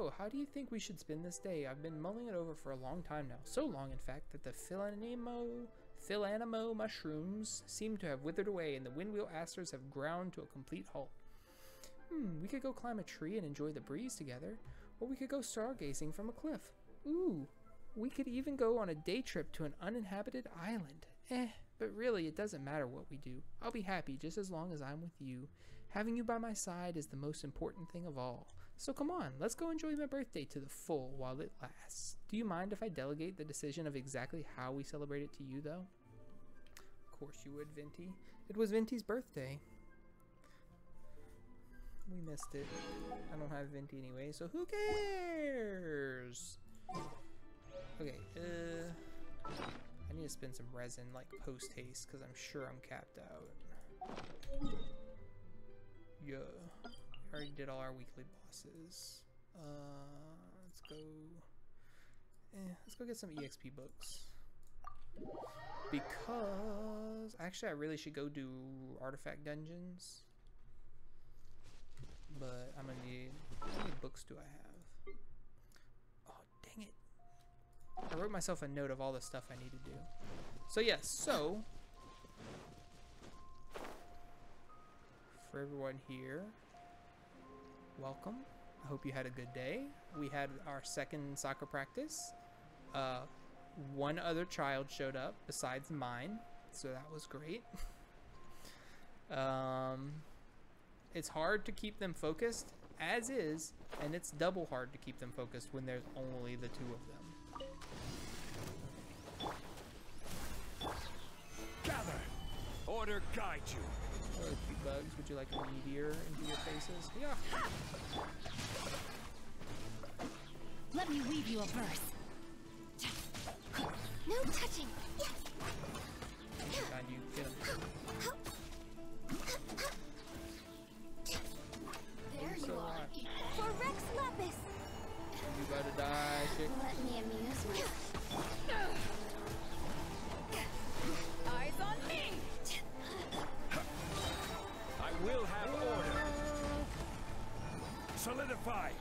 So, how do you think we should spend this day? I've been mulling it over for a long time now. So long, in fact, that the Philanimo mushrooms seem to have withered away and the windwheel asters have ground to a complete halt. We could go climb a tree and enjoy the breeze together, or we could go stargazing from a cliff. Ooh, we could even go on a day trip to an uninhabited island. But really, it doesn't matter what we do. I'll be happy just as long as I'm with you. Having you by my side is the most important thing of all. So come on, let's go enjoy my birthday to the full while it lasts. Do you mind if I delegate the decision of exactly how we celebrate it to you, though? Of course you would, Venti. It was Venti's birthday. We missed it. I don't have Venti anyway, so who cares? Okay, I need to spend some resin, like post-haste, because I'm sure I'm capped out. Yeah. We already did all our weekly bosses. Let's go... let's go get some EXP books. Because... Actually, I really should go do artifact dungeons. But I'm gonna need... How many books do I have? Oh, dang it. I wrote myself a note of all the stuff I need to do. So yes, so... For everyone here, welcome. I hope you had a good day. We had our second soccer practice. One other child showed up besides mine, so that was great. It's hard to keep them focused, as is, and it's double hard to keep them focused when there's only the two of them. Gather! Order guide you! Hello, cute bugs. Would you like a meteor into your faces? Yeah. Let me weave you a verse. No touching. Yes. God, you get him. There you so are. hot. For Rex Lapis. You about to die, chick. Let me amuse myself. Eyes on me! I will have order. Solidify.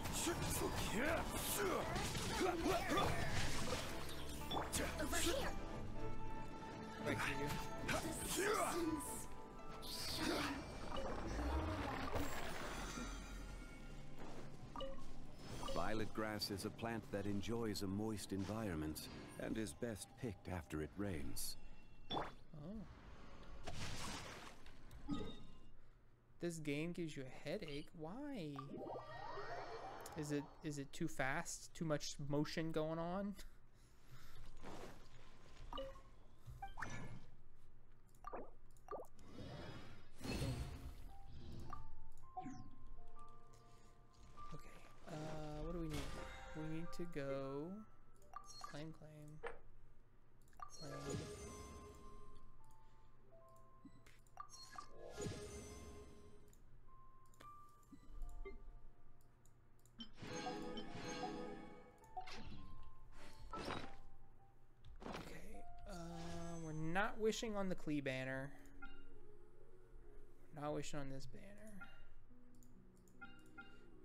Over here. Right to you. Violet grass is a plant that enjoys a moist environment and is best picked after it rains. Oh. This game gives you a headache. Why? Is it too fast? Too much motion going on? Okay. What do we need? We need to go claim. We're not wishing on the Klee banner. We're not wishing on this banner.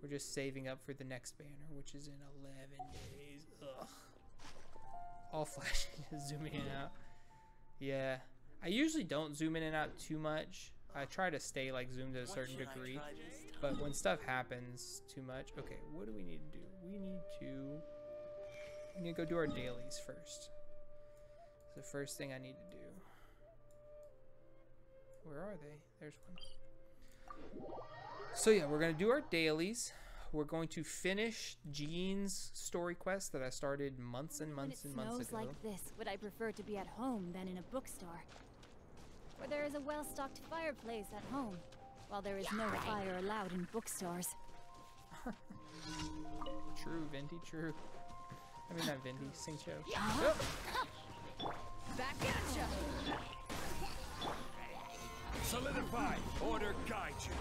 We're just saving up for the next banner, which is in 11 days. Ugh. All flashing and zooming in and out. Yeah. I usually don't zoom in and out too much. I try to stay like zoomed at a certain degree. But when stuff happens too much. Okay, what do we need to do? We need to go do our dailies first. It's the first thing I need to do. Where are they? There's one. So yeah, we're gonna do our dailies. We're going to finish Jean's story quest that I started months and months and months ago. When it snows like this, would I prefer to be at home than in a bookstore? For there is a well-stocked fireplace at home, while there is no fire allowed in bookstores. True, Venti, true. I mean, not Venti, Singcho. Oh. Back at ya! Solidify. Order guide you.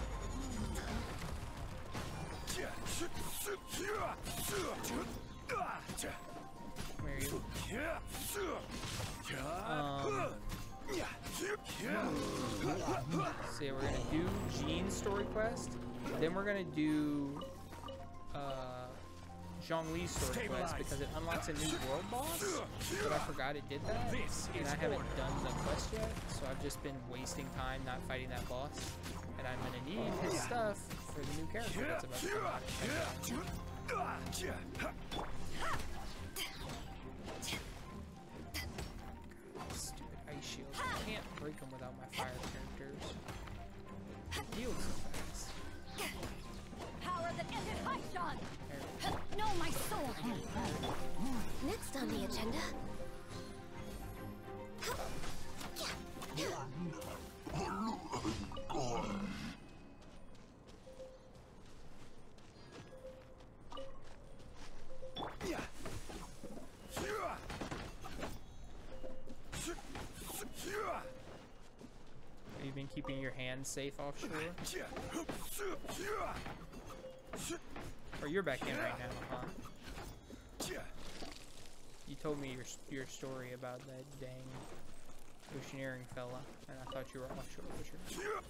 Where are you? So yeah, we're gonna do Jean's story quest. Then we're gonna do Zhongli sword quest because it unlocks a new world boss, but I forgot it did that, and I haven't done the quest yet, so I've just been wasting time not fighting that boss, and I'm gonna need his stuff for the new character that's about to come out. God, stupid ice shields. I can't break them without my fire characters. Healed so fast. Power that ended Haishan! No, my sword! Next on the agenda. Have you been keeping your hands safe offshore? Or you're back in right now, huh? You told me your story about that dang oceaneering fella, and I thought you were offshore, but you're not.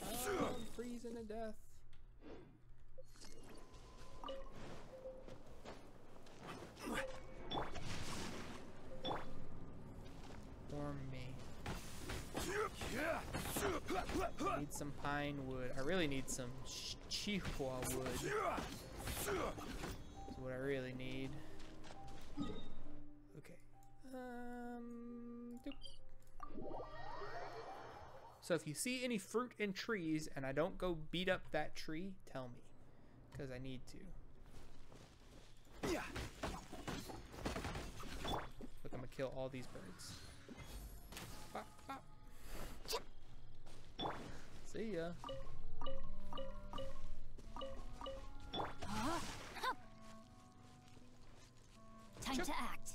I'm freezing to death. Warm me. I need some pine wood. I really need some chihua wood. That's what I really need. Okay. Doop. So if you see any fruit and trees and I don't go beat up that tree, tell me, because I need to. Look, I'm gonna kill all these birds. Bop, bop. See ya. Time to act.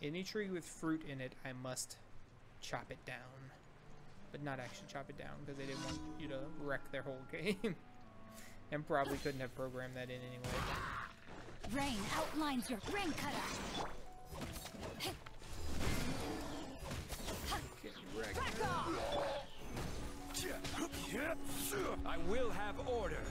Any tree with fruit in it, I must chop it down. But not actually chop it down, because they didn't want you to wreck their whole game. And probably couldn't have programmed that in anyway. Rain outlines your rain cutter. Back off! I will have order.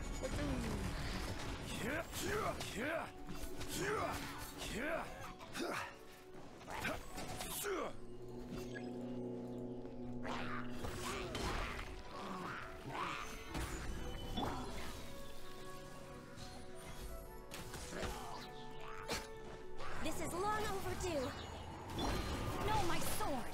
This is long overdue. No, my sword!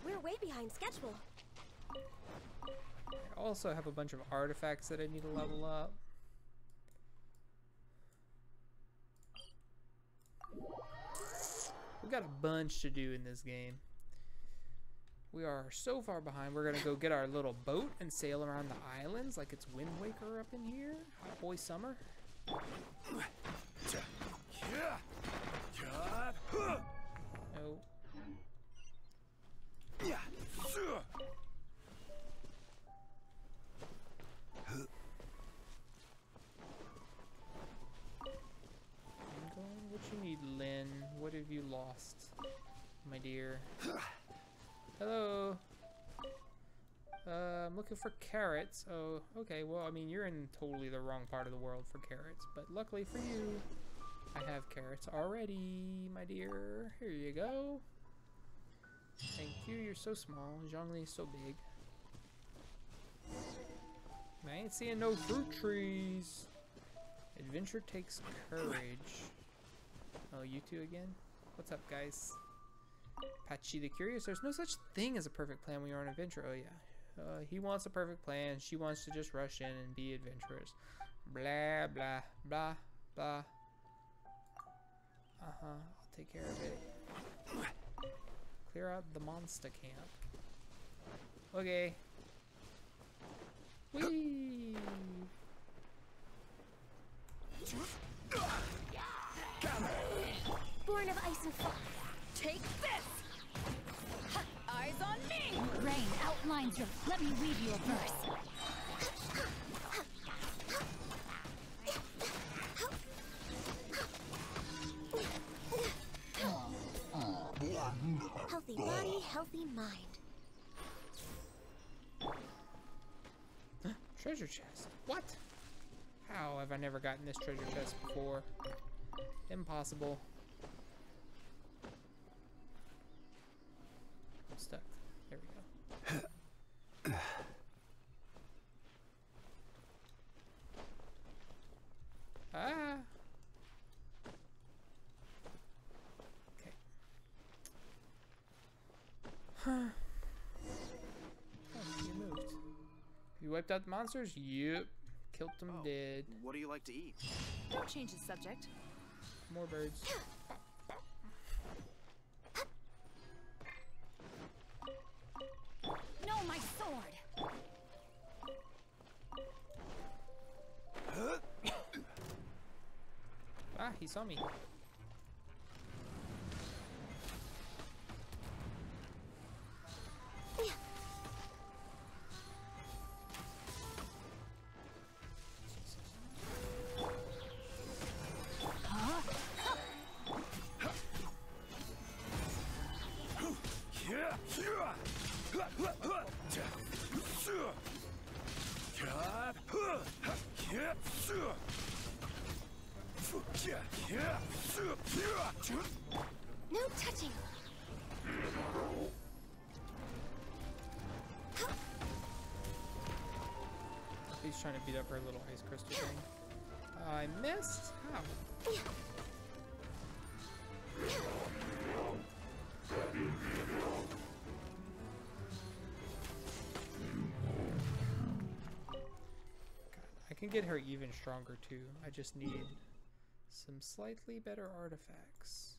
We're way behind schedule. I also have a bunch of artifacts that I need to level up. We got a bunch to do in this game. We are so far behind. We're gonna go get our little boat and sail around the islands like it's Wind Waker up in here. Hot boy summer. Oh. What you need, Lynn? What have you lost, my dear? Hello. I'm looking for carrots. Oh, okay. Well, I mean, you're in totally the wrong part of the world for carrots, but luckily for you, I have carrots already, my dear. Here you go. Thank you. You're so small. Zhongli is so big. I ain't seeing no fruit trees. Adventure takes courage. Oh, you two again? What's up, guys? Patchy the Curious. There's no such thing as a perfect plan when you're on an adventure. Oh, yeah. He wants a perfect plan. She wants to just rush in and be adventurous. Blah, blah, blah, blah. Uh-huh. I'll take care of it. Clear out the monster camp. Okay. Whee! and fall. Take this! Eyes on me! Rain outlines your. Let me read you a verse. Healthy body, healthy mind. Treasure chest. What? How have I never gotten this treasure chest before? Impossible. I'm stuck. There we go. Ah. Okay. Huh. Oh, you moved. You wiped out the monsters? Yep. Killed them dead. What do you like to eat? Don't change the subject. More birds. No, my sword. Ah, he saw me. No touching. He's trying to beat up her little ice crystal thing. I missed? How? God, I can get her even stronger too. I just need some slightly better artifacts.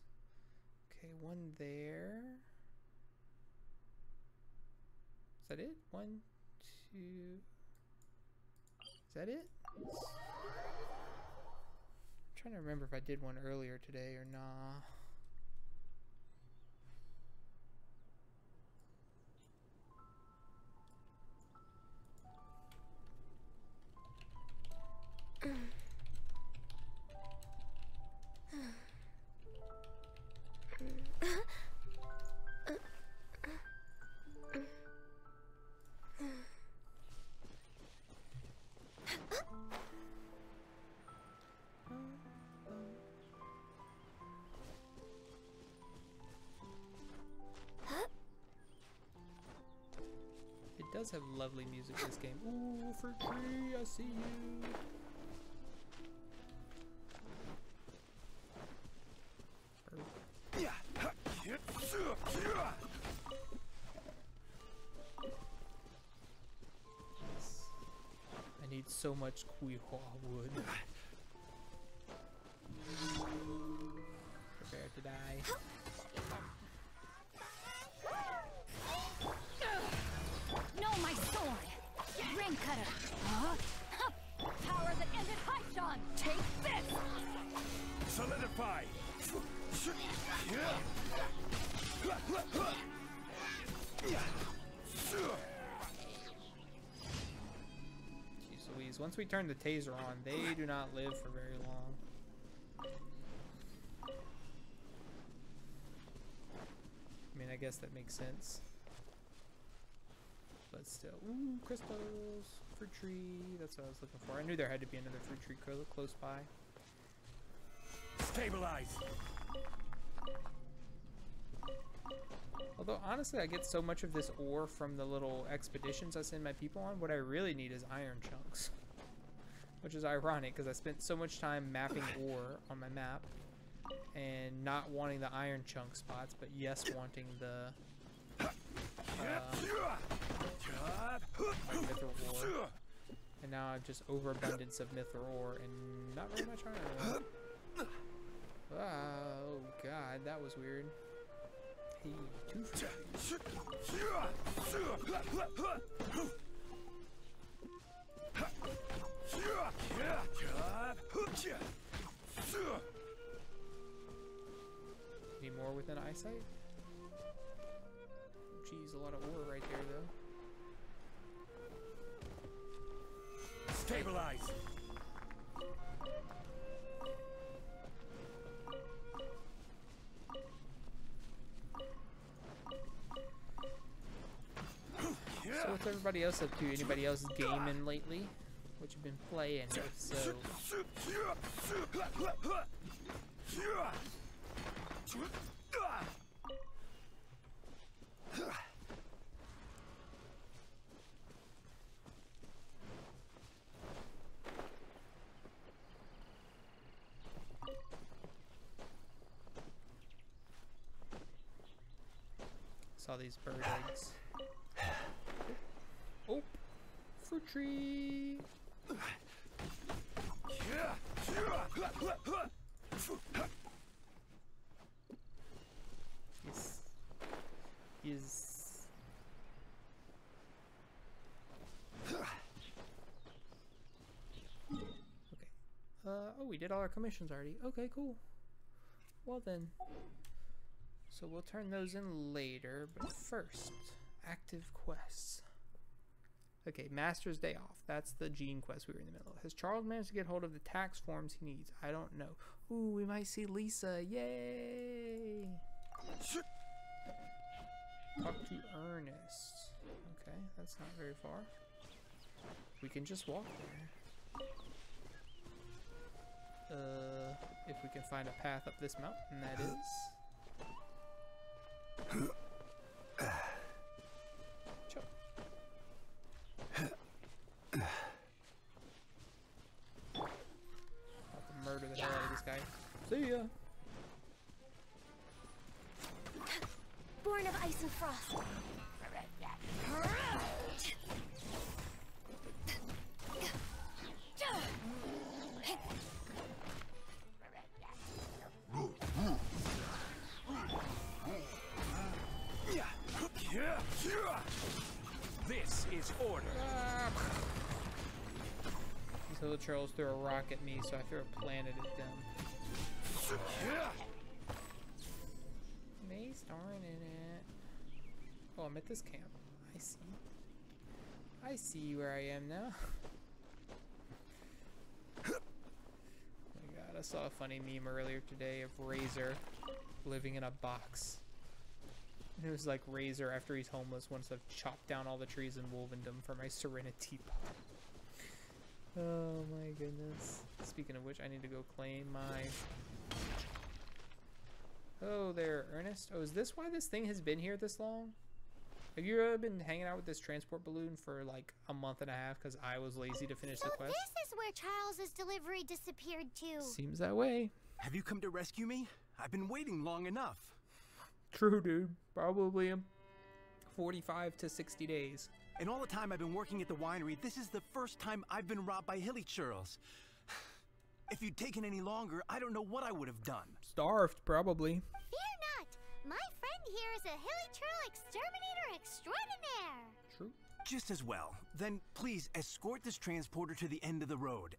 Okay, one there. Is that it? One, two. Is that it? I'm trying to remember if I did one earlier today or nah. It does have lovely music, this game. Ooh, for tree, I see you. I need so much Kuihua wood. Prepare to die. No, my sword. Ring cutter. Power that ended Haishan. Take this! Solidify! Jeez Louise, once we turn the taser on, they do not live for very long. I mean, I guess that makes sense. But still, ooh, crystals, fruit tree, that's what I was looking for. I knew there had to be another fruit tree close by. Stabilize! Although, honestly, I get so much of this ore from the little expeditions I send my people on. What I really need is iron chunks. Which is ironic, because I spent so much time mapping ore on my map. And not wanting the iron chunk spots, but yes, wanting the mithril ore. And now I have just overabundance of mithril ore and not very much iron ore. Oh god, that was weird. Hey, two fruit trees. Need more eyesight. Geez, a lot of ore right there, though. Stabilize. So what's everybody else up to? Anybody else gaming lately? What you been playing? If so, saw these bird eggs. Oh, fruit tree. Is okay. Oh, we did all our commissions already. Okay, cool. Well then. So we'll turn those in later, but first, active quests. Okay, Master's Day Off. That's the Gene quest we were in the middle of. Has Charles managed to get hold of the tax forms he needs? I don't know. Ooh, we might see Lisa. Yay! Talk to Ernest. Okay, that's not very far. We can just walk there. If we can find a path up this mountain, that is. Chill. About to murder the hell out of this guy. See ya. Born of ice and frost. This is order. Until the trolls threw a rock at me, so I threw a planet at them. Maze, darn it. Oh, I'm at this camp. I see. I see where I am now. Oh my god, I saw a funny meme earlier today of Razor living in a box. It was like Razor after he's homeless wants to chop down all the trees in Wolvendom for my Serenity pot. Oh my goodness. Speaking of which, I need to go claim my... Oh there, Ernest. Oh, is this why this thing has been here this long? Have you been hanging out with this transport balloon for like a month and a half because I was lazy to finish the quest? This is where Charles's delivery disappeared to. Seems that way. Have you come to rescue me? I've been waiting long enough. True, dude. Probably 45 to 60 days. In all the time I've been working at the winery, this is the first time I've been robbed by hilly churls. If you'd taken any longer, I don't know what I would have done. Starved, probably. Fear not. My friend here is a hilly churl exterminator extraordinaire. True. Just as well. Then please escort this transporter to the end of the road.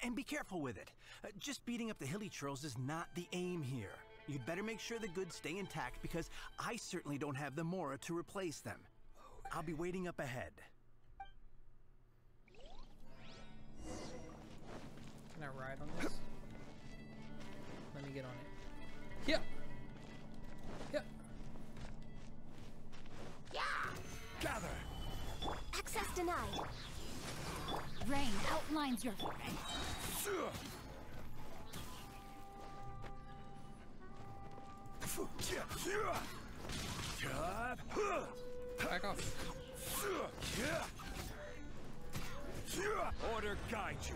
And be careful with it. Just beating up the hilly churls is not the aim here. You'd better make sure the goods stay intact because I certainly don't have the Mora to replace them. Okay. I'll be waiting up ahead. Can I ride on this? Let me get on it. Yeah. Yeah. Yeah. Gather. Access denied. Rain outlines your... Back off. Order guide you.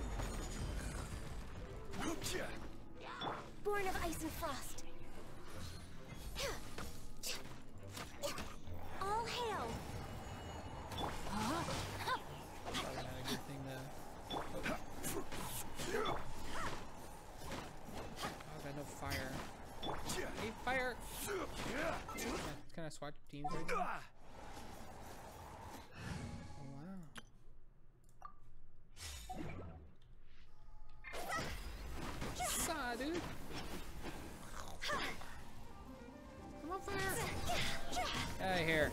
Born of ice and frost. All hail. Probably not a good thing though. Oh, I got no fire. Hey, fire! Can I swap teams right now? Oh, wow. Saw, dude. Come here.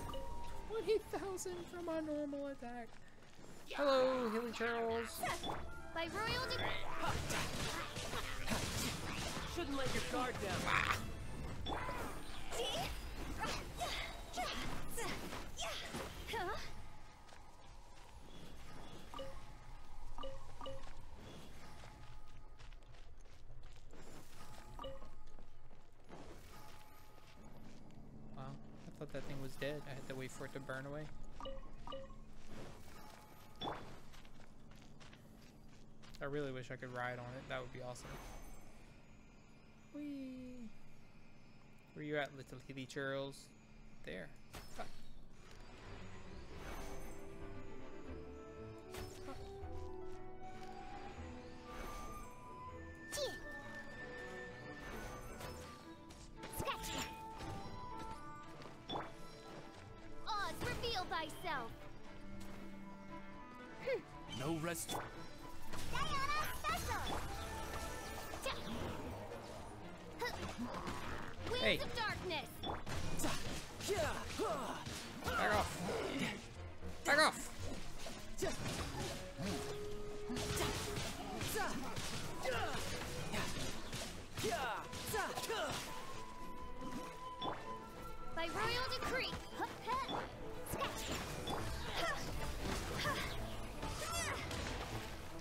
20,000 from our normal attack. Hello, Hilly Charles. By royal decree. Shouldn't let your guard down. Wow, I thought that thing was dead. I had to wait for it to burn away. I really wish I could ride on it. That would be awesome. Whee! Where you at, little Hilly Churls? There. Fuck. Scratch that. Oz, reveal thyself. No rest. Diana special. Winds Hey. of darkness. Back off! Back off! By royal decree. Scratch.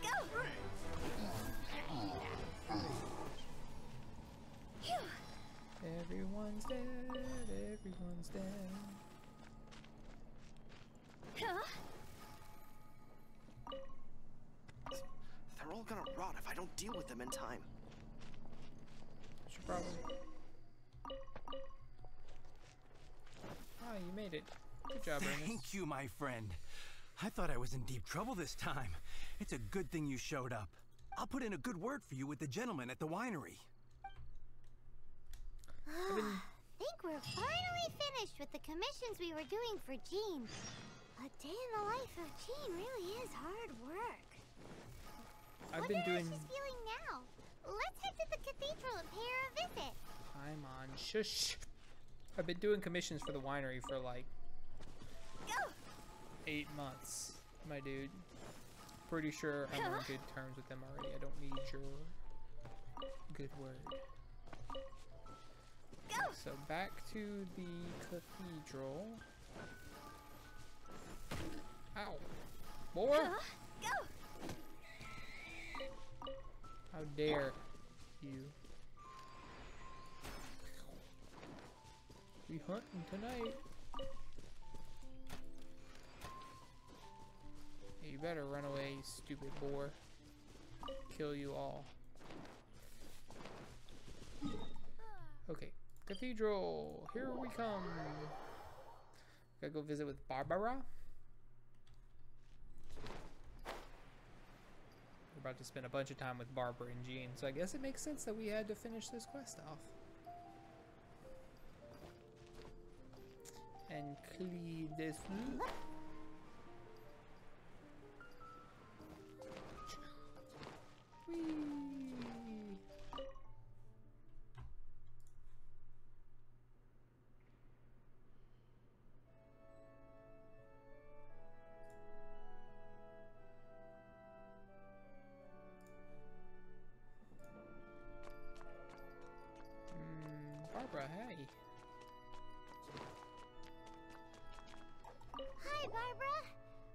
Go. Phew. Everyone's dead. Everyone's dead. They're all gonna rot if I don't deal with them in time. Should probably. Ah, you made it. Good job, Ernest. Thank you, my friend. I thought I was in deep trouble this time. It's a good thing you showed up. I'll put in a good word for you with the gentleman at the winery. I think we're finally finished with the commissions we were doing for Jean. A day in the life of Jean really is hard work. I've been doing. How she's feeling now. Let's head to the cathedral and pay her a visit. I'm on. Shush. I've been doing commissions for the winery for like Go. 8 months, my dude. Pretty sure I'm on good terms with them already. I don't need your good word. Go. So back to the cathedral. Ow. More? Go. How dare you? We hunting tonight. Hey, you better run away, you stupid boar. Kill you all. Okay, cathedral, here we come. Gotta go visit with Barbara. We're about to spend a bunch of time with Barbara and Jean, so I guess it makes sense that we had to finish this quest off. And clean this. Whee! Barbara, hey. Hi, Barbara.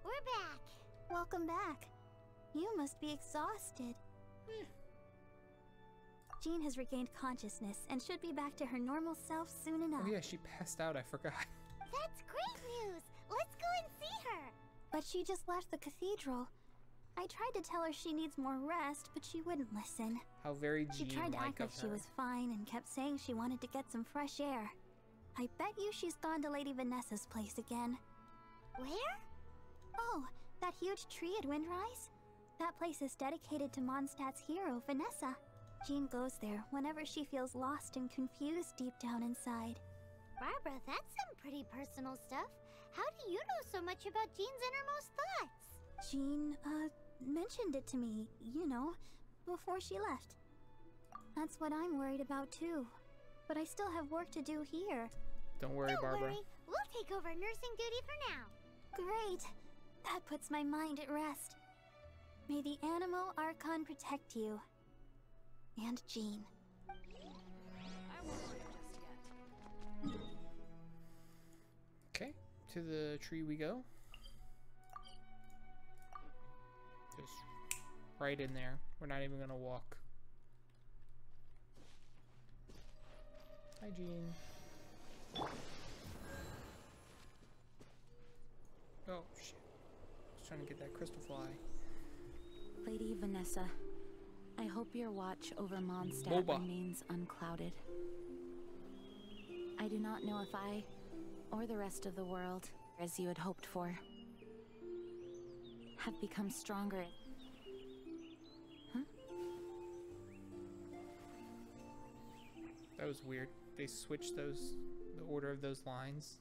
We're back. Welcome back. You must be exhausted. Jean has regained consciousness and should be back to her normal self soon enough. Oh yeah, she passed out, I forgot. That's great news. Let's go and see her. But she just left the cathedral. I tried to tell her she needs more rest, but she wouldn't listen. How very She tried to Jean-like act like of she her. was fine and kept saying she wanted to get some fresh air. I bet you she's gone to Lady Vanessa's place again. Where? Oh, that huge tree at Windrise? That place is dedicated to Mondstadt's hero, Vanessa. Jean goes there whenever she feels lost and confused deep down inside. Barbara, that's some pretty personal stuff. How do you know so much about Jean's innermost thoughts? Jean, mentioned it to me, you know, before she left. That's what I'm worried about too. But I still have work to do here. Don't worry, Don't Barbara. worry. We'll take over nursing duty for now. Great. That puts my mind at rest. May the Animo Archon protect you. And Jean. I won't worry just yet. Okay, to the tree we go. Just right in there. We're not even gonna walk. Hi, Jean. Oh, shit. I was trying to get that crystal fly. Lady Vanessa, I hope your watch over Mondstadt Boba. remains unclouded. I do not know if I, or the rest of the world, as you had hoped for, have become stronger. Huh? That was weird. They switched the order of those lines.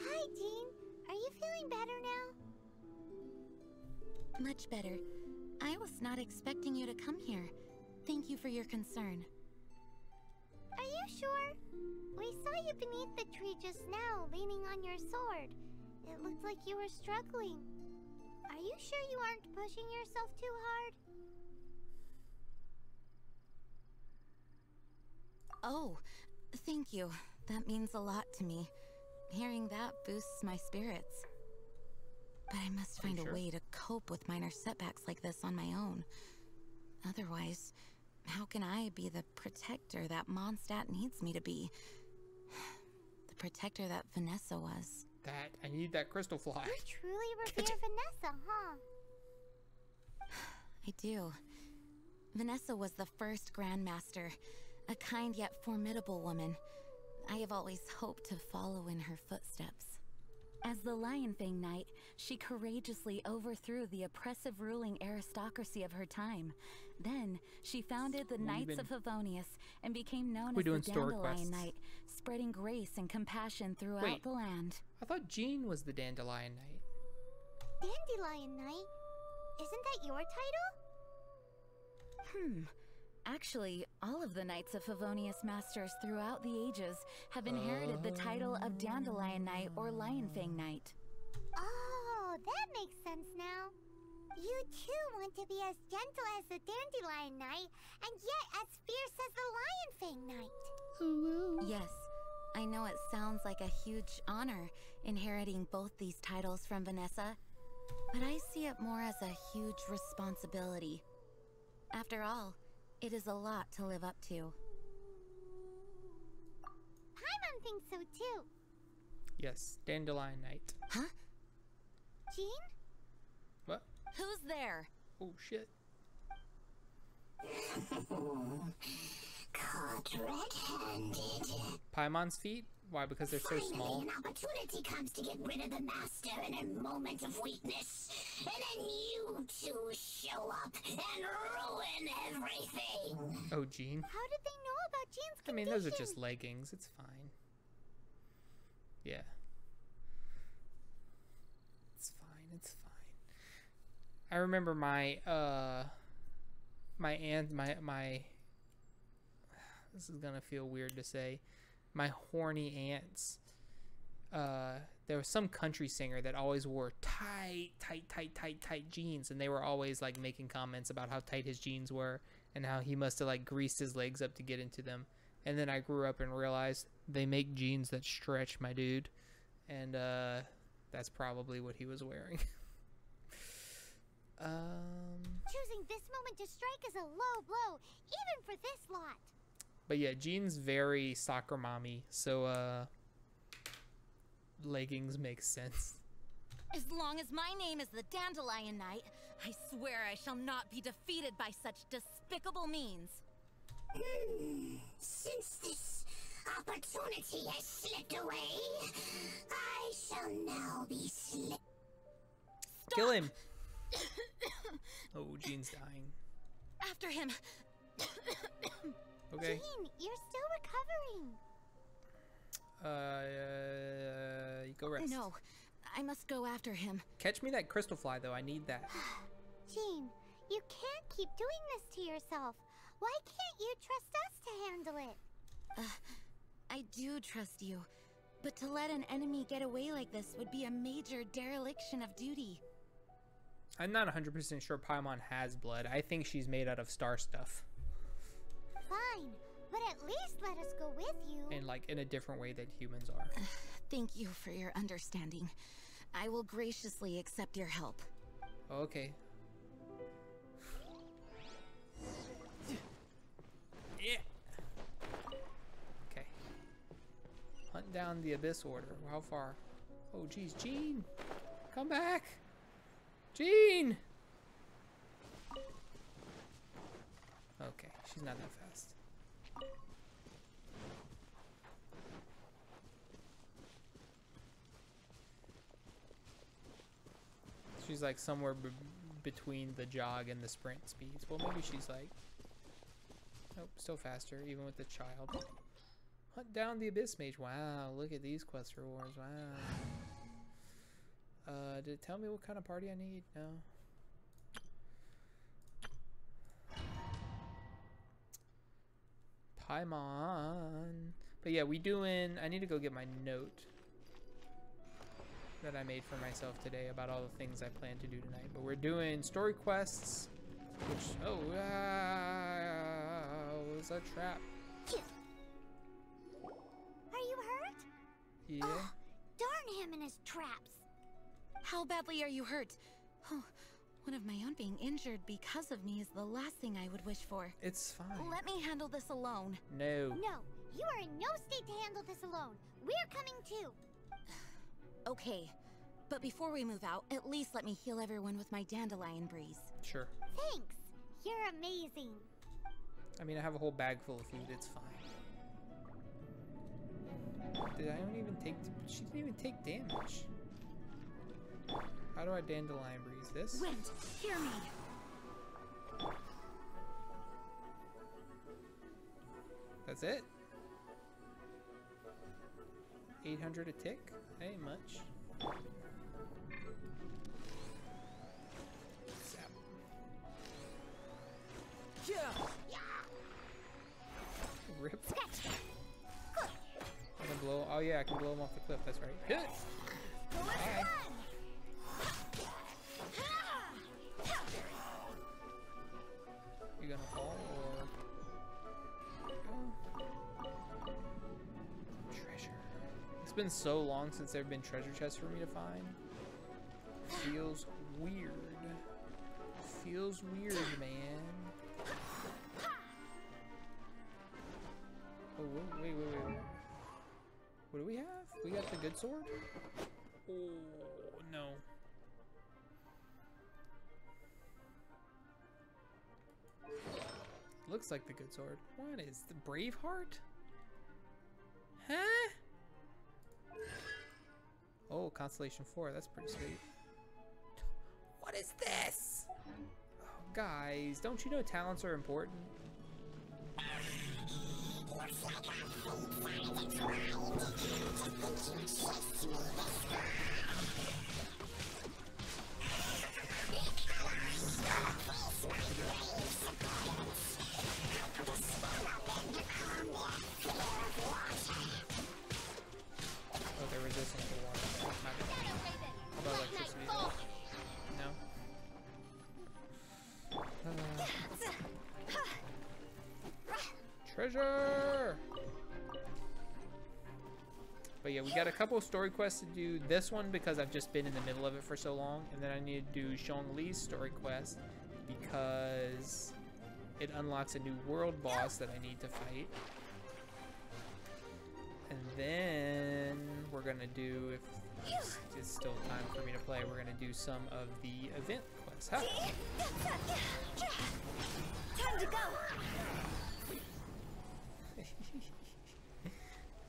Hi, Jean. Are you feeling better now? Much better. I was not expecting you to come here. Thank you for your concern. Are you sure? We saw you beneath the tree just now, leaning on your sword. It looked like you were struggling. Are you sure you aren't pushing yourself too hard? Oh, thank you. That means a lot to me. Hearing that boosts my spirits. But I must find a way to cope with minor setbacks like this on my own. Otherwise, how can I be the protector that Mondstadt needs me to be? The protector that Vanessa was. I need that crystal fly. You truly revere Vanessa, huh? I do. Vanessa was the first Grandmaster, a kind yet formidable woman. I have always hoped to follow in her footsteps. As the Lionfang Knight, she courageously overthrew the oppressive ruling aristocracy of her time. Then, she founded the Knights of Favonius and became known as the Dandelion Knight, spreading grace and compassion throughout the land. I thought Jean was the Dandelion Knight. Dandelion Knight? Isn't that your title? Actually, all of the Knights of Favonius Masters throughout the ages have inherited the title of Dandelion Knight or Lionfang Knight. Oh, that makes sense now. You too want to be as gentle as the Dandelion Knight, and yet as fierce as the Lionfang Knight. Yes, I know it sounds like a huge honor inheriting both these titles from Vanessa, but I see it more as a huge responsibility. After all, it is a lot to live up to. Paimon thinks so too. Yes, Dandelion Knight. Huh? Jean? What? Who's there? Oh shit. Caught red-handed. Paimon's feet? Why? Because they're so small. An opportunity comes to get rid of the master in a moment of weakness, and then you two show up and ruin everything. Oh, Jean. How did they know about Jean's condition? I mean, those are just leggings. It's fine. Yeah. It's fine. It's fine. I remember my this is gonna feel weird to say. My horny aunts. There was some country singer that always wore tight jeans, and they were always like making comments about how tight his jeans were and how he must have like greased his legs up to get into them. And then I grew up and realized they make jeans that stretch, my dude, and that's probably what he was wearing. Choosing this moment to strike is a low blow, even for this lot. But yeah, Jean's very soccer mommy, so leggings make sense. As long as my name is the Dandelion Knight, I swear I shall not be defeated by such despicable means. Since this opportunity has slipped away, I shall now be slipped. Kill him! Oh, Jean's dying. After him! Okay. Jean, you're still recovering. You go rest. No, I must go after him. Catch me that crystal fly, though. I need that. Jean, you can't keep doing this to yourself. Why can't you trust us to handle it? I do trust you. But to let an enemy get away like this would be a major dereliction of duty. I'm not 100% sure Paimon has blood. I think she's made out of star stuff. Fine, but at least let us go with you. And like in a different way that humans are. Thank you for your understanding. I will graciously accept your help. Okay. Yeah. Okay. Hunt down the Abyss Order. How far? Oh, geez. Jean! Come back! Jean! Okay, she's not that fast. She's like somewhere between the jog and the sprint speeds. Well, maybe she's like... Nope, still faster, even with the child. Hunt down the Abyss Mage. Wow, look at these quest rewards. Wow. Did it tell me what kind of party I need? No. Paimon. But yeah, we doing... I need to go get my note that I made for myself today about all the things I plan to do tonight. But we're doing story quests, which... Oh, it was a trap. Are you hurt? Yeah. Oh, darn him and his traps. How badly are you hurt? Oh, one of my own being injured because of me is the last thing I would wish for. It's fine. Let me handle this alone. No. No, you are in no state to handle this alone. We're coming too. Okay, but before we move out, at least let me heal everyone with my dandelion breeze. Sure. Thanks. You're amazing. I mean, I have a whole bag full of food. It's fine. Did I don't even take... She didn't even take damage. How do I dandelion breeze this? Wind, hear me. That's it? 800 a tick? Ain't much. Zap. Yeah. Rip. I can blow... Oh yeah, I can blow him off the cliff. That's right. Hit it! Bye. You gonna fall or... Oh. Treasure. It's been so long since there have been treasure chests for me to find. Feels weird. Feels weird, man. Oh, wait. What do we have? We got the good sword? Oh, no. Looks like the good sword. What is the Braveheart? Huh? Oh, Constellation 4. That's pretty sweet. What is this? Oh, guys, don't you know talents are important? Oh, they're resistant to water. How about electricity? No? Treasure! But yeah, we got a couple of story quests to do. This one because I've just been in the middle of it for so long. And then I need to do Zhongli's story quest because it unlocks a new world boss that I need to fight. And then we're gonna do, if it's still time for me to play, we're gonna do some of the event quests. Huh? Time to go.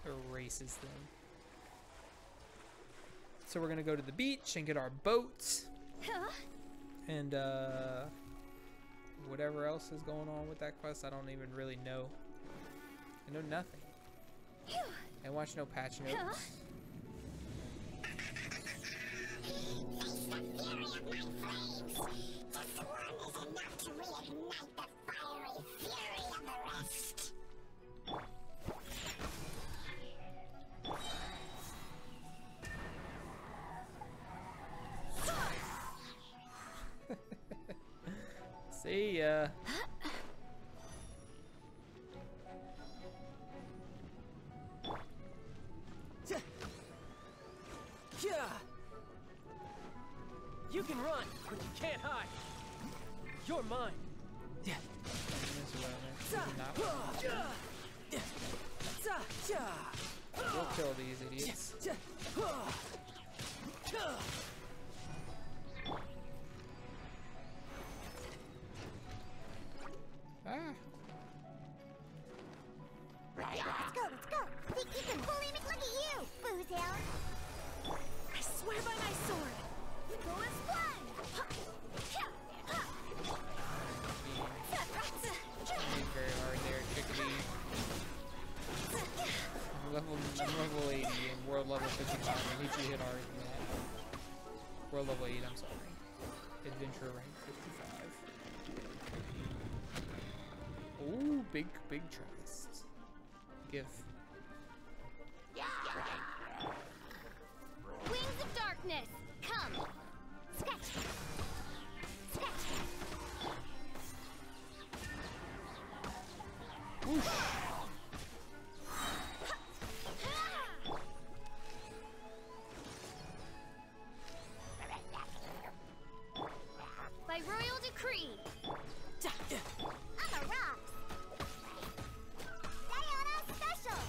Erases them. So we're gonna go to the beach and get our boats. And whatever else is going on with that quest, I don't even really know. I know nothing. And watch no patch notes. ya. You can run, but you can't hide. You're mine. We'll kill these idiots. Ah. Let's go! Think you can bully me? Look at you, Boozle! I swear by my sword. Go and fly. Being very hard there, chickadee. I'm level 80 and world level 55. I need you to hit harder than that. World level 8, I'm sorry. Adventure rank 55. Ooh, big trust. Give. Wings of darkness, come! Sketch! Sketch! Whoosh. By royal decree! I'm a rock! Diana special!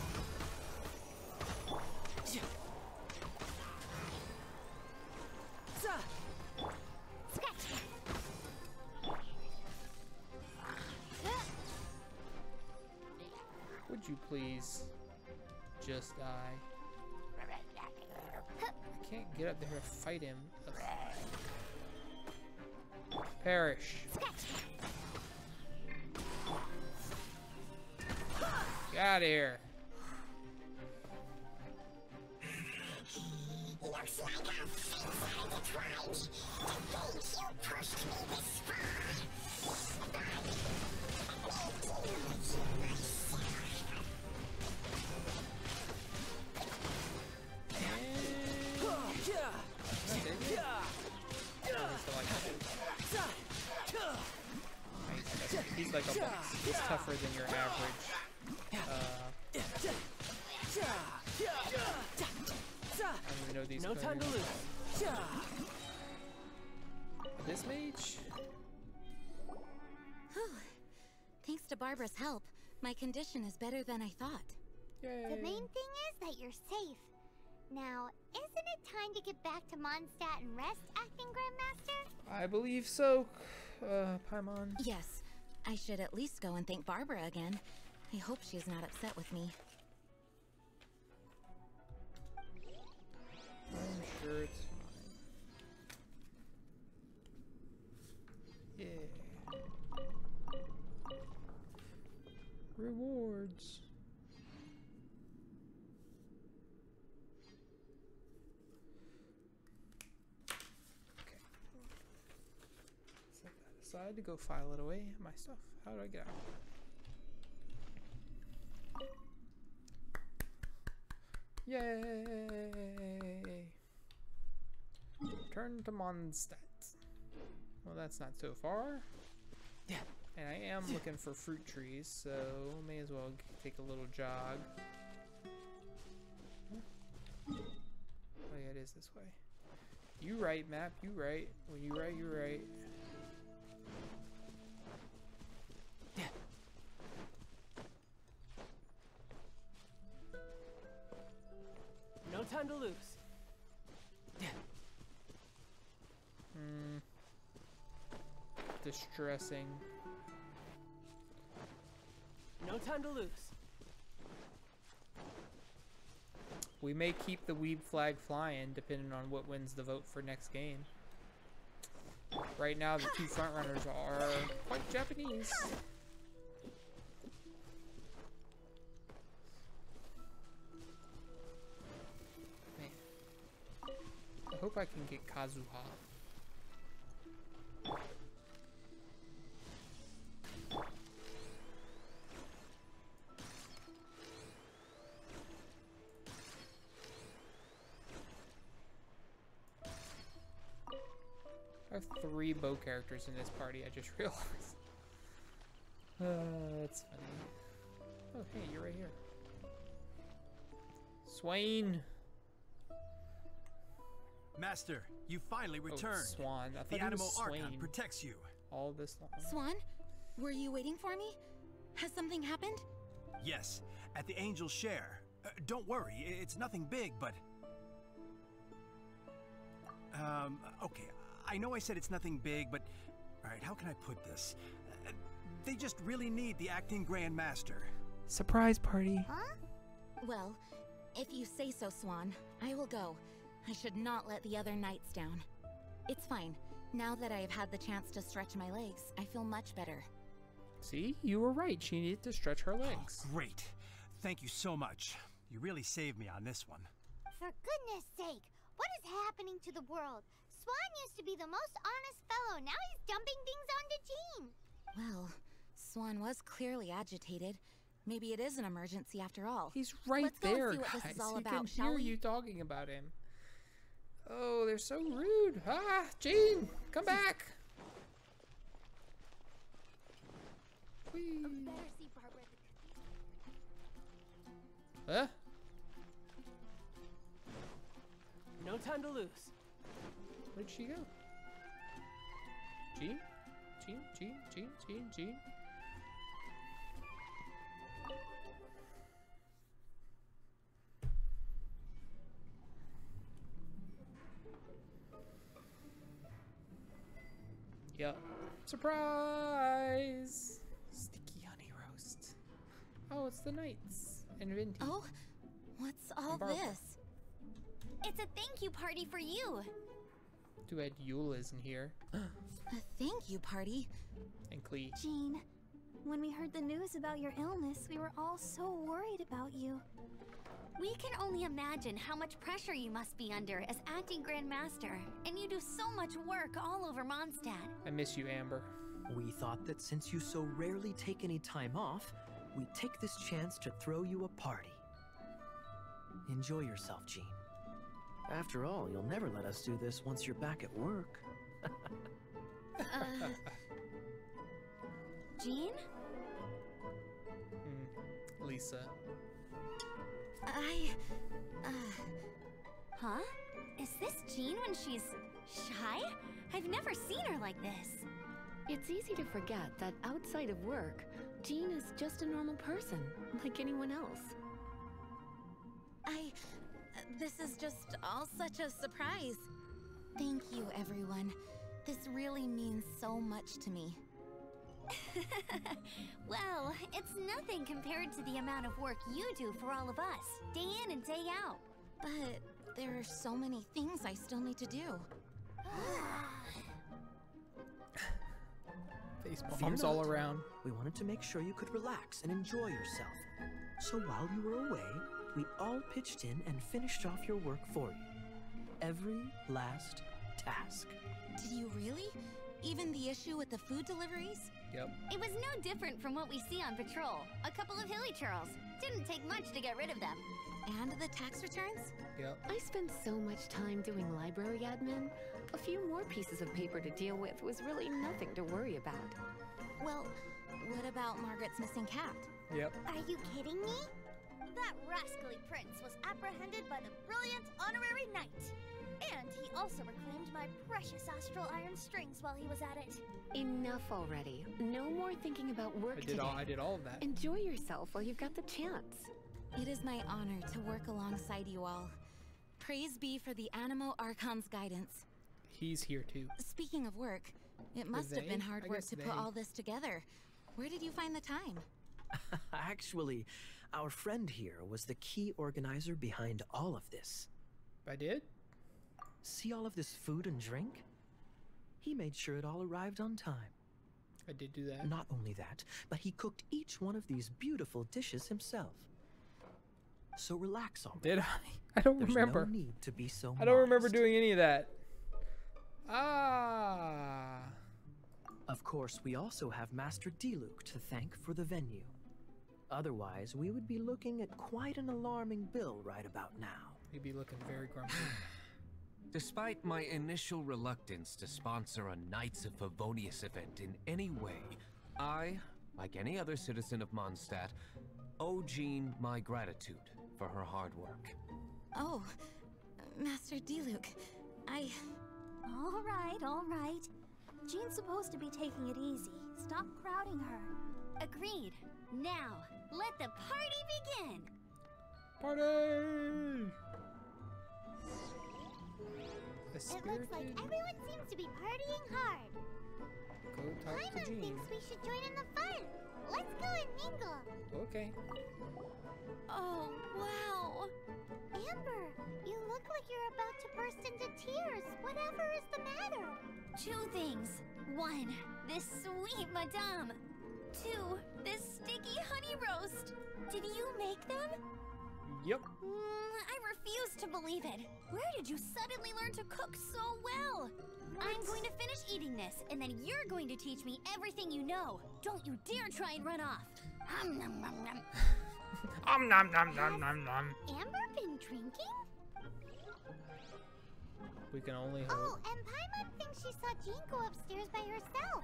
Sketch! Would you please just die? I can't get up there to fight him. Ugh. Perish. Get out of here. Looks like I'm inside the tribes. To think you pushed me this far. He's like a boss. He's tougher than your average. I don't even know these. No time to lose. This mage? Whew. Thanks to Barbara's help, my condition is better than I thought. Yay. The main thing is that you're safe. Now, isn't it time to get back to Mondstadt and rest, Acting Grandmaster? I believe so, Paimon. Yes, I should at least go and thank Barbara again. I hope she's not upset with me. I'm sure it's fine. Yeah. Rewards. Okay. Set that aside to go file it away. My stuff. How do I get out? Yay! Return to Mondstadt. Well, that's not so far. Yeah. And I am looking for fruit trees, so may as well take a little jog. Oh yeah, it is this way. You right, map. You right. When you right, you're right. No time to lose. Distressing. No time to lose. We may keep the weeb flag flying depending on what wins the vote for next game. Right now, the two frontrunners are quite Japanese. Man. I hope I can get Kazuha. I have 3 bow characters in this party, I just realized. That's funny. Oh, hey, you're right here. Swain. Master, you finally returned. Oh, Swan. I thought The it was Animal Swain. Archon protects you. All this long. Swan, were you waiting for me? Has something happened? Yes, at the Angel's Share. Don't worry, it's nothing big, but... okay, I know I said it's nothing big, but... Alright, how can I put this? They just really need the acting Grand Master. Surprise party. Huh? Well, if you say so, Swan, I will go. I should not let the other knights down. It's fine. Now that I have had the chance to stretch my legs, I feel much better. See, you were right. She needed to stretch her legs. Oh, great. Thank you so much. You really saved me on this one. For goodness sake, what is happening to the world? Swan used to be the most honest fellow. Now he's dumping things onto Jean. Well, Swan was clearly agitated. Maybe it is an emergency after all. He's right Let's go and there, see what guys. this is all He about, can shall hear we? you talking about him. Oh, they're so rude. Ah, Jean, come back. Whee. Huh? No time to lose. Where'd she go? Jean? Jean? Yep. Surprise! Sticky honey roast. Oh, it's the knights and Vinty. Oh, what's all Barbara. this? It's a thank you party for you. Too bad Eula isn't here. A thank you party? And Klee. Jean, when we heard the news about your illness, we were all so worried about you. We can only imagine how much pressure you must be under as acting Grand Master, and you do so much work all over Mondstadt. I miss you, Amber. We thought that since you so rarely take any time off, we'd take this chance to throw you a party. Enjoy yourself, Jean. After all, you'll never let us do this once you're back at work. Jean? Lisa. Huh? Is this Jean when she's shy? I've never seen her like this. It's easy to forget that outside of work, Jean is just a normal person, like anyone else. This is just all such a surprise. Thank you, everyone. This really means so much to me. Well, it's nothing compared to the amount of work you do for all of us, day in and day out. But there are so many things I still need to do. Face Fear bombs all not. around. We wanted to make sure you could relax and enjoy yourself. So while you were away, we all pitched in and finished off your work for you. Every last task. Did you really? Even the issue with the food deliveries? Yep. It was no different from what we see on patrol. A couple of hilly churls. Didn't take much to get rid of them. And the tax returns? Yep. I spent so much time doing library admin. A few more pieces of paper to deal with was really nothing to worry about. Well, what about Margaret's missing cat? Yep. Are you kidding me? That rascally prince was apprehended by the brilliant honorary knight. And he also reclaimed my precious astral iron strings while he was at it. Enough already. No more thinking about work today. I did all of that. Enjoy yourself while you've got the chance. It is my honor to work alongside you all. Praise be for the Animo Archon's guidance. He's here too. Speaking of work, it must have been hard work to put all this together. Where did you find the time? Actually, our friend here was the key organizer behind all of this. I did? See all of this food and drink? He made sure it all arrived on time. I did do that. Not only that, but he cooked each one of these beautiful dishes himself. So relax already. Did I? I don't remember. There's no need to be so I don't remember modest. doing any of that. Ah. Of course, we also have Master Diluc to thank for the venue. Otherwise, we would be looking at quite an alarming bill right about now. He'd be looking very grumpy. Despite my initial reluctance to sponsor a Knights of Favonius event in any way, I like any other citizen of Mondstadt, owe Jean my gratitude for her hard work. Oh, Master Diluc, All right. Jean's supposed to be taking it easy. Stop crowding her. Agreed. Now, let the party begin. Party! It looks like everyone seems to be partying hard. Go talk to Paimon Jean. thinks we should join in the fun. Let's go and mingle. Okay. Oh, wow. Amber, you look like you're about to burst into tears. Whatever is the matter? 2 things. 1, this sweet madame. 2, this sticky honey roast. Did you make them? Yep. I refuse to believe it. Where did you suddenly learn to cook so well? I'm going to finish eating this, and then you're going to teach me everything you know. Don't you dare try and run off. Nom nom nom. Amber been drinking? We can only hope. Oh, and Paimon thinks she saw Jean go upstairs by herself.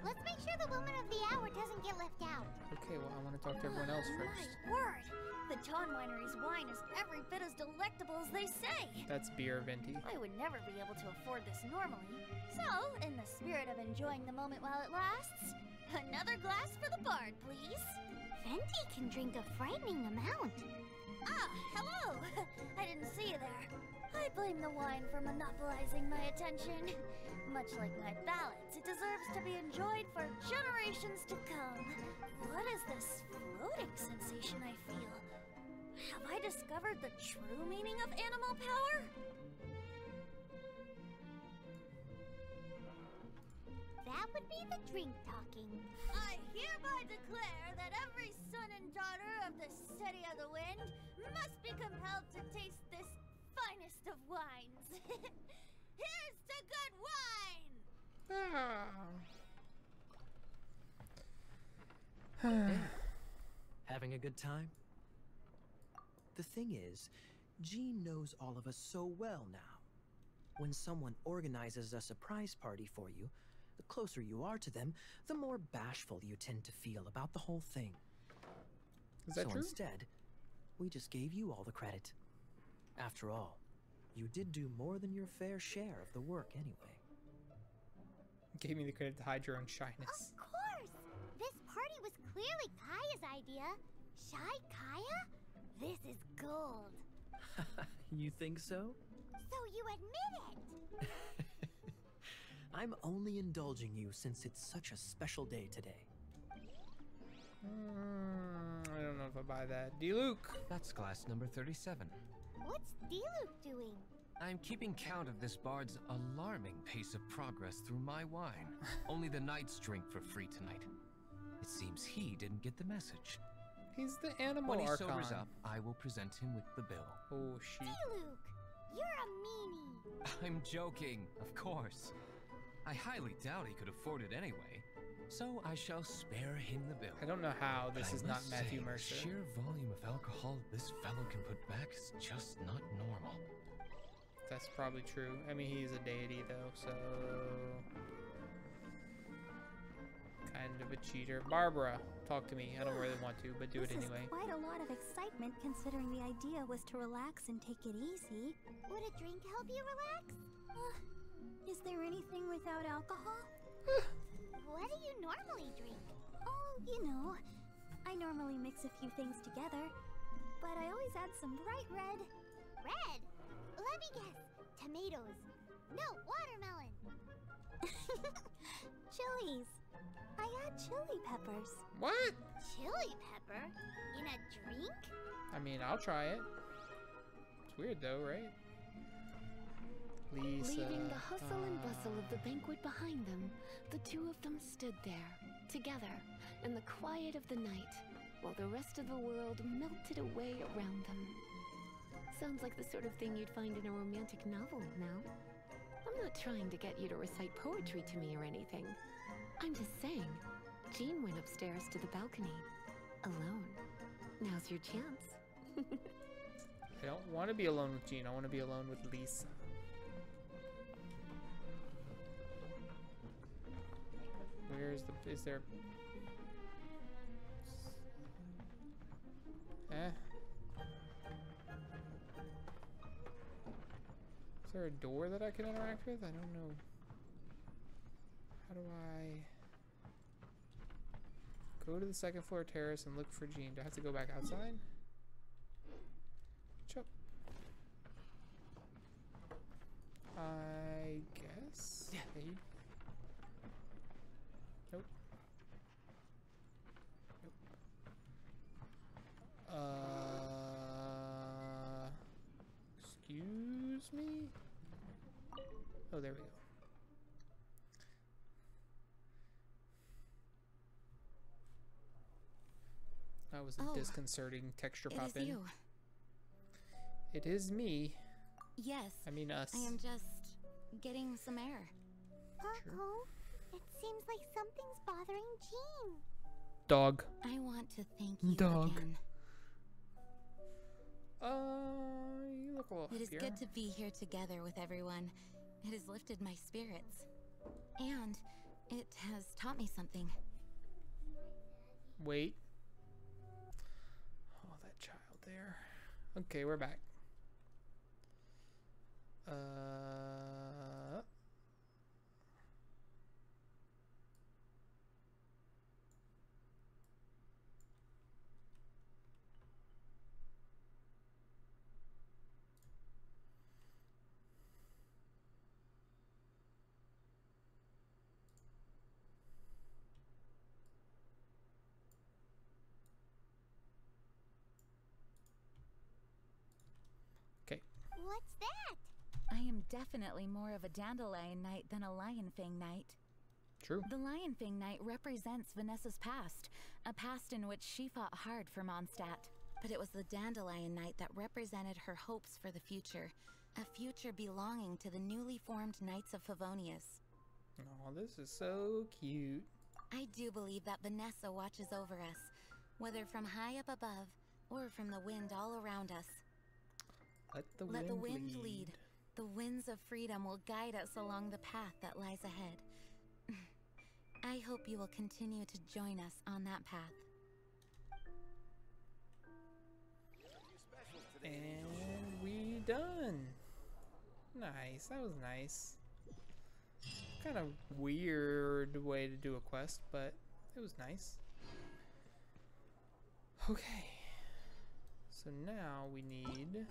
Let's make sure the woman of the hour doesn't get left out. Okay, well, I want to talk to everyone else first. My word! The Dawn Winery's wine is every bit as delectable as they say. That's beer, Venti. I would never be able to afford this normally. So, in the spirit of enjoying the moment while it lasts, another glass for the bard, please. Venti can drink a frightening amount. Ah, hello! I didn't see you there. I blame the wine for monopolizing my attention. Much like my ballads, it deserves to be enjoyed for generations to come. What is this floating sensation I feel? Have I discovered the true meaning of animal power? That would be the drink talking. I hereby declare that every son and daughter of the City of the Wind must be compelled to taste this finest of wines. Here's to good wine! Having a good time? The thing is, Jean knows all of us so well now. When someone organizes a surprise party for you, the closer you are to them, the more bashful you tend to feel about the whole thing. Is that so true? Instead, we just gave you all the credit. After all, you did do more than your fair share of the work anyway. Gave me the credit to hide your own shyness. Of course! This party was clearly Kaya's idea. Shy Kaya? This is gold. You think so? So you admit it! I'm only indulging you since it's such a special day today. I don't know if I buy that. Diluc! That's glass number 37. What's Diluc doing? I'm keeping count of this bard's alarming pace of progress through my wine. Only the knights drink for free tonight. It seems he didn't get the message. He's the animal When he archon. sobers up, I will present him with the bill. Oh, shit. Diluc, you're a meanie. I'm joking, of course. I highly doubt he could afford it anyway, so I shall spare him the bill. I don't know how this But is I not must Matthew say, Mercer. The sheer volume of alcohol this fellow can put back is just not normal. That's probably true. I mean, he's a deity, though, so... kind of a cheater. Barbara, talk to me. I don't really want to, but do it anyway. This is quite a lot of excitement, considering the idea was to relax and take it easy. Would a drink help you relax? Is there anything without alcohol? What do you normally drink? Oh, you know, I normally mix a few things together, but I always add some bright red. Red? Let me guess. Tomatoes. No, watermelon. Chilies. I add chili peppers. What? Chili pepper? In a drink? I mean, I'll try it. It's weird, though, right? Lisa. Leaving the hustle and bustle of the banquet behind them, the two of them stood there, together, in the quiet of the night, while the rest of the world melted away around them. Sounds like the sort of thing you'd find in a romantic novel now. I'm not trying to get you to recite poetry to me or anything. I'm just saying, Jean went upstairs to the balcony, alone. Now's your chance. I don't want to be alone with Jean. I want to be alone with Lisa. Where's the... is there... Eh. Is there a door that I can interact with? I don't know. How do I go to the second floor terrace and look for Jean? Do I have to go back outside? Chop. I guess. Yeah. Maybe. Nope. Nope. Excuse me? Oh, there we go. That was a disconcerting texture pop in. It is you. It is me. Yes. I mean us. I am just getting some air. Uh-oh. It seems like something's bothering Jean. Dog. I want to thank you Dog. again. You look a little It is happier. good to be here together with everyone. It has lifted my spirits. And it has taught me something. Wait. Oh, that child there. Okay, we're back. What's that? I am definitely more of a dandelion knight than a lion fang knight. True. The lion fang knight represents Vanessa's past, a past in which she fought hard for Mondstadt. But it was the dandelion knight that represented her hopes for the future, a future belonging to the newly formed Knights of Favonius. Oh, this is so cute. I do believe that Vanessa watches over us, whether from high up above or from the wind all around us. Let the wind lead. The winds of freedom will guide us along the path that lies ahead. I hope you will continue to join us on that path. And we done. Nice. That was nice. Kind of weird way to do a quest, but it was nice. Okay. So now we need...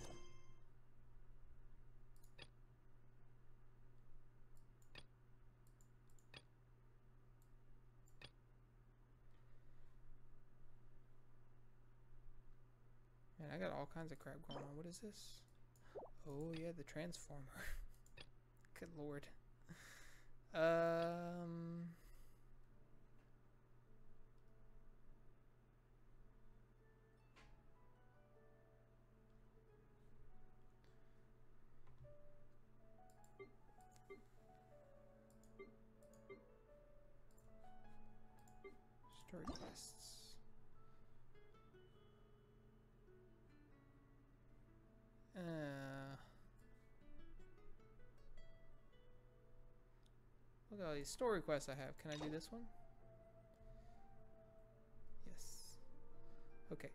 Man, I got all kinds of crap going on. What is this? Oh yeah, the transformer. Good lord. Story quests. Look at all these story quests I have. Can I do this one? Yes. Okay.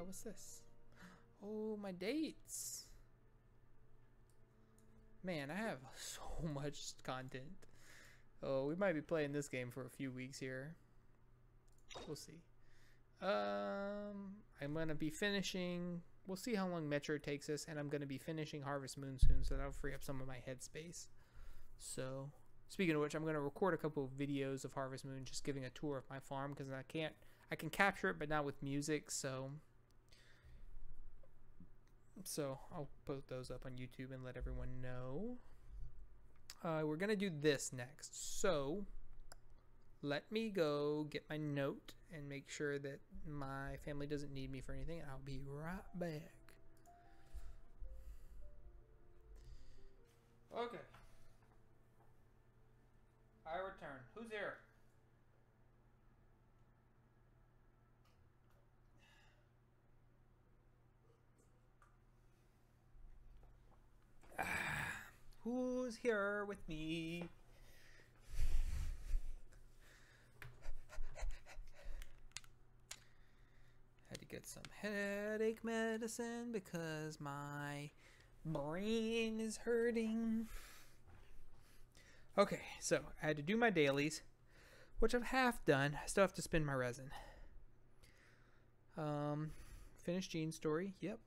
What's this? Oh, my dates. Man, I have so much content. Oh, we might be playing this game for a few weeks here. We'll see. I'm gonna be finishing. We'll see how long Metro takes us, and I'm gonna be finishing Harvest Moon soon, so that'll free up some of my headspace. So, speaking of which, I'm gonna record a couple of videos of Harvest Moon, just giving a tour of my farm, because I can capture it, but not with music. So I'll put those up on YouTube and let everyone know. We're gonna do this next. So let me go get my note and make sure that my family doesn't need me for anything, and I'll be right back. Okay. I return. Who's here? Who's here with me? Had to get get some headache medicine because my brain is hurting. Okay, so I had to do my dailies, which I've half done. I still have to spin my resin. Finish Jean's story. Yep.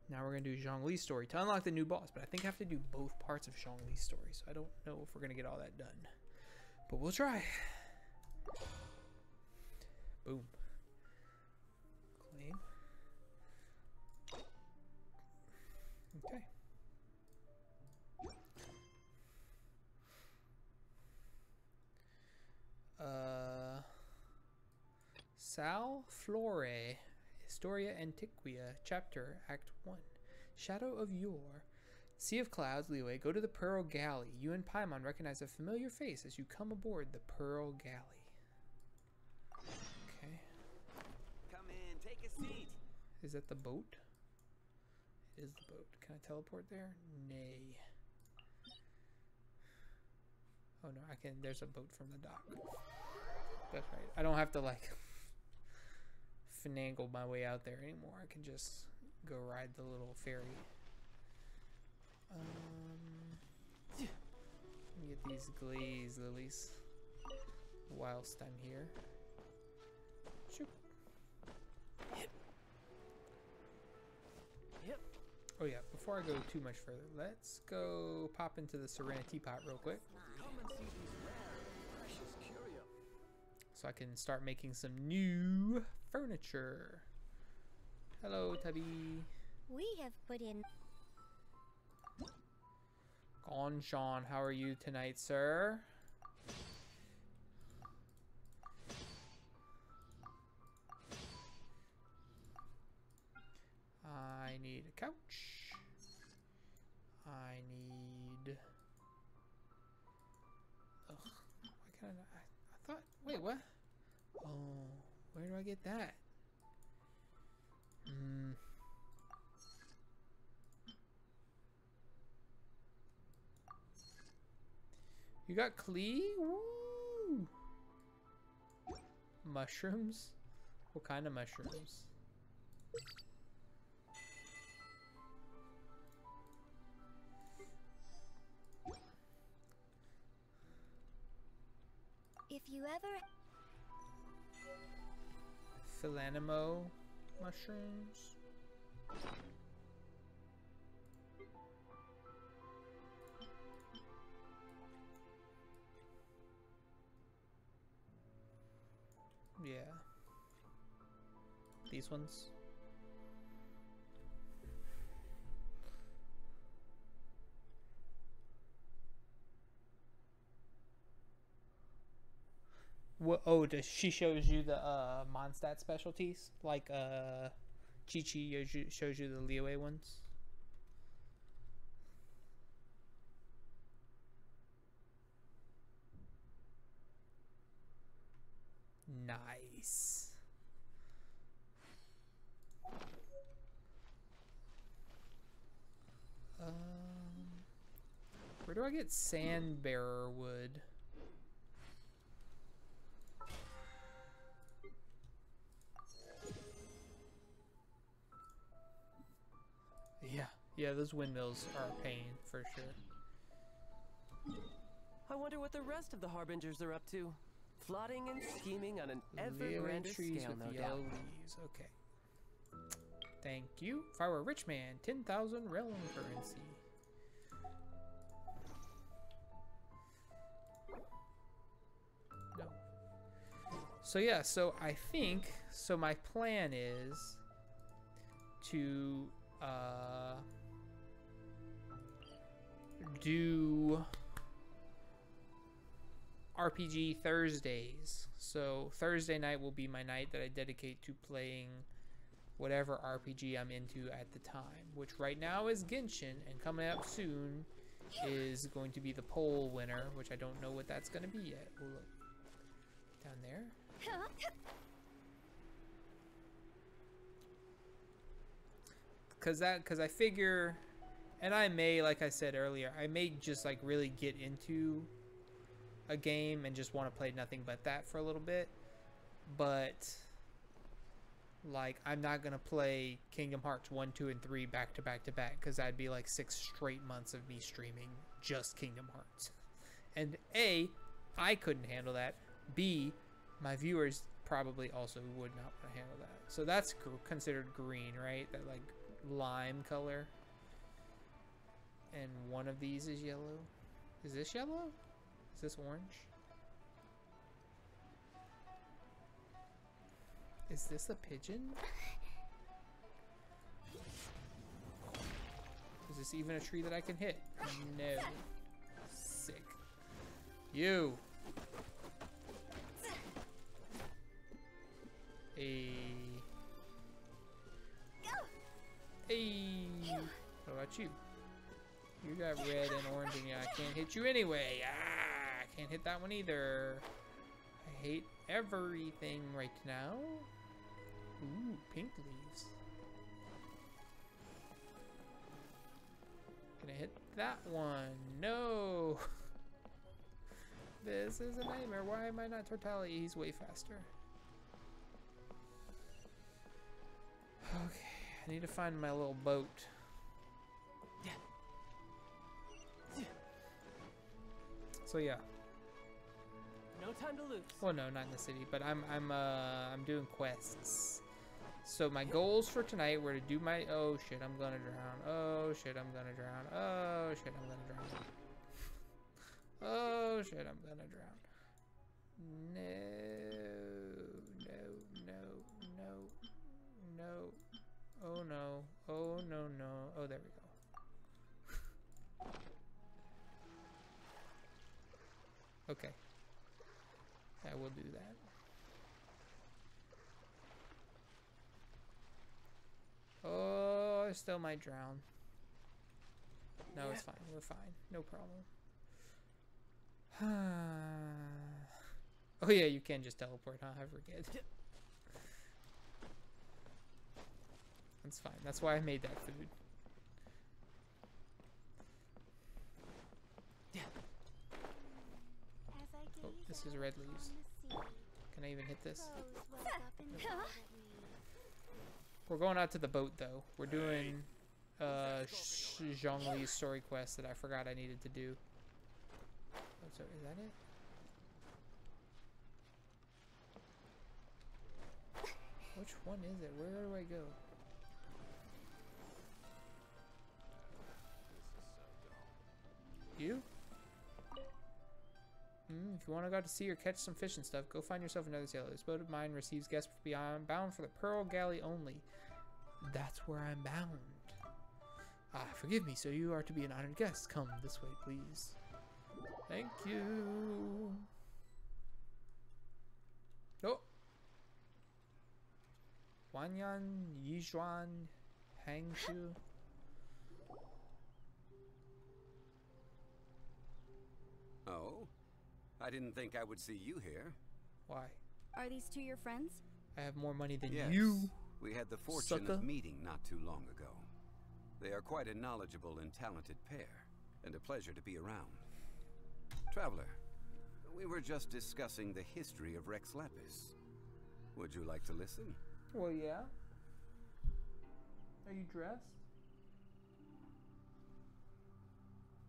Now we're going to do Zhongli's story to unlock the new boss, but I think I have to do both parts of Zhongli's story, so I don't know if we're going to get all that done. But we'll try. Boom. Claim. Okay. Sal Flore, Historia Antiquia, Chapter, Act 1. Shadow of Yore. Sea of Clouds, Leeway, go to the Pearl Galley. You and Paimon recognize a familiar face as you come aboard the Pearl Galley. Okay. Come in, take a seat. Is that the boat? It is the boat. Can I teleport there? Nay. Oh no, I can. There's a boat from the dock. That's right. I don't have to like finagle my way out there anymore. I can just go ride the little ferry. Let me get these glaze lilies whilst I'm here. Shoop. Yep. Oh yeah, before I go too much further, let's go pop into the Serenity Pot real quick. Come and see these rare, precious curios. So I can start making some new furniture. Hello, Tubby. We have put in... Genshin, how are you tonight, sir? I need a couch. I need... Ugh. Why can't I thought... Wait, what? Oh, where do I get that? You got Klee? Woo! Mushrooms? What kind of mushrooms? If you ever... Philanimo mushrooms? Yeah. These ones? What? Oh, she shows you the Mondstadt specialties, like Chi-Chi shows you the Liyue ones. Nice. Where do I get sand bearer wood? Yeah, those windmills are a pain for sure. I wonder what the rest of the Harbingers are up to. Plotting and scheming on an ever grander trees scale, with no yellow doubt. leaves. Okay. Thank you. If I were a rich man, 10,000 realm currency. No. So yeah, so I think, so my plan is to do RPG Thursdays. So Thursday night will be my night that I dedicate to playing whatever RPG I'm into at the time, which right now is Genshin, and coming up soon is going to be the poll winner, which I don't know what that's going to be yet. Oh, look. Down there. Because I figure, and I may, like I said earlier, I may just like really get into a game and just want to play nothing but that for a little bit, but Like, I'm not gonna play Kingdom Hearts 1, 2, and 3 back to back to back, because that'd be like 6 straight months of me streaming just Kingdom Hearts. And A, I couldn't handle that. B, my viewers probably also would not want to handle that. So that's considered green, right? That like lime color. And one of these is yellow. Is this yellow? Is this orange? Is this a pigeon? Is this even a tree that I can hit? No. Sick. You. Hey. Hey. What about you? You got red and orange and I can't hit you anyway. Ah, I can't hit that one either. I hate everything right now. Ooh, pink leaves. Gonna hit that one. No. This is a nightmare. Why am I not Tortali? He's way faster. Okay, I need to find my little boat. So yeah. No time to lose. Well, no, not in the city, but I'm doing quests. So my goals for tonight were to do my oh shit, I'm gonna drown. Oh shit, I'm gonna drown. Oh shit, I'm gonna drown. Oh shit, I'm gonna drown. No, no, no, no, no. Oh no. Oh no, no. Oh, there we go. Okay. I will do that. Oh, I still might drown. No, it's fine. We're fine. No problem. Oh yeah, you can just teleport, huh? I forget. That's fine. That's why I made that food. Oh, this is red leaves. Can I even hit this? We're going out to the boat though. We're doing Zhongli's story quest that I forgot I needed to do. Oh, so is that it? Which one is it? Where do I go? You? If you want to go out to sea or catch some fish and stuff, go find yourself another sailor. This boat of mine receives guests bound for the Pearl Galley only. That's where I'm bound. Ah, forgive me, so you are to be an honored guest. Come this way, please. Thank you. Oh. Wanyan Yizhuan Hangshu. Oh? I didn't think I would see you here. Why? Are these two your friends? I have more money than Yes. you. We had the fortune Sucker. of meeting not too long ago. They are quite a knowledgeable and talented pair, and a pleasure to be around. Traveler, we were just discussing the history of Rex Lapis. Would you like to listen? Well, yeah. Are you dressed?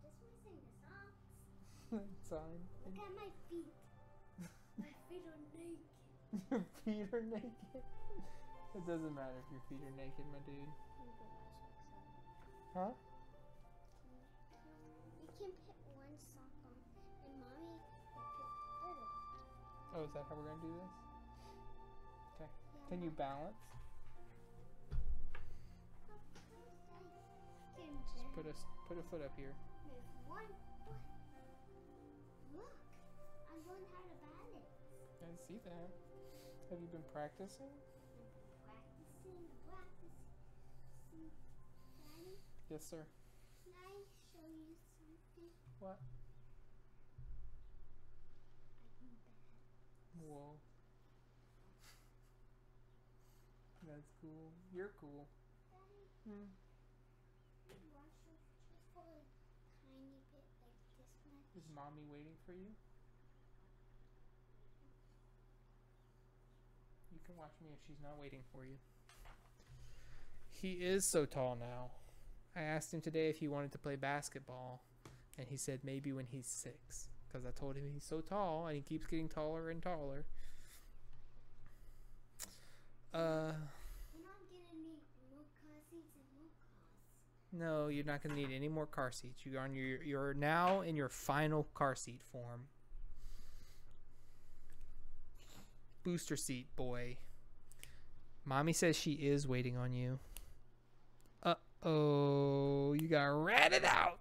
Just missing the socks. It's fine. Look at my feet. My feet are naked. Your feet are naked? It doesn't matter if your feet are naked, my dude. Huh? You can put one sock on, and mommy will put the other. Oh, is that how we're gonna do this? Okay. Yeah, Can you balance? Just put a foot up here. There's one foot. Look, I learned how to balance. I see that. Have you been practicing? Practicing. Daddy, Yes, sir. can I show you something? What? I can balance. Whoa. That's cool. You're cool. Daddy, Hmm. you want to just for a tiny bit like this much? Is mommy waiting for you? You to watch me if she's not waiting for you. He is so tall now. I asked him today if he wanted to play basketball, and he said maybe when he's 6. Because I told him he's so tall, and he keeps getting taller and taller. No, you're not going to need any more car seats. You're now in your final car seat form. Booster seat, boy. Mommy says she is waiting on you. Uh-oh, you got ratted out.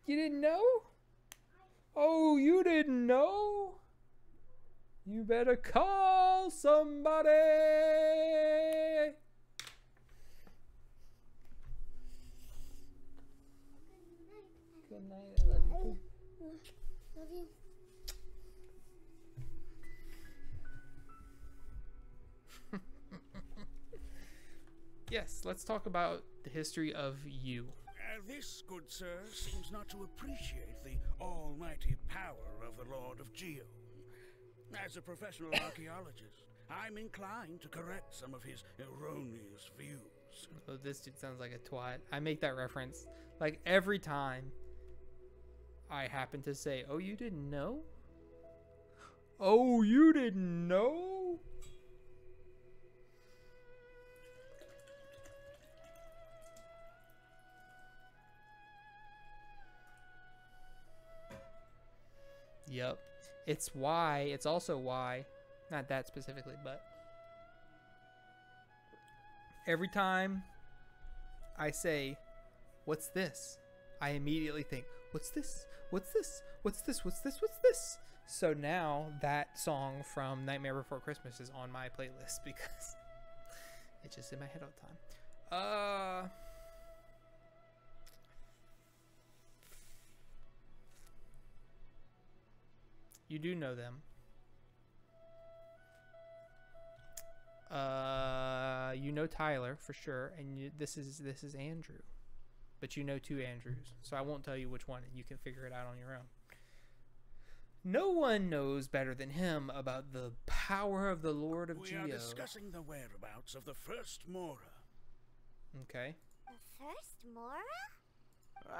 You didn't know? Oh, you didn't know? You better call somebody. Good night. I love you. Love you. Yes, let's talk about the history of you. This, good sir, seems not to appreciate the almighty power of the Lord of Geo. As a professional archaeologist, I'm inclined to correct some of his erroneous views. Oh, this dude sounds like a twat. I make that reference like every time I happen to say, oh, you didn't know? Oh, you didn't know? Yep. It's also why, not that specifically, but every time I say, what's this? I immediately think, what's this? What's this? What's this? What's this? What's this? So now that song from Nightmare Before Christmas is on my playlist because it's just in my head all the time. You do know them. You know Tyler for sure, and this is Andrew, but you know 2 Andrews, so I won't tell you which one, and you can figure it out on your own. No one knows better than him about the power of the Lord of Geo. We are discussing the whereabouts of the first Mora. Okay. The first Mora?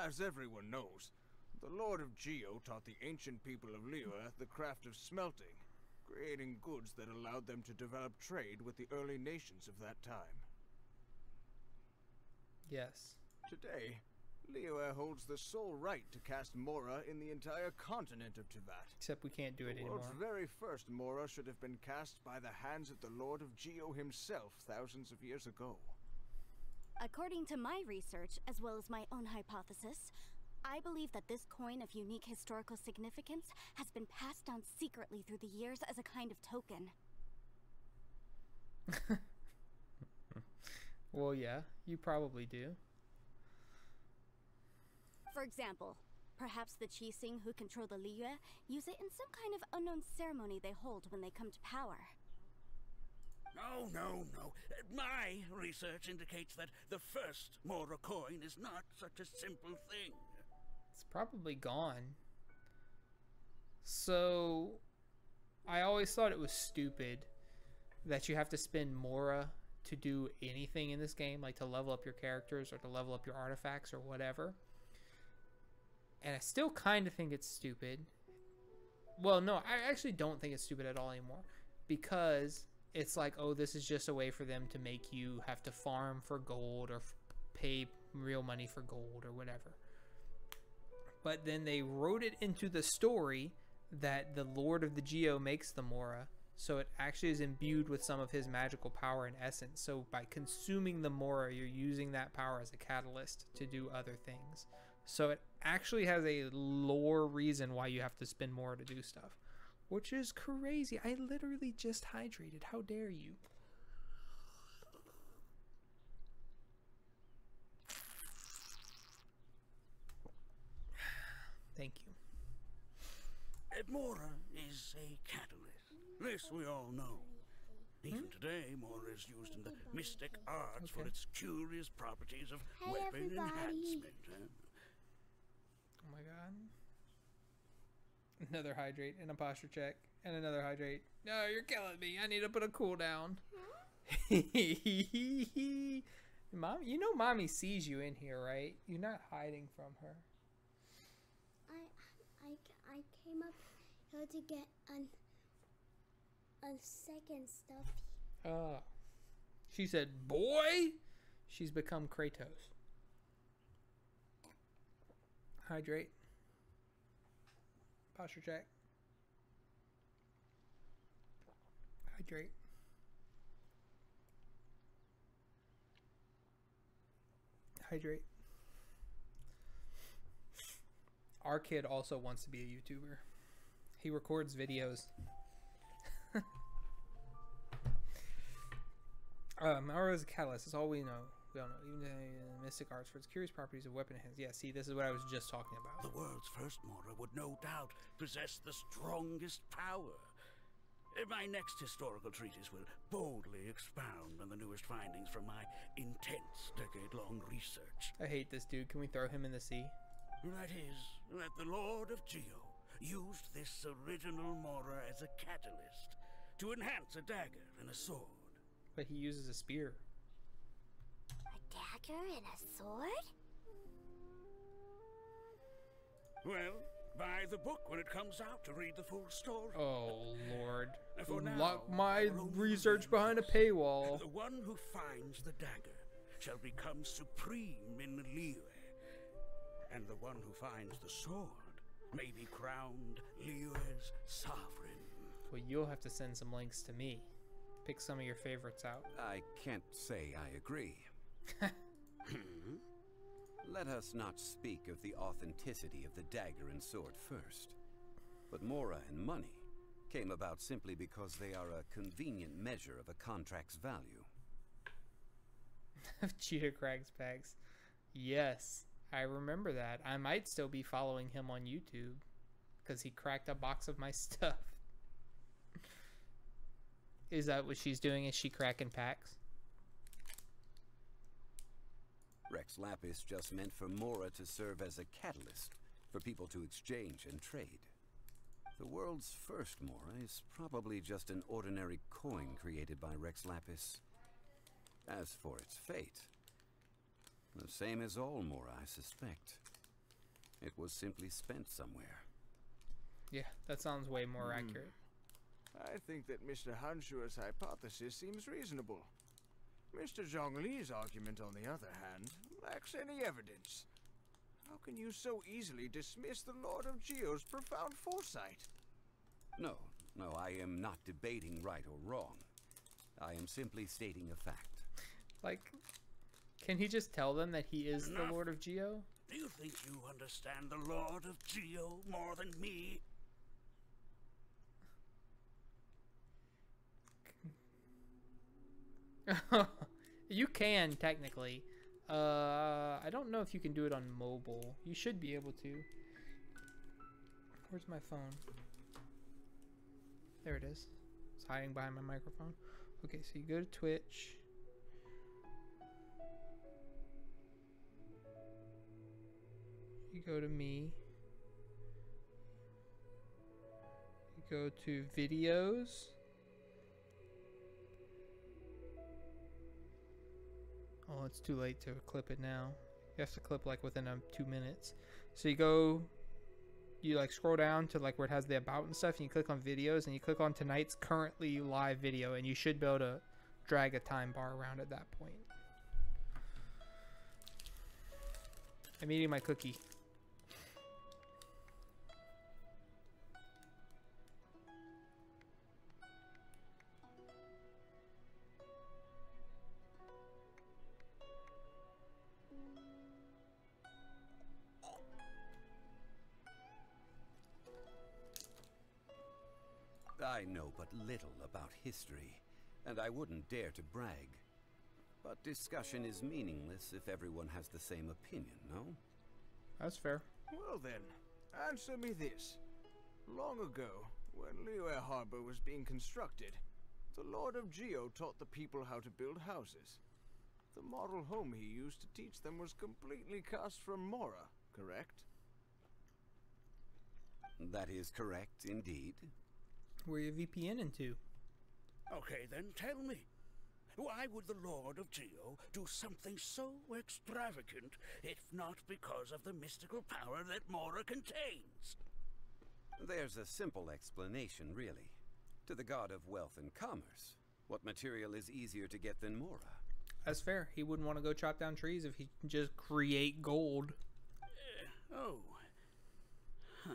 As everyone knows, the Lord of Geo taught the ancient people of Liyue the craft of smelting, creating goods that allowed them to develop trade with the early nations of that time. Yes. Today, Liyue holds the sole right to cast Mora in the entire continent of Teyvat. Except we can't do it anymore. The world's very first Mora should have been cast by the hands of the Lord of Geo himself thousands of years ago. According to my research, as well as my own hypothesis, I believe that this coin of unique historical significance has been passed down secretly through the years as a kind of token. Well, yeah, you probably do. For example, perhaps the Qixing who control the Liyue use it in some kind of unknown ceremony they hold when they come to power. No. My research indicates that the first Mora coin is not such a simple thing. It's probably gone. So, I always thought it was stupid that you have to spend Mora to do anything in this game, like to level up your characters or to level up your artifacts or whatever. And I still kind of think it's stupid. Well, no, I actually don't think it's stupid at all anymore, because it's like, oh, this is just a way for them to make you have to farm for gold or pay real money for gold or whatever. But then they wrote it into the story that the Lord of the Geo makes the Mora, so it actually is imbued with some of his magical power and essence. So by consuming the Mora, you're using that power as a catalyst to do other things. So it actually has a lore reason why you have to spend Mora to do stuff, which is crazy. I literally just hydrated. How dare you? Thank you. Mora is a catalyst. This we all know. Even today, Mora is used in the mystic arts for its curious properties of weapon enhancement. Oh my god. Another hydrate and a posture check. And another hydrate. No, you're killing me. I need to put a cooldown. Mom, you know mommy sees you in here, right? You're not hiding from her. I came up here to get a second stuff. Oh. She said, boy! She's become Kratos. Hydrate. Posture check. Hydrate. Hydrate. Our kid also wants to be a YouTuber. He records videos. Mauro is a catalyst. That's all we know. We don't know. Even the mystic arts for its curious properties of weapon hands. Yeah, see, this is what I was just talking about. The world's first Mora would no doubt possess the strongest power. My next historical treatise will boldly expound on the newest findings from my intense decade-long research. I hate this dude. Can we throw him in the sea? That is, that the Lord of Geo used this original Mora as a catalyst to enhance a dagger and a sword. But he uses a spear. A dagger and a sword? Well, buy the book when it comes out to read the full story. Oh, Lord. For now, Lock my research behind a paywall. The one who finds the dagger shall become supreme in Liyue. And the one who finds the sword may be crowned Liyue's sovereign. Well, you'll have to send some links to me. Pick some of your favorites out. I can't say I agree. Let us not speak of the authenticity of the dagger and sword first. But Mora and money came about simply because they are a convenient measure of a contract's value. Cheetah Crag's bags. Yes, I remember that. I might still be following him on YouTube because he cracked a box of my stuff. Is that what she's doing? Is she cracking packs? Rex Lapis just meant for Mora to serve as a catalyst for people to exchange and trade. The world's first Mora is probably just an ordinary coin created by Rex Lapis. As for its fate, the same as all Mora, I suspect. It was simply spent somewhere. Yeah, that sounds way more accurate. I think that Mr. Hanshua's hypothesis seems reasonable. Mr. Zhongli's argument, on the other hand, lacks any evidence. How can you so easily dismiss the Lord of Geo's profound foresight? No, I am not debating right or wrong. I am simply stating a fact. Like, can he just tell them that he is the Lord of Geo? Do you think you understand the Lord of Geo more than me? You can, technically. I don't know if you can do it on mobile. You should be able to. Where's my phone? There it is. It's hiding behind my microphone. Okay, so you go to Twitch. You go to me. You go to videos. Oh, it's too late to clip it now. You have to clip like within 2 minutes. So you go, you like scroll down to like where it has the about and stuff, and you click on videos, and you click on tonight's currently live video, and you should be able to drag a time bar around at that point. I'm eating my cookie. I know but little about history, and I wouldn't dare to brag. But discussion is meaningless if everyone has the same opinion, no? That's fair. Well then, answer me this. Long ago, when Liyue Harbor was being constructed, the Lord of Geo taught the people how to build houses. The model home he used to teach them was completely cast from Mora, correct? That is correct, indeed. Where you VPN into? Okay, then tell me. Why would the Lord of Geo do something so extravagant, if not because of the mystical power that Mora contains? There's a simple explanation, really. To the god of wealth and commerce, what material is easier to get than Mora? That's fair. He wouldn't want to go chop down trees if he can just create gold. Oh. Huh.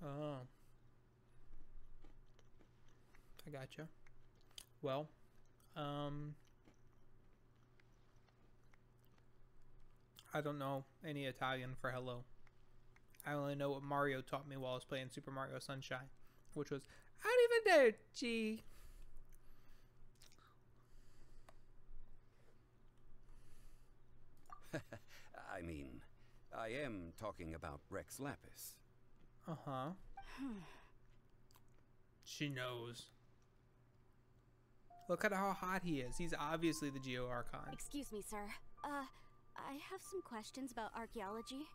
Oh. I gotcha. Well, I don't know any Italian for hello. I only know what Mario taught me while I was playing Super Mario Sunshine, which was Arrivederci. I mean, I am talking about Rex Lapis. Uh-huh. She knows. Look at how hot he is. He's obviously the Geo Archon. Excuse me, sir. I have some questions about archaeology.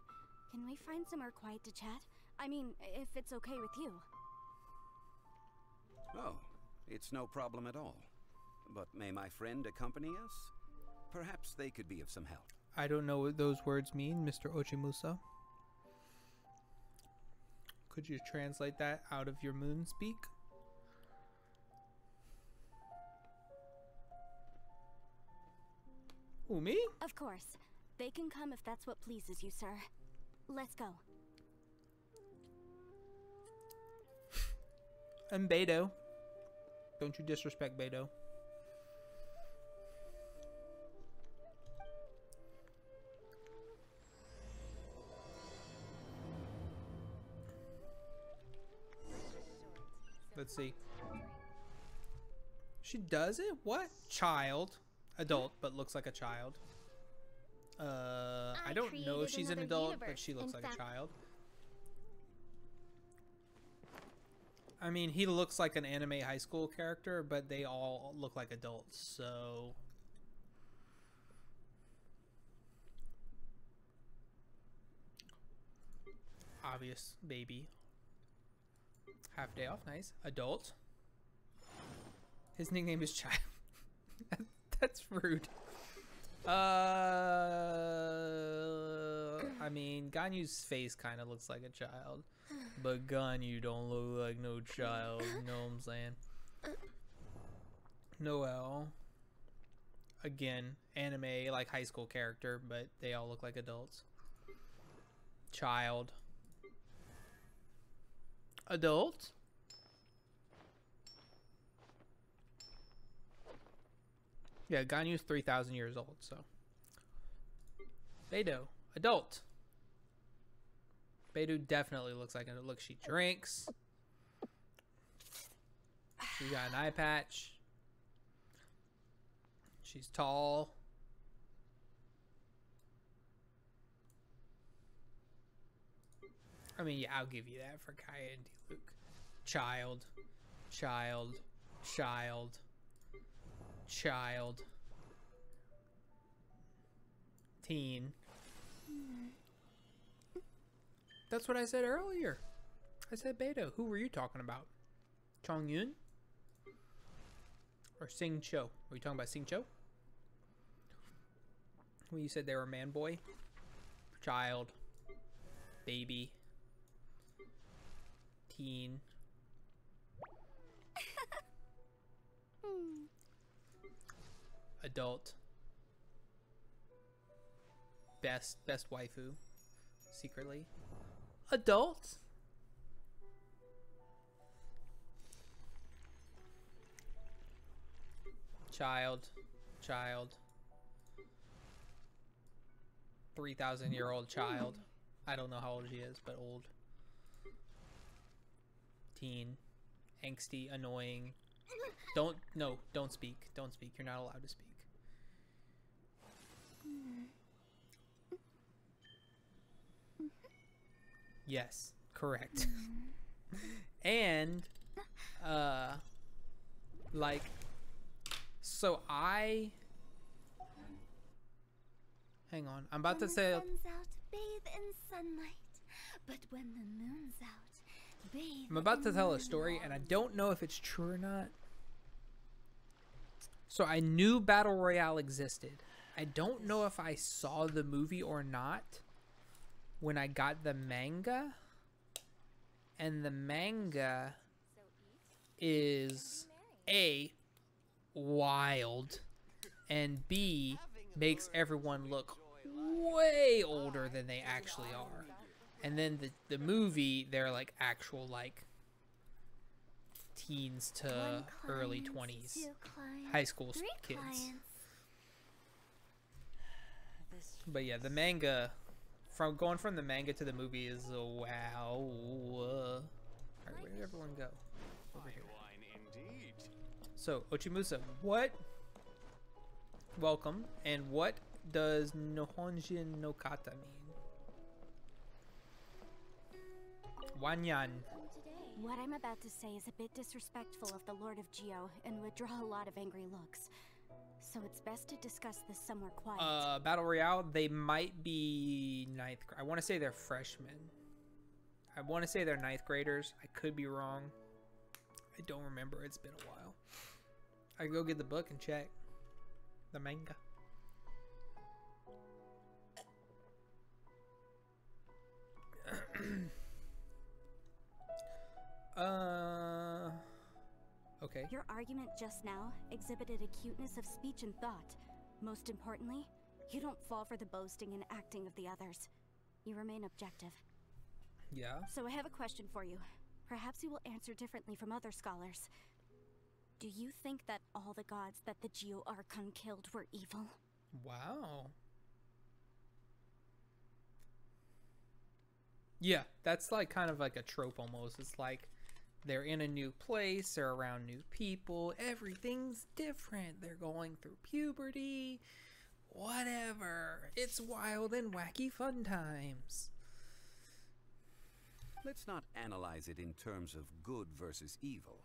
Can we find somewhere quiet to chat? I mean, if it's okay with you. Oh, it's no problem at all. But may my friend accompany us? Perhaps they could be of some help. I don't know what those words mean, Mr. Ochimusa. Could you translate that out of your moon speak? Who, me? Of course. They can come if that's what pleases you, sir. Let's go. And Beto. Don't you disrespect Beto. Let's see. She does it? What? Child. Adult, but looks like a child. I don't know if she's an adult, but she looks like a child. I mean, he looks like an anime high school character, but they all look like adults, so... Obvious baby. Half day off, nice. Adult. His nickname is Child. That's rude. I mean, Ganyu's face kind of looks like a child, but Ganyu don't look like no child. You know what I'm saying? Noelle. Again, anime, like high school character, but they all look like adults. Child. Adult. Yeah, Ganyu's 3,000 years old, so. Beidou, adult. Beidou definitely looks like it. Look, she drinks. She's got an eye patch. She's tall. I mean, yeah, I'll give you that for Kaya and Luke. Child. Child. Child. Child. Teen. That's what I said earlier. I said Beidou. Who were you talking about? Chongyun? Or Sing Cho? Were you talking about Sing Cho? When you said they were man boy? Child. Baby. Teen. Adult. Best waifu. Secretly. Adult. Child. 3,000-year-old child. I don't know how old she is, but old. Teen. Angsty, annoying. Don't speak. Don't speak. You're not allowed to speak. Yes, correct. And like, so hang on, I'm about to say When the sun's out, bathe in sunlight. But when the moon's out, I'm about to tell a story, and I don't know if it's true or not. So I knew Battle Royale existed. I don't know if I saw the movie or not when I got the manga. And the manga is A, wild, and B, makes everyone look way older than they actually are. And then the movie, they're like actual like teens to early 20s, high school kids. But yeah, the manga, going from the manga to the movie is wow. Alright, where did everyone go? Over here. So, Ochimusa, welcome, and what does Nohonjin no Kata mean? Wanyan. What I'm about to say is a bit disrespectful of the Lord of Geo and would draw a lot of angry looks. So it's best to discuss this somewhere quiet. Battle Royale, they might be I want to say they're freshmen. I want to say they're 9th graders. I could be wrong. I don't remember. It's been a while. I can go get the book and check the manga. Okay. Your argument just now exhibited acuteness of speech and thought. Most importantly, you don't fall for the boasting and acting of the others. You remain objective. Yeah. So I have a question for you. Perhaps you will answer differently from other scholars. Do you think that all the gods that the Geo Archon killed were evil? Wow. Yeah, that's like kind of like a trope almost. It's like they're in a new place, they're around new people, everything's different. They're going through puberty, whatever. It's wild and wacky fun times. Let's not analyze it in terms of good versus evil.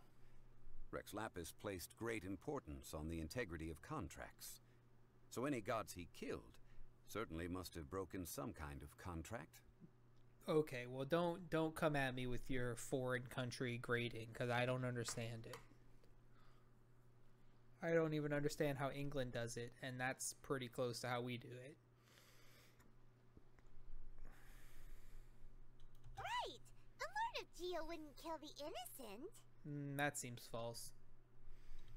Rex Lapis placed great importance on the integrity of contracts. So any gods he killed certainly must have broken some kind of contract. Okay, well don't come at me with your foreign country grading, because I don't understand it. I don't even understand how England does it, and that's pretty close to how we do it. Right! The Lord of Geo wouldn't kill the innocent. That seems false.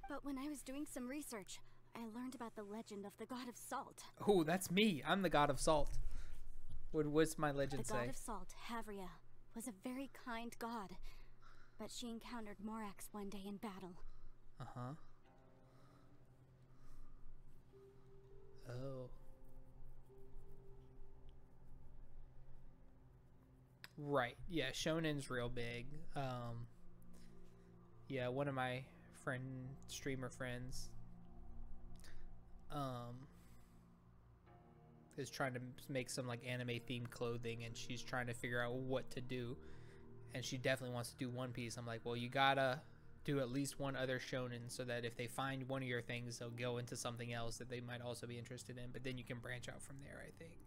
But when I was doing some research, I learned about the legend of the god of salt. Oh, that's me. I'm the god of salt. What's my legend say? The god of salt, Havria, was a very kind god, but she encountered Morax one day in battle. Uh-huh. Oh. Yeah, Shonen's real big. Yeah, one of my streamer friends is trying to make some like anime themed clothing, and she's trying to figure out what to do, and she definitely wants to do One Piece. I'm like, well, you gotta do at least one other shonen so that if they find one of your things, they'll go into something else that they might also be interested in, but then you can branch out from there, I think.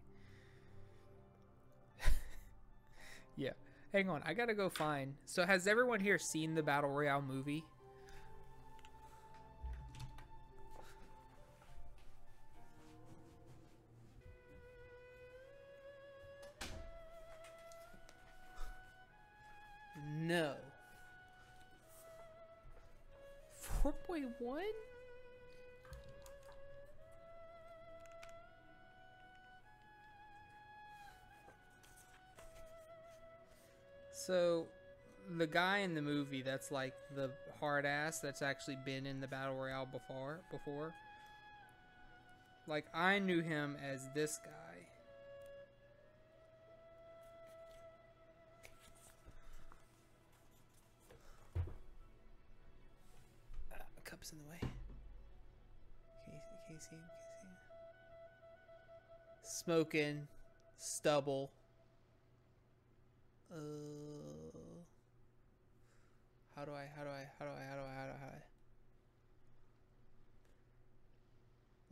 Yeah, hang on, I gotta go find. So has everyone here seen the Battle Royale movie? No. 4.1? So, the guy in the movie that's like the hard ass that's actually been in the Battle Royale before. Like, I knew him as this guy. Cup's in the way. Can't see him. Smoking, stubble. How do I?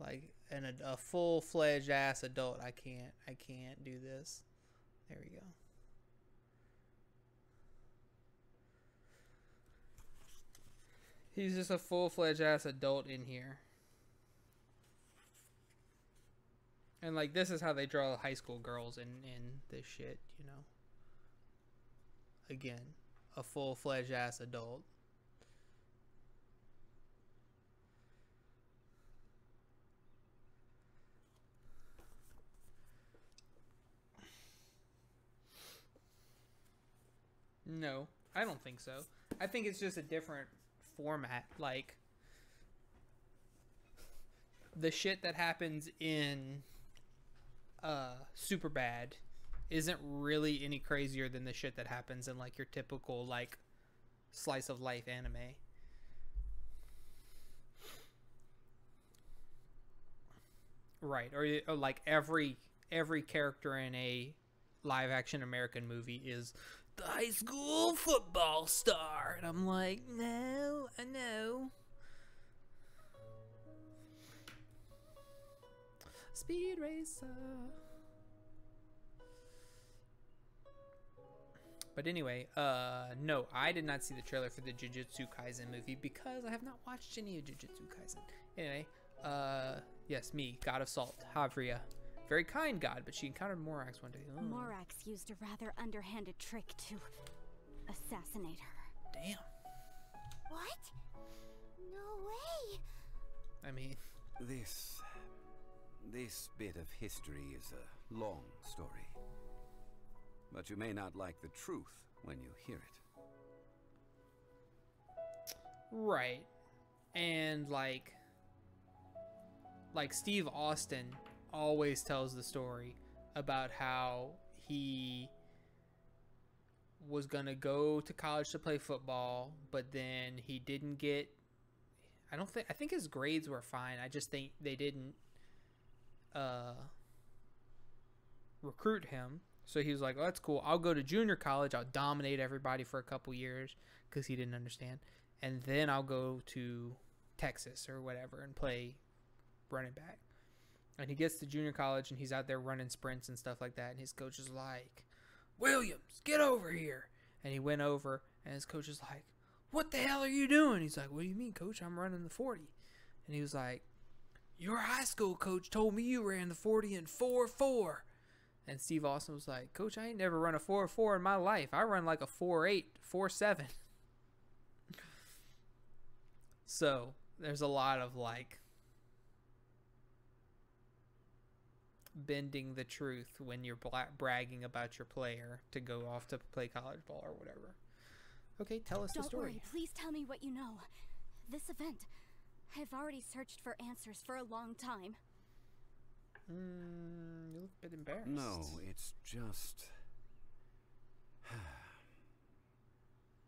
Like, a full-fledged ass adult, I can't do this. There we go. He's just a full-fledged ass adult in here. And like this is how they draw high school girls in this shit, you know. Again, a full-fledged ass adult. No, I don't think so. I think it's just a different format. Like, the shit that happens in Superbad isn't really any crazier than the shit that happens in, like, your typical, like, slice of life anime. Right, or like every character in a live action American movie is the high school football star, and I'm like, no, I know. Speed Racer. But anyway, no, I did not see the trailer for the Jujutsu Kaisen movie because I have not watched any of Jujutsu Kaisen. Anyway, yes, me, God of Salt, Havria. Very kind god, but she encountered Morax one day. Oh. Morax used a rather underhanded trick to assassinate her. Damn. What? No way. I mean, this bit of history is a long story. But you may not like the truth when you hear it. Right. And like Steve Austin always tells the story about how he was gonna go to college to play football, but then he didn't get, I think his grades were fine. I just think they didn't recruit him. So he was like, oh, that's cool. I'll go to junior college. I'll dominate everybody for a couple years because he didn't understand. And then I'll go to Texas or whatever and play running back. And he gets to junior college and he's out there running sprints and stuff like that. And his coach is like, Williams, get over here. And he went over and his coach is like, what the hell are you doing? He's like, what do you mean, coach? I'm running the 40. And he was like, your high school coach told me you ran the 40 in 4.4. And Steve Austin was like, coach, I ain't never run a 4.4 in my life. I run like a 4.8, 4.7. So there's a lot of like bending the truth when you're bragging about your player to go off to play college ball or whatever. Okay, tell us the story. Don't worry, please tell me what you know. This event, I've already searched for answers for a long time. You look a bit embarrassed. No, it's just...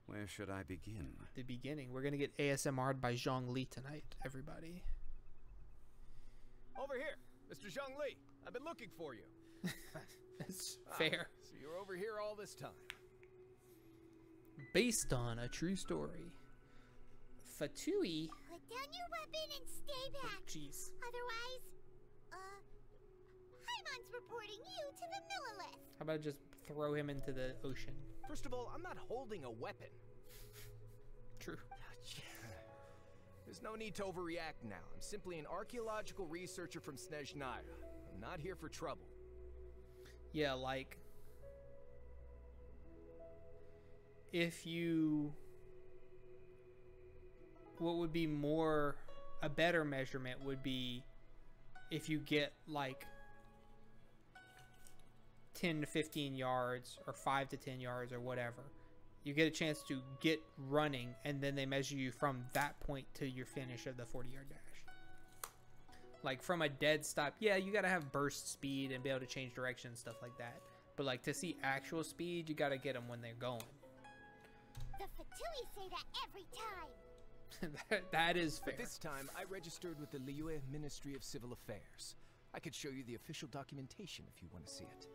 Where should I begin? The beginning. We're gonna get ASMR'd by Zhongli tonight, everybody. Over here, Mr. Zhongli. I've been looking for you. That's fair. So you're over here all this time. Based on a true story. Fatui. Put down your weapon and stay back. Jeez. Otherwise, Hymon's reporting you to the Millilith. How about just throw him into the ocean? First of all, I'm not holding a weapon. True. There's no need to overreact now. I'm simply an archaeological researcher from Snezhnaya. I'm not here for trouble. Yeah, like... if you... what would be more... a better measurement would be if you get, like... 10 to 15 yards or 5 to 10 yards or whatever. You get a chance to get running and then they measure you from that point to your finish of the 40-yard dash. Like from a dead stop, yeah, you gotta have burst speed and be able to change direction and stuff like that. But like to see actual speed, you gotta get them when they're going. The Fatui say that every time. That is fair. But this time, I registered with the Liyue Ministry of Civil Affairs. I could show you the official documentation if you want to see it.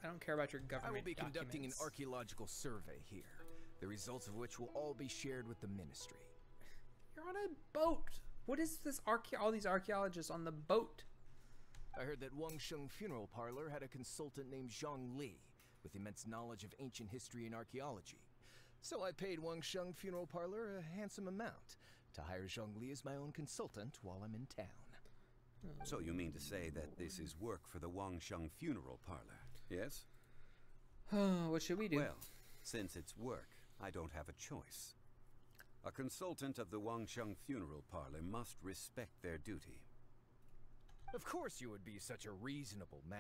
I don't care about your government. I will be documents. conducting an archaeological survey here, the results of which will all be shared with the ministry. You're on a boat. What is this all these archaeologists on the boat? I heard that Wangsheng Funeral Parlor had a consultant named Zhongli with immense knowledge of ancient history and archaeology. So I paid Wang Sheng Funeral Parlor a handsome amount to hire Zhongli as my own consultant while I'm in town. So you mean to say that this is work for the Wang Sheng Funeral Parlor, yes? What should we do? Well, since it's work, I don't have a choice. A consultant of the Wang Sheng Funeral Parlor must respect their duty. Of course you would be such a reasonable man.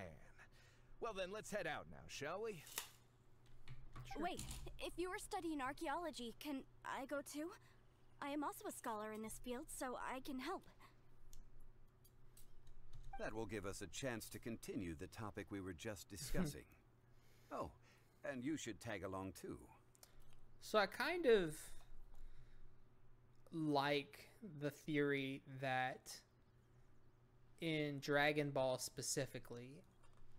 Well then, let's head out now, shall we? Sure. Wait, if you are studying archaeology, can I go too? I am also a scholar in this field, so I can help. That will give us a chance to continue the topic we were just discussing. Oh, and you should tag along too. So I kind of like the theory that in Dragon Ball specifically,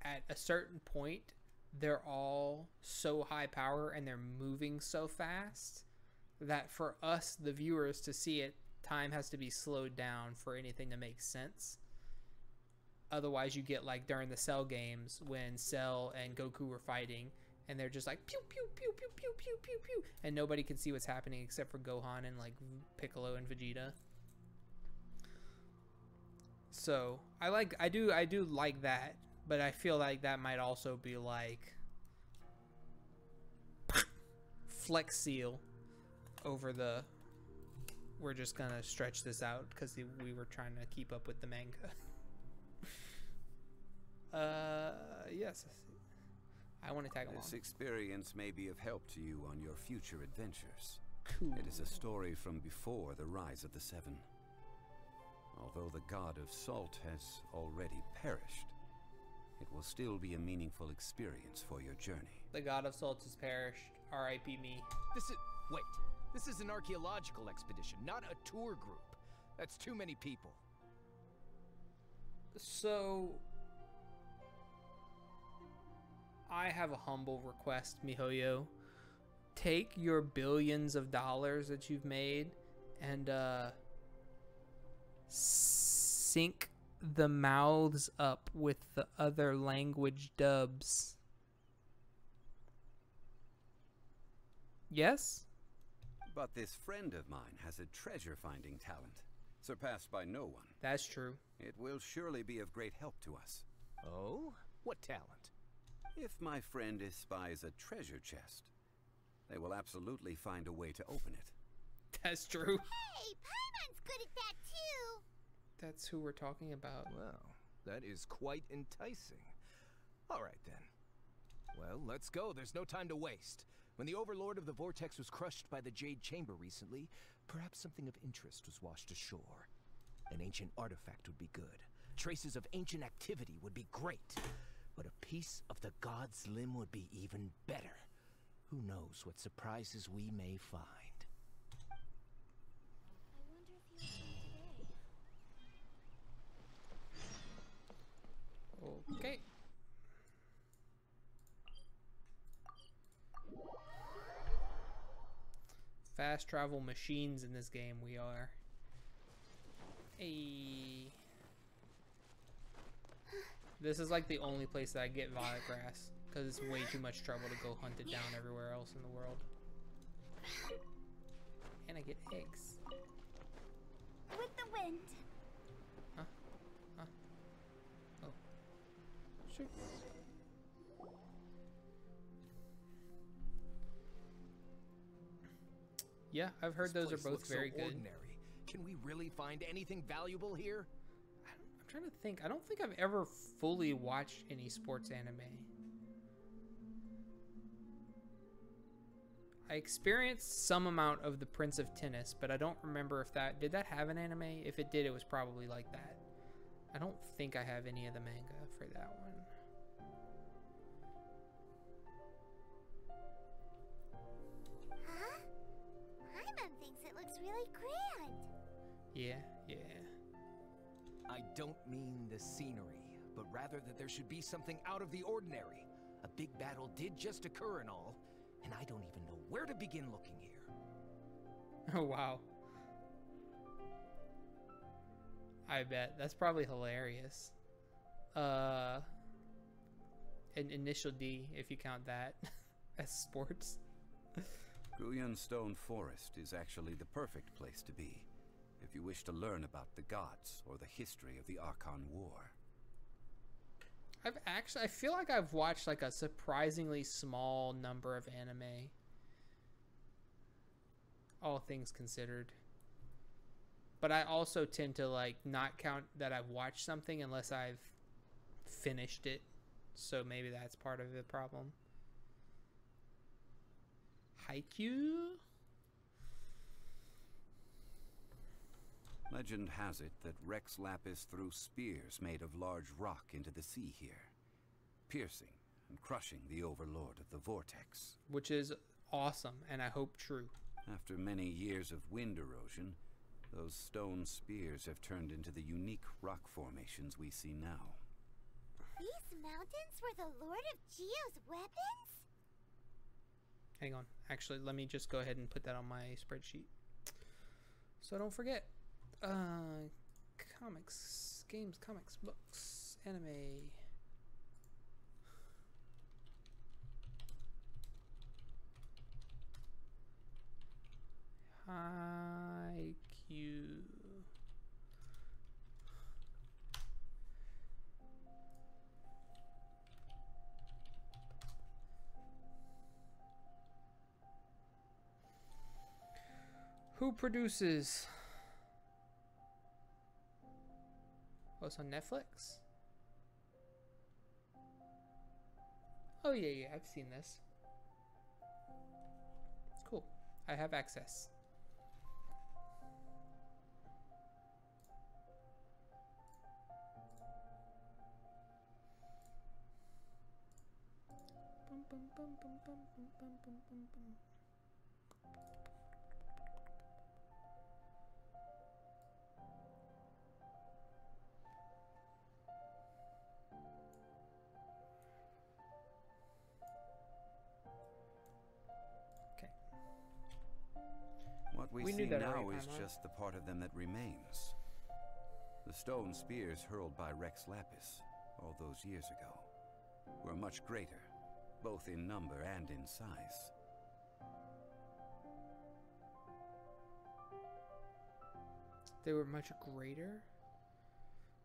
at a certain point, they're all so high power and they're moving so fast that for us, the viewers, to see it, time has to be slowed down for anything to make sense. Otherwise, you get like during the Cell games when Cell and Goku were fighting and they're just like pew pew pew pew pew pew pew pew, and nobody can see what's happening except for Gohan and like Piccolo and Vegeta. So I do like that, but I feel like that might also be like Flex Seal over the we're just gonna stretch this out because we were trying to keep up with the manga. Yes, I want to tag along. This experience may be of help to you on your future adventures. Cool. It is a story from before the rise of the Seven. Although the god of salt has already perished, it will still be a meaningful experience for your journey. The god of salt has perished. R.I.P. me. Wait, this is an archaeological expedition, not a tour group. That's too many people. So I have a humble request, MiHoYo. Take your billions of dollars that you've made and sync the mouths up with the other language dubs. Yes? But this friend of mine has a treasure-finding talent, surpassed by no one. That's true. It will surely be of great help to us. Oh? What talent? If my friend espies a treasure chest, they will absolutely find a way to open it. That's true. Hey, Paimon's good at that too. That's who we're talking about. Well, that is quite enticing. All right then. Well, let's go. There's no time to waste. When the Overlord of the Vortex was crushed by the Jade Chamber recently, perhaps something of interest was washed ashore. An ancient artifact would be good. Traces of ancient activity would be great. But a piece of the god's limb would be even better. Who knows what surprises we may find. Okay. Fast travel machines in this game we are. Hey. This is like the only place that I get violet grass because it's way too much trouble to go hunt it down everywhere else in the world. And I get eggs. With the wind. Huh? Huh? Oh. Sure. Yeah, I've heard those are both very good. Ordinary. Can we really find anything valuable here? I'm trying to think. I don't think I've ever fully watched any sports anime. I experienced some amount of The Prince of Tennis, but I don't remember if that... Did that have an anime? If it did, it was probably like that. I don't think I have any of the manga for that one. Huh? Paimon thinks it looks really grand. Yeah, yeah. I don't mean the scenery, but rather that there should be something out of the ordinary. A big battle did just occur and all, and I don't even know where to begin looking here. Oh, wow. I bet. That's probably hilarious. An initial D, if you count that as sports. Gulian Stone Forest is actually the perfect place to be if you wish to learn about the gods or the history of the Archon War. I feel like I've watched like a surprisingly small number of anime, all things considered. But I also tend to like not count that I've watched something unless I've finished it. So maybe that's part of the problem. Haikyuu? Legend has it that Rex Lapis threw spears made of large rock into the sea here, piercing and crushing the overlord of the vortex. Which is awesome, and I hope true. After many years of wind erosion, those stone spears have turned into the unique rock formations we see now. These mountains were the Lord of Geo's weapons? Hang on. Actually, let me just go ahead and put that on my spreadsheet, so I don't forget. Comics, games, comics, books, anime. Haikyuu. Who produces? Oh, it's on Netflix? Oh, yeah, I've seen this. Cool. I have access. Bum, bum, bum, bum, bum, bum, bum, bum, bum, bum. What we see now is just the part of them that remains. The stone spears hurled by Rex Lapis all those years ago were much greater, both in number and in size. They were much greater?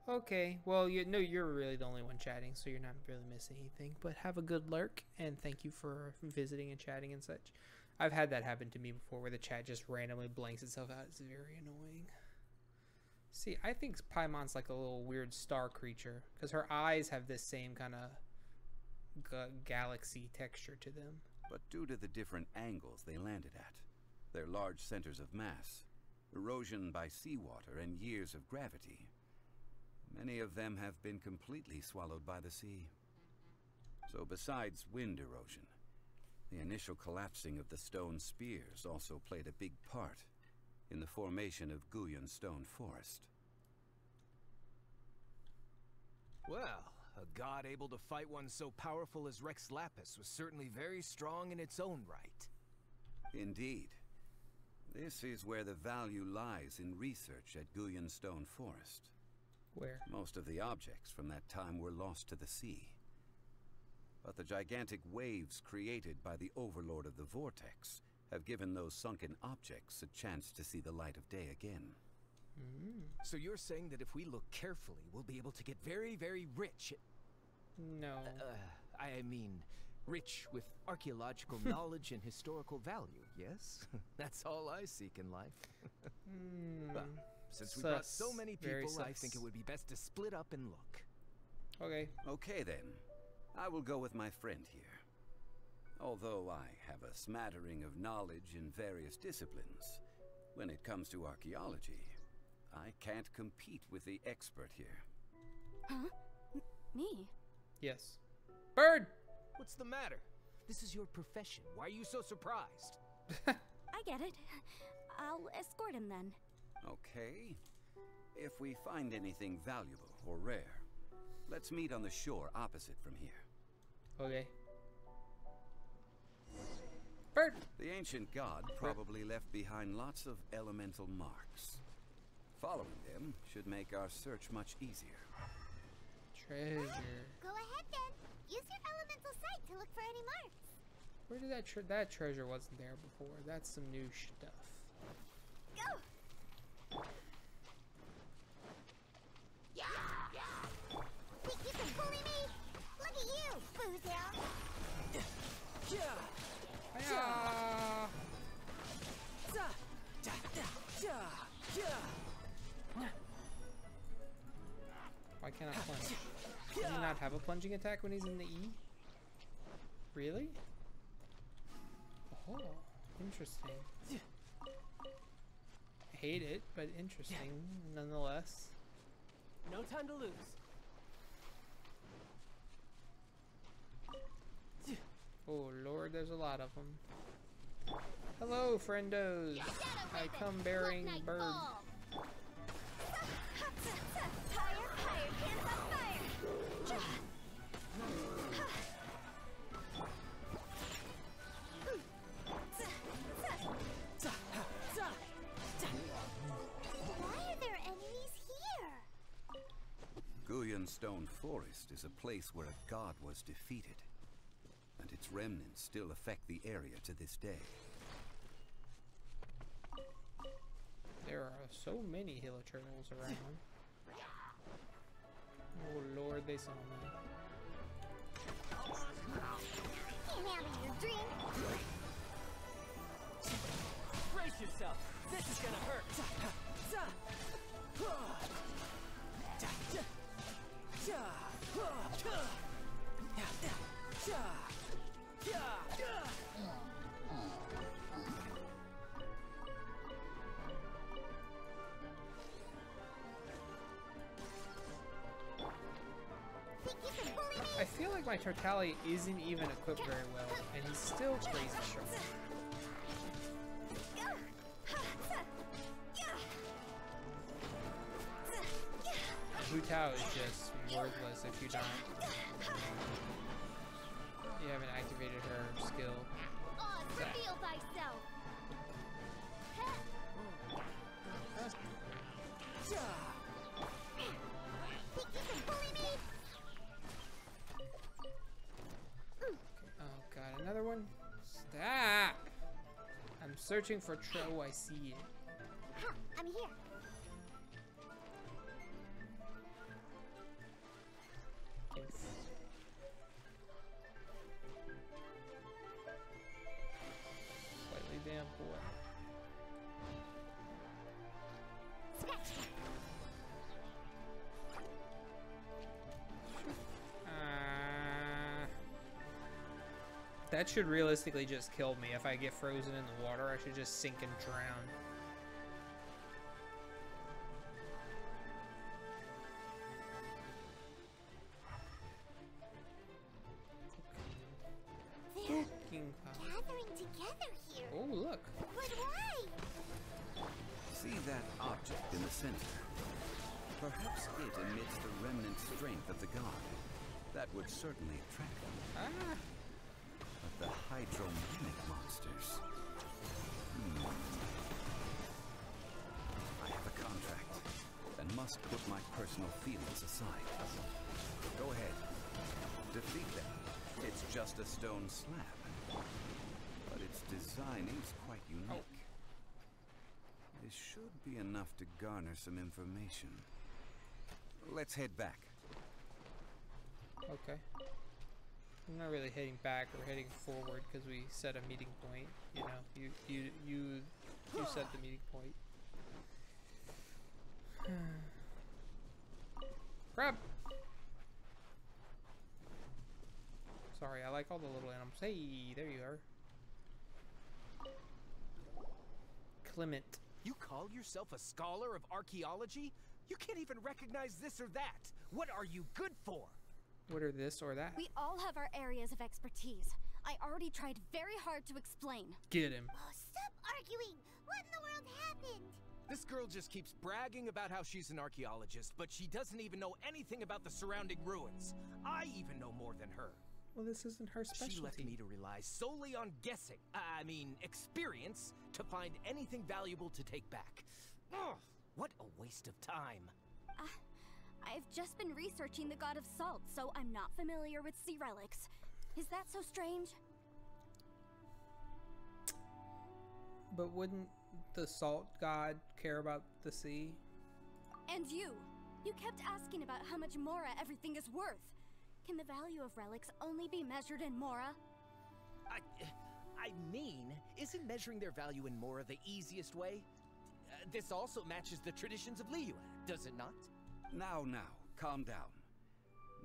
Okay, well, you're really the only one chatting, so you're not really missing anything. But have a good lurk, and thank you for visiting and chatting and such. I've had that happen to me before, where the chat just randomly blanks itself out. It's very annoying. See, I think Paimon's like a little weird star creature, because her eyes have this same kind of galaxy texture to them. But due to the different angles they landed at, their large centers of mass, erosion by seawater, and years of gravity, many of them have been completely swallowed by the sea. So besides wind erosion, the initial collapsing of the stone spears also played a big part in the formation of Gulian Stone Forest. Well, a god able to fight one so powerful as Rex Lapis was certainly very strong in its own right. Indeed. This is where the value lies in research at Gulian Stone Forest. Where? Most of the objects from that time were lost to the sea. But the gigantic waves created by the overlord of the vortex have given those sunken objects a chance to see the light of day again. So you're saying that if we look carefully, we'll be able to get very, very rich? No. I mean, rich with archaeological knowledge and historical value, yes? That's all I seek in life. Well, since we brought so many people, I think it would be best to split up and look. Okay. Okay then. I will go with my friend here. Although I have a smattering of knowledge in various disciplines, when it comes to archaeology, I can't compete with the expert here. Huh? Me? Yes. Bird! What's the matter? This is your profession. Why are you so surprised? I get it. I'll escort him then. Okay. If we find anything valuable or rare, let's meet on the shore opposite from here. Okay. Bird! The ancient god probably left behind lots of elemental marks. Following them should make our search much easier. Treasure. Go ahead then. Use your elemental sight to look for any marks. Where did that treasure wasn't there before? That's some new stuff. Go! Yeah! Think you can bully me? Look at you, Boozle! Why can't I plunge? Does he not have a plunging attack when he's in the E? Really? Oh, interesting. I hate it, but interesting nonetheless. No time to lose. Oh lord, there's a lot of them. Hello, friendos. I come bearing bird. Gulian Stone Forest is a place where a god was defeated, and its remnants still affect the area to this day. There are so many hilichurls around. Oh lord, they saw me. Can't have your dream. Brace yourself. This is gonna hurt. I feel like my Tortali isn't even equipped very well, and he's still crazy strong. Hu Tao is just worthless if you haven't activated her skill. Reveal thyself. Think you can bully me? Oh god, another one? Stop! I'm searching for oh, I see it. I'm here. Slightly damp boy. That should realistically just kill me. If I get frozen in the water, I should just sink and drown. They're gathering together here. Oh, look. But why? See that object in the center? Perhaps it emits the remnant strength of the god. That would certainly attract them. But the hydromimic monsters... I have a contract, and must put my personal feelings aside. Go ahead. Defeat them. It's just a stone slab. But its design is quite unique. This should be enough to garner some information. Let's head back. Okay. I'm not really heading back, we're heading forward because we set a meeting point. You know, you set the meeting point. Crap! Sorry, I like all the little animals. Hey, there you are. Clement. You call yourself a scholar of archaeology? You can't even recognize this or that. What are you good for? What are this or that? We all have our areas of expertise. I already tried very hard to explain. Get him. Oh, stop arguing! What in the world happened? This girl just keeps bragging about how she's an archaeologist, but she doesn't even know anything about the surrounding ruins. I even know more than her. Well, this isn't her specialty. She left me to rely solely on guessing, experience, to find anything valuable to take back. Ugh, what a waste of time. I've just been researching the god of salt, so I'm not familiar with sea relics. Is that so strange? Okay. I'm not really heading back, we're heading forward because we set a meeting point, you know, you set the meeting point. I have just been researching the god of salt, so I'm not familiar with sea relics. Is that so strange? Crap. But wouldn't the salt god care about the sea? And you kept asking about how much Mora everything is worth. Can the value of relics only be measured in Mora? I mean, isn't measuring their value in Mora the easiest way? This also matches the traditions of Liyue, does it not? Now, calm down.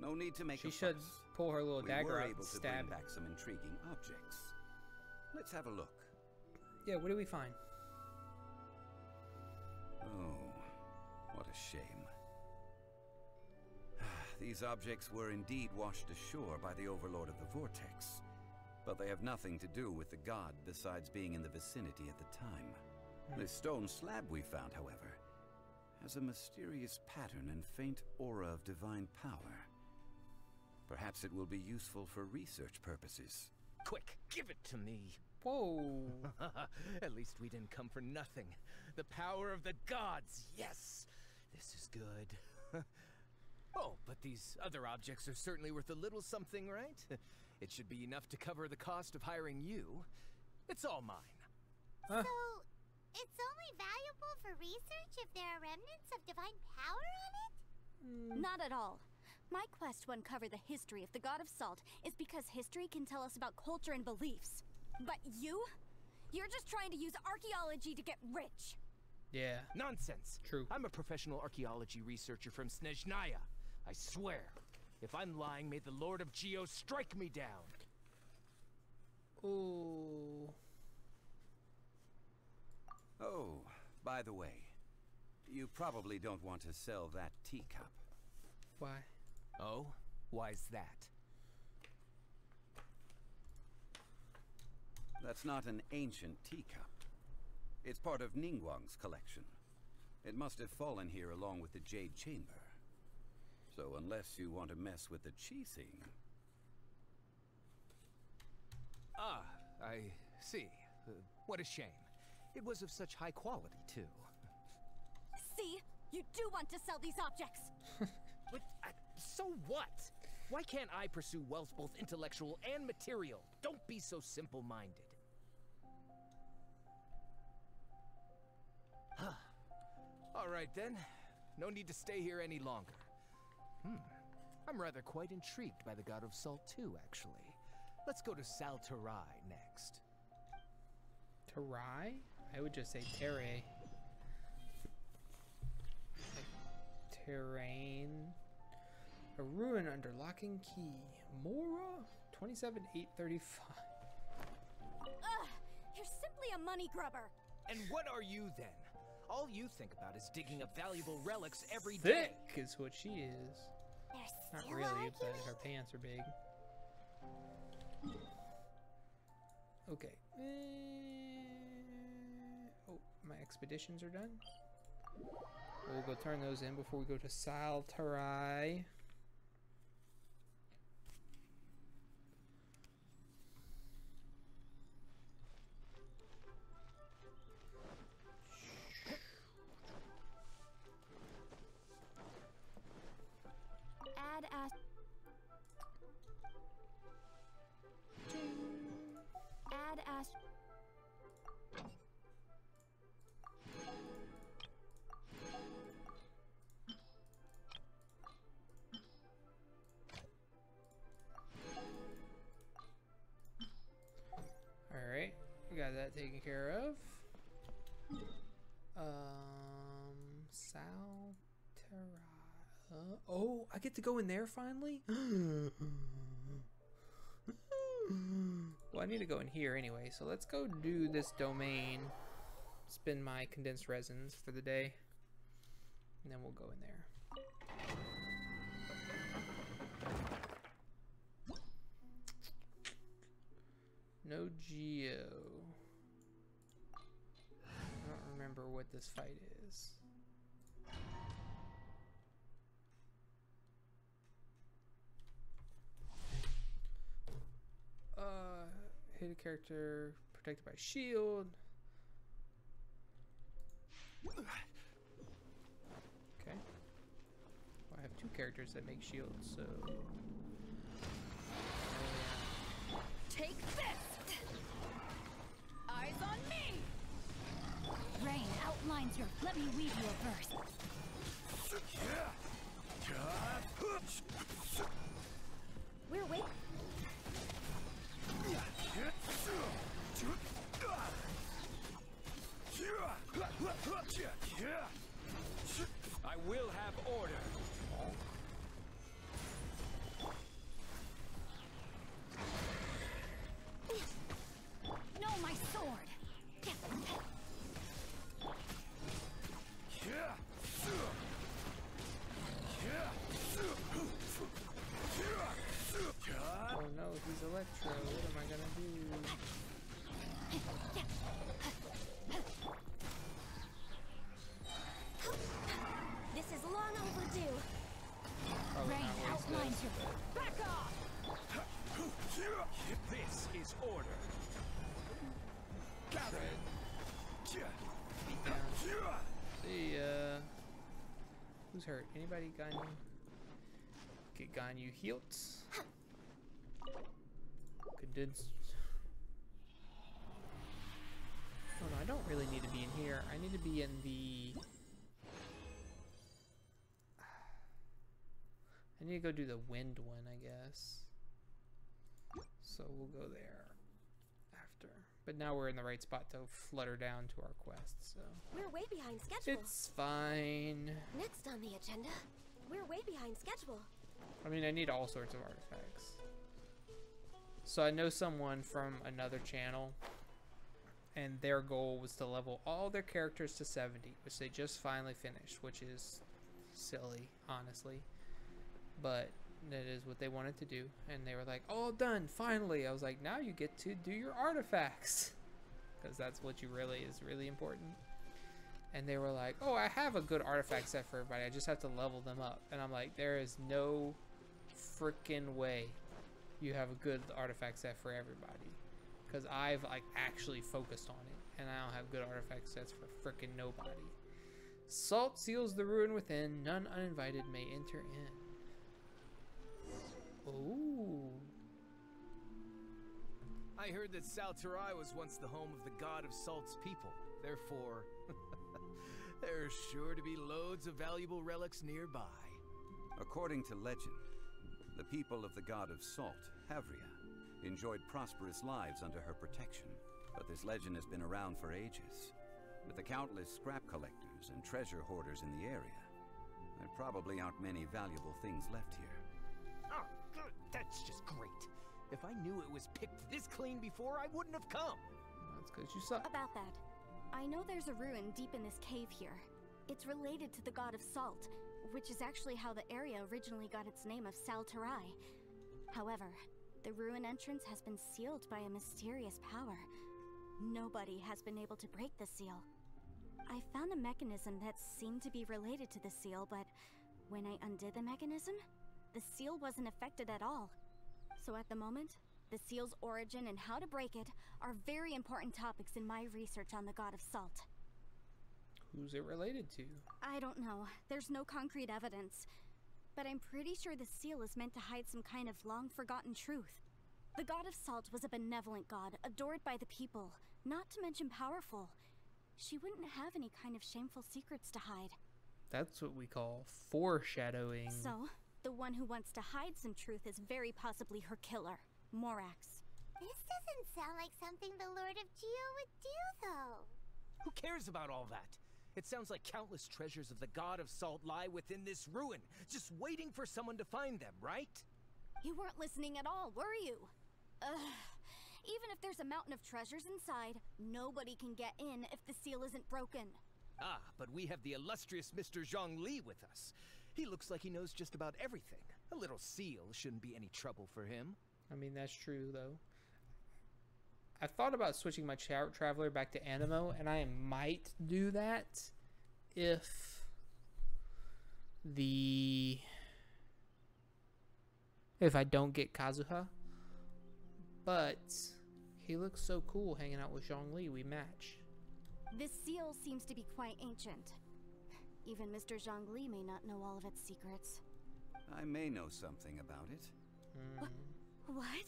No need to make a fuss. She should pull her little dagger We were out able and to stab bring back some intriguing objects. Let's have a look. Yeah, what do we find? Oh, what a shame. These objects were indeed washed ashore by the Overlord of the Vortex, but they have nothing to do with the god besides being in the vicinity at the time. The stone slab we found, however, has a mysterious pattern and faint aura of divine power. Perhaps it will be useful for research purposes. Quick, give it to me. Whoa. At least we didn't come for nothing. The power of the gods, yes! This is good. Oh, but these other objects are certainly worth a little something, right? It should be enough to cover the cost of hiring you. It's all mine. So, it's only valuable for research if there are remnants of divine power on it? Not at all. My quest to uncover the history of the God of Salt is because history can tell us about culture and beliefs. But you're just trying to use archaeology to get rich. Yeah. Nonsense. True. I'm a professional archaeology researcher from Snezhnaya. I swear, if I'm lying, may the Lord of Geo strike me down. Ooh. Oh, by the way, you probably don't want to sell that teacup. Why? Oh? Why's that? That's not an ancient teacup. It's part of Ningguang's collection. It must have fallen here along with the Jade Chamber. So unless you want to mess with the Qixing... Ah, I see. What a shame. It was of such high quality, too. See? You do want to sell these objects! But, so what? Why can't I pursue wealth both intellectual and material? Don't be so simple-minded. All right, then. No need to stay here any longer. I'm rather quite intrigued by the God of Salt, too, actually. Let's go to Saltarai next. Tarai? I would just say Terre. Like, terrain. A ruin under lock and key. Mora? 27,835. Ugh! You're simply a money grubber! And what are you, then? All you think about is digging up valuable relics every day. Thick is what she is. They're Not still really, arguing? but her pants are big. Okay. Oh, my expeditions are done. We'll go turn those in before we go to Saltarai. Add as. Alright, we got that taken care of. Saltarai. Oh, I get to go in there finally? Well, I need to go in here anyway, so let's go do this domain. Spin my condensed resins for the day. And then we'll go in there. No Geo. I don't remember what this fight is. Hit a character protected by shield. Okay. Well, I have two characters that make shields, so. Take this! Eyes on me! Rain outlines your. Let me weave you a verse. We're waiting. I will have order. No, my sword. Oh no, he's Electro. What am I gonna do? This is long overdue. Probably Rain not waste outlines this, your. but- Back off! This is order. Beat down. See ya. Who's hurt? Anybody got you? Get Ganyu healed. Condensed. Oh no, I don't really need to be in here. I need to be in the... I need to go do the wind one, I guess. So we'll go there after. But now we're in the right spot to flutter down to our quest, so... We're way behind schedule. It's fine. Next on the agenda, we're way behind schedule. I mean, I need all sorts of artifacts. So I know someone from another channel, and their goal was to level all their characters to 70, which they just finally finished, which is silly, honestly. But that is what they wanted to do, and they were like, all done, finally. I was like, now you get to do your artifacts, because that's what you really is really important. And they were like, oh, I have a good artifact set for everybody, I just have to level them up. And I'm like, there is no freaking way you have a good artifact set for everybody, because I've like actually focused on it, and I don't have good artifact sets for freaking nobody. Salt seals the ruin within, none uninvited may enter in. Ooh. I heard that Salterai was once the home of the god of Salt's people. Therefore, there are sure to be loads of valuable relics nearby. According to legend, the people of the god of Salt, Havria, enjoyed prosperous lives under her protection. But this legend has been around for ages. With the countless scrap collectors and treasure hoarders in the area, there probably aren't many valuable things left here. Oh, good. That's just great. If I knew it was picked this clean before, I wouldn't have come. That's because you suck. About that, I know there's a ruin deep in this cave here. It's related to the god of Salt, which is actually how the area originally got its name of Salterai. However, the ruin entrance has been sealed by a mysterious power. Nobody has been able to break the seal. I found a mechanism that seemed to be related to the seal, but when I undid the mechanism, the seal wasn't affected at all. So at the moment, the seal's origin and how to break it are very important topics in my research on the god of Salt. Who's it related to? I don't know. There's no concrete evidence. But I'm pretty sure the seal is meant to hide some kind of long-forgotten truth. The god of Salt was a benevolent god, adored by the people, not to mention powerful. She wouldn't have any kind of shameful secrets to hide. That's what we call foreshadowing. So, the one who wants to hide some truth is very possibly her killer, Morax. This doesn't sound like something the Lord of Geo would do, though. Who cares about all that? It sounds like countless treasures of the god of Salt lie within this ruin, just waiting for someone to find them, right? You weren't listening at all, were you? Even if there's a mountain of treasures inside, nobody can get in if the seal isn't broken. Ah, but we have the illustrious Mr. Zhongli with us. He looks like he knows just about everything. A little seal shouldn't be any trouble for him. I mean, that's true, though. I thought about switching my Traveler back to Animo, and I might do that if I don't get Kazuha. But he looks so cool hanging out with Zhongli. We match. This seal seems to be quite ancient. Even Mr. Zhongli may not know all of its secrets. I may know something about it. What?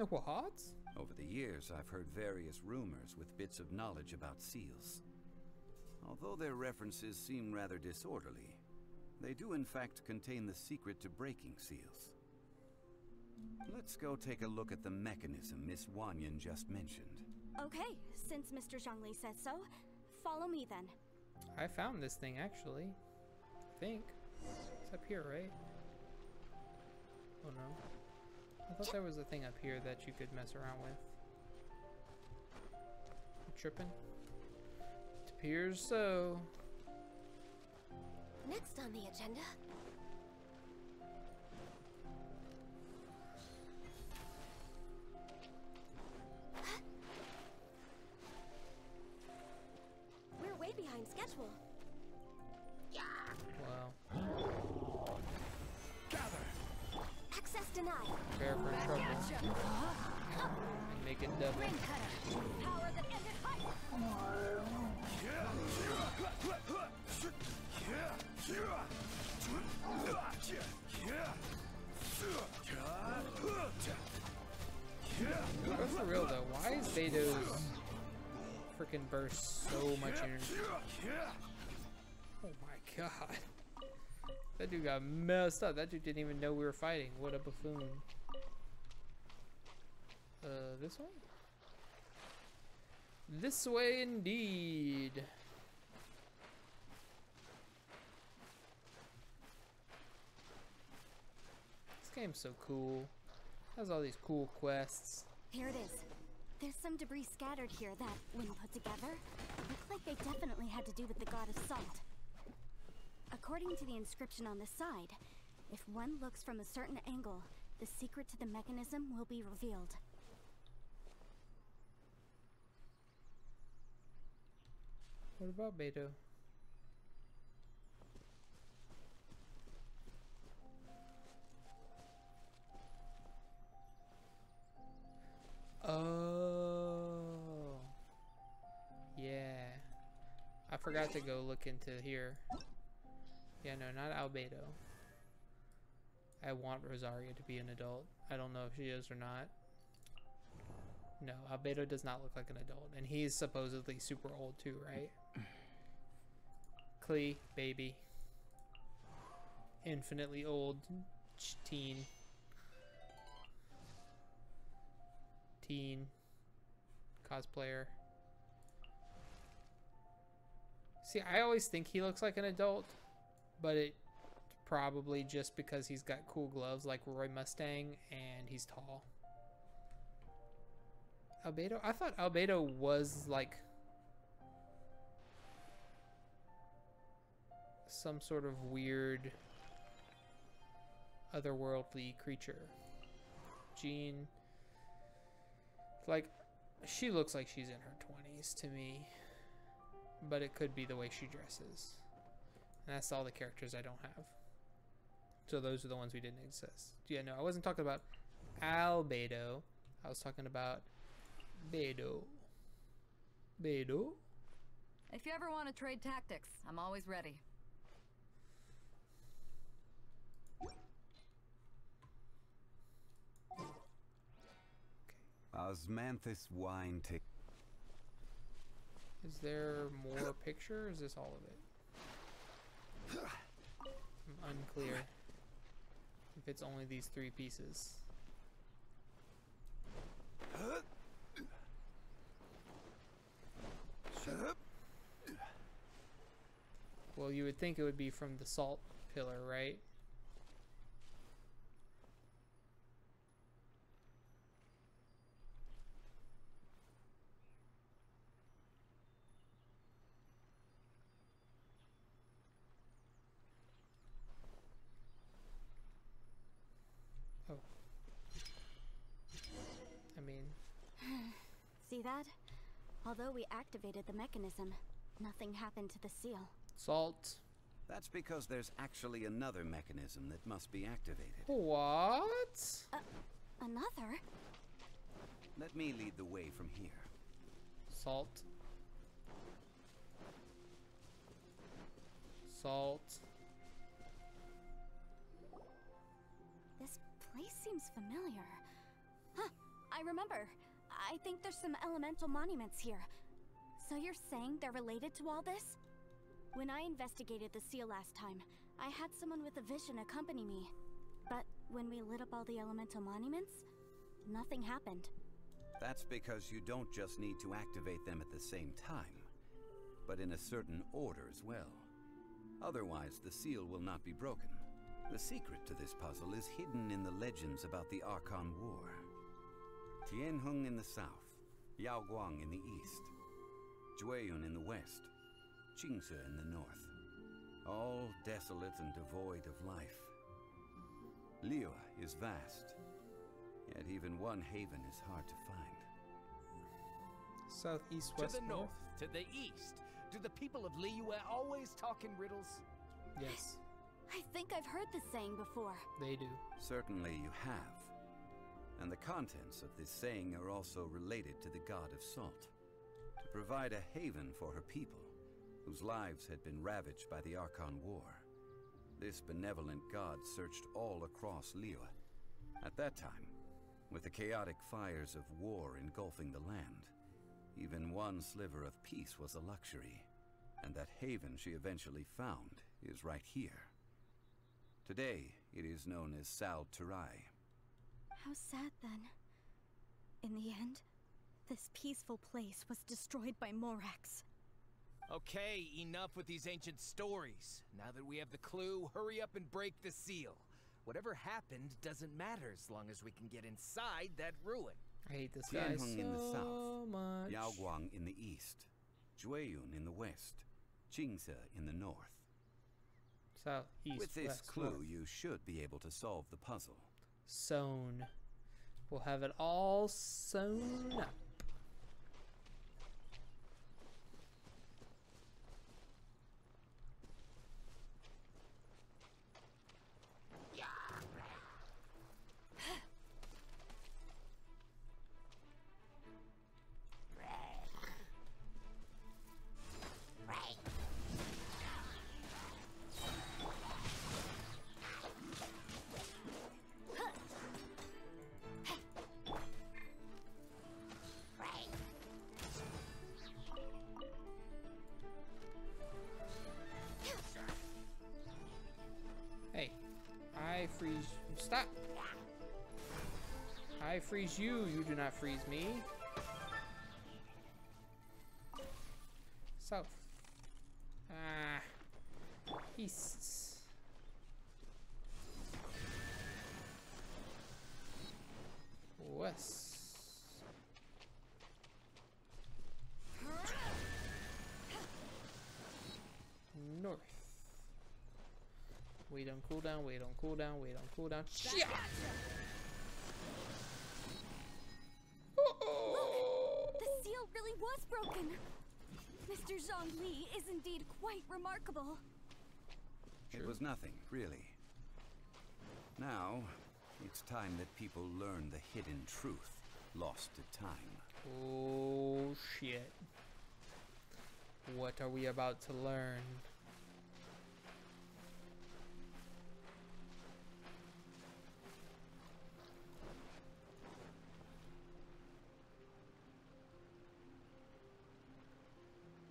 What? Over the years, I've heard various rumors with bits of knowledge about seals. Although their references seem rather disorderly, they do in fact contain the secret to breaking seals. Let's go take a look at the mechanism Miss Wanyan just mentioned. Okay, since Mr. Zhongli says so, follow me then. I found this thing actually. I think. It's up here, right? Oh no. I thought there was a thing up here that you could mess around with. You tripping? It appears so. Next on the agenda. We're way behind schedule. Wow. Gather. Access denied. Prepare for trouble. And make it double. Ring cutter. Power that ended height. But for real though, why is Beto's freaking burst so much energy? Oh my god. That dude got messed up. That dude didn't even know we were fighting. What a buffoon. This way? This way indeed. This game's so cool. It has all these cool quests. Here it is. There's some debris scattered here that, when put together, look like they definitely had to do with the god of salt. According to the inscription on the side, if one looks from a certain angle, the secret to the mechanism will be revealed. What about Beto? Oh. Yeah. I forgot to go look into here. Yeah, no, not Albedo. I want Rosaria to be an adult. I don't know if she is or not. No, Albedo does not look like an adult. And he's supposedly super old too, right? Klee, baby. Infinitely old teen. Teen. Cosplayer. See, I always think he looks like an adult. But it's probably just because he's got cool gloves like Roy Mustang and he's tall. Albedo? I thought Albedo was like some sort of weird otherworldly creature. Jean, like, she looks like she's in her 20s to me, but it could be the way she dresses. And that's all the characters I don't have. So those are the ones we didn't exist. Yeah, no, I wasn't talking about Albedo. I was talking about Beto. Beto? If you ever want to trade tactics, I'm always ready. Osmanthus wine tick. Is there more picture? Or is this all of it? I'm unclear if it's only these 3 pieces. Well, you would think it would be from the salt pillar, right? Oh. I mean... See that? Although we activated the mechanism, nothing happened to the seal. Salt. That's because there's actually another mechanism that must be activated. What? Another? Let me lead the way from here. Salt. Salt. This place seems familiar. Huh, I remember. I think there's some elemental monuments here. So you're saying they're related to all this? When I investigated the seal last time, I had someone with a vision accompany me. But when we lit up all the elemental monuments, nothing happened. That's because you don't just need to activate them at the same time, but in a certain order as well. Otherwise, the seal will not be broken. The secret to this puzzle is hidden in the legends about the Archon War. Tianheng in the south, Yaoguang in the east, Jueyun in the west, Qingce in the north. All desolate and devoid of life. Liyue is vast, yet even one haven is hard to find. South, east, west, to the north, to the east. Do the people of Liyue always talk in riddles? Yes. I think I've heard this saying before. They do. Certainly you have. And the contents of this saying are also related to the god of salt. To provide a haven for her people, whose lives had been ravaged by the Archon War. This benevolent god searched all across Liyue. At that time, with the chaotic fires of war engulfing the land, even one sliver of peace was a luxury, and that haven she eventually found is right here. Today, it is known as Sal Turai. How sad then. In the end, this peaceful place was destroyed by Morax. Okay, enough with these ancient stories. Now that we have the clue, hurry up and break the seal. Whatever happened doesn't matter as long as we can get inside that ruin. I hate this guy so in the south, much. Yaoguang in the east, Jueyun in the west, Qingce in the north. South, east, With this west, clue, north. you should be able to solve the puzzle. Sewn. We'll have it all sewn up. Hey, I freeze. Stop! I freeze you, you do not freeze me. South. East. West. North. Wait on cooldown, wait on cooldown, wait on cooldown. Shit! Look! The seal really was broken! Mr. Zhongli is indeed quite remarkable. It was nothing, really. Now, it's time that people learn the hidden truth lost to time. Oh, shit. What are we about to learn?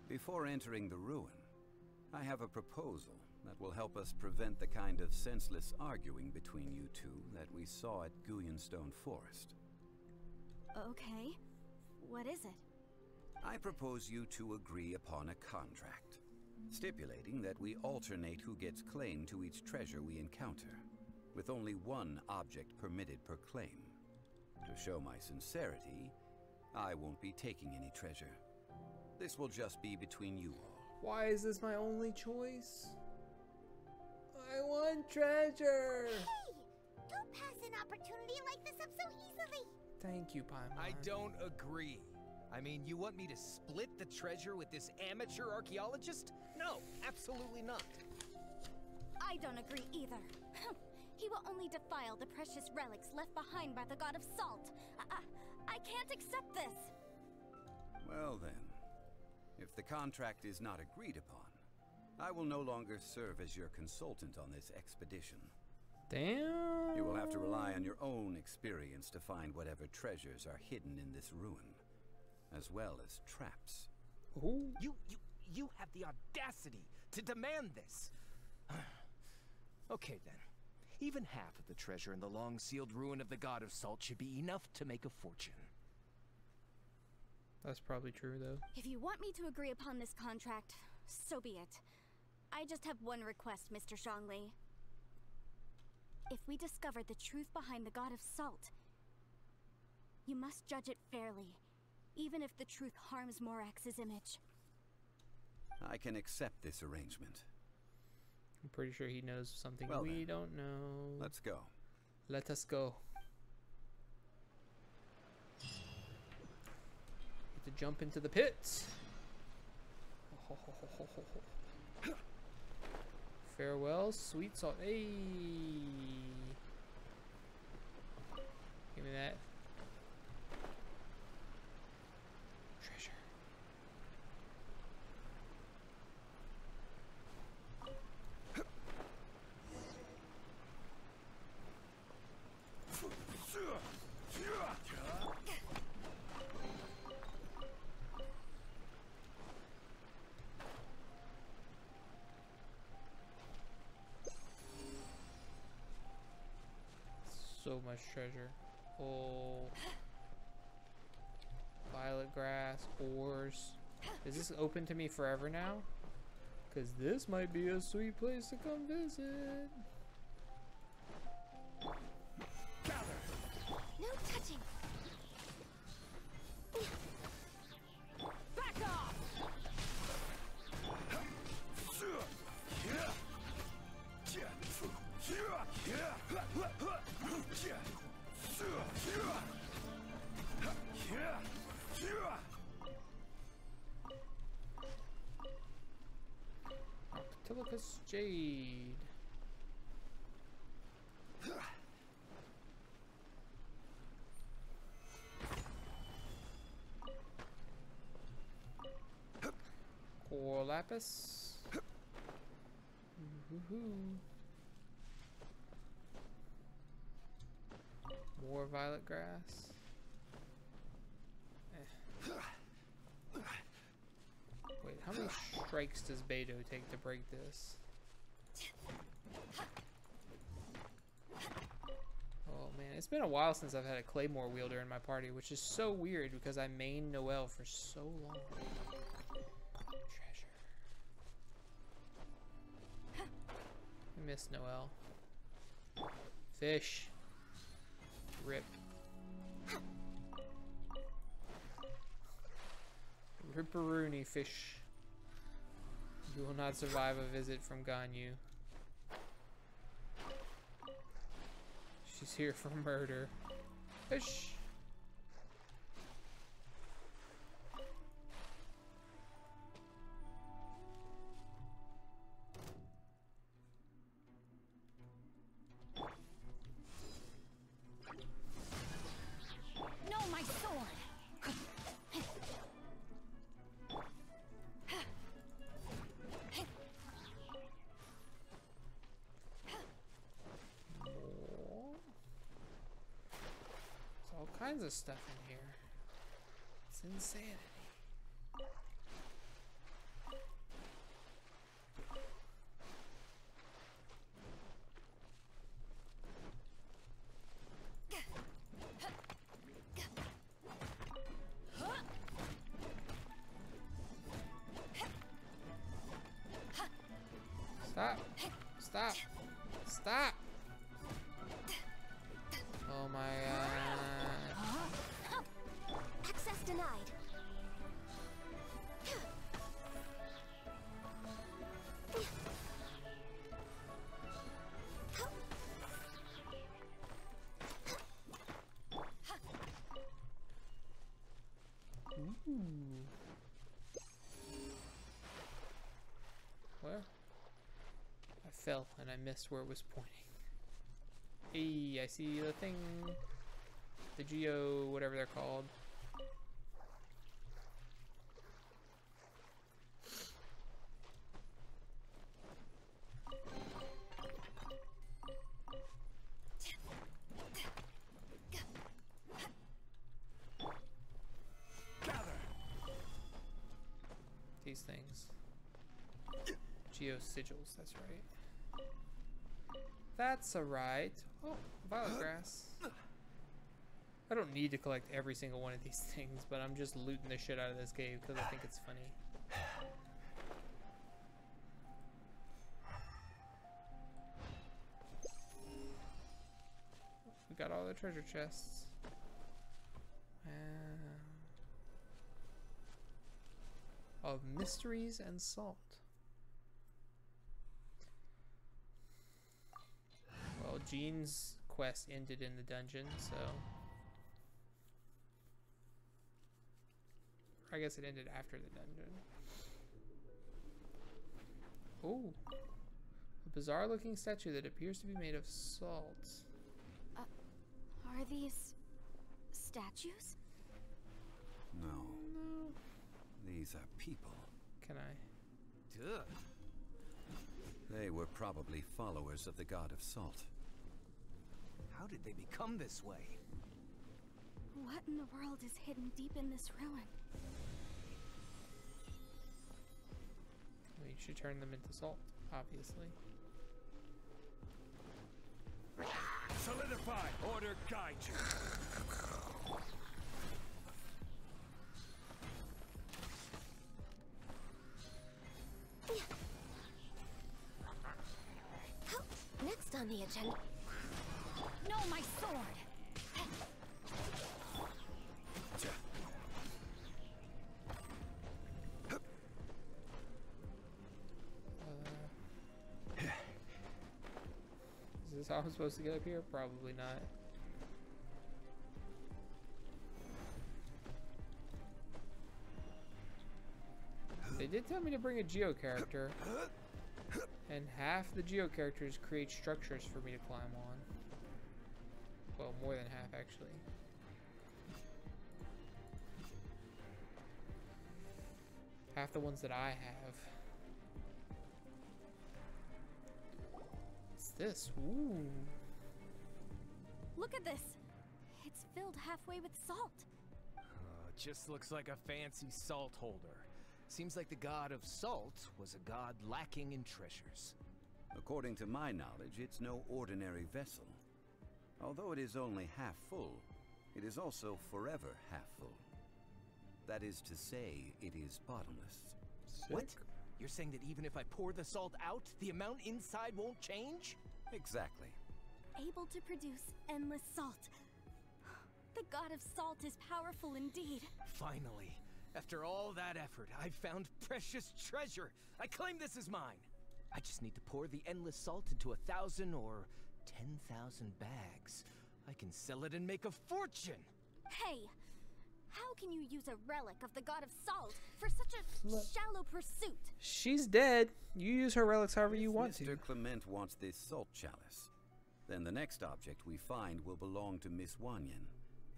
Before entering the ruin, I have a proposal that will help us prevent the kind of senseless arguing between you two that we saw at Gulian Forest. Okay. What is it? I propose you two agree upon a contract, stipulating that we alternate who gets claim to each treasure we encounter, with only one object permitted per claim. To show my sincerity, I won't be taking any treasure. This will just be between you all. Why is this my only choice? I want treasure! Hey! Don't pass an opportunity like this up so easily! Thank you, Paimon. I don't agree. I mean, you want me to split the treasure with this amateur archaeologist? No, absolutely not. I don't agree either. He will only defile the precious relics left behind by the god of salt. I can't accept this. Well then, if the contract is not agreed upon, I will no longer serve as your consultant on this expedition. Damn. You will have to rely on your own experience to find whatever treasures are hidden in this ruin, as well as traps. Ooh. You have the audacity to demand this. Okay then. Even half of the treasure in the long-sealed ruin of the God of Salt should be enough to make a fortune. That's probably true, though. If you want me to agree upon this contract, so be it. I just have one request, Mr. Zhongli. If we discover the truth behind the God of Salt, you must judge it fairly, even if the truth harms Morax's image. I can accept this arrangement. I'm pretty sure he knows something Well, we then, don't know. Let's go. Let us go. Get to jump into the pits. Farewell, sweet salt. Hey, give me that treasure. So much treasure. Oh, violet grass, ores. Is this open to me forever now? Because this might be a sweet place to come visit. No touching. Back off. Octilicus Jade. Core lapis. More violet grass. Wait, how many strikes does Beidou take to break this? Oh man, it's been a while since I've had a Claymore wielder in my party, which is so weird because I mained Noelle for so long. Treasure. I miss Noelle. Fish. Rip. Ripperoonie fish. You will not survive a visit from Ganyu. She's here for murder. Fish. No, my sword. All kinds of stuff in here. It's insanity. Stop! Stop! Stop! Oh my god. Access denied. Ooh. Where? I fell and I missed where it was pointing. Hey, I see the thing. The Geo, whatever they're called. Geo sigils, that's right. That's alright. Oh, violet grass. I don't need to collect every single one of these things, but I'm just looting the shit out of this cave because I think it's funny. We got all the treasure chests. Of mysteries and salt. Well, Jean's quest ended in the dungeon, so I guess it ended after the dungeon. Oh, a bizarre looking statue that appears to be made of salt. Are these statues? No. These are people. Can I? Duh. They were probably followers of the god of salt. How did they become this way? What in the world is hidden deep in this ruin? Well, you should turn them into salt, obviously. Solidify! Order guide you! Next on the agenda. No, my sword! Is this how I'm supposed to get up here? Probably not. They did tell me to bring a geo character, and half the geo characters create structures for me to climb on. Well, more than half actually. Half the ones that I have. What's this? Ooh. Look at this! It's filled halfway with salt. Just looks like a fancy salt holder. Seems like the god of salt was a god lacking in treasures. According to my knowledge, it's no ordinary vessel. Although it is only half full, it is also forever half full. That is to say, it is bottomless. What? You're saying that even if I pour the salt out, the amount inside won't change? Exactly. Able to produce endless salt. The god of salt is powerful indeed. Finally. After all that effort, I've found precious treasure. I claim this as mine. I just need to pour the endless salt into 1,000 or 10,000 bags. I can sell it and make a fortune. Hey, how can you use a relic of the god of salt for such a shallow pursuit? She's dead. You use her relics however you want to. Mr. Clement wants this salt chalice. Then the next object we find will belong to Miss Wanyan,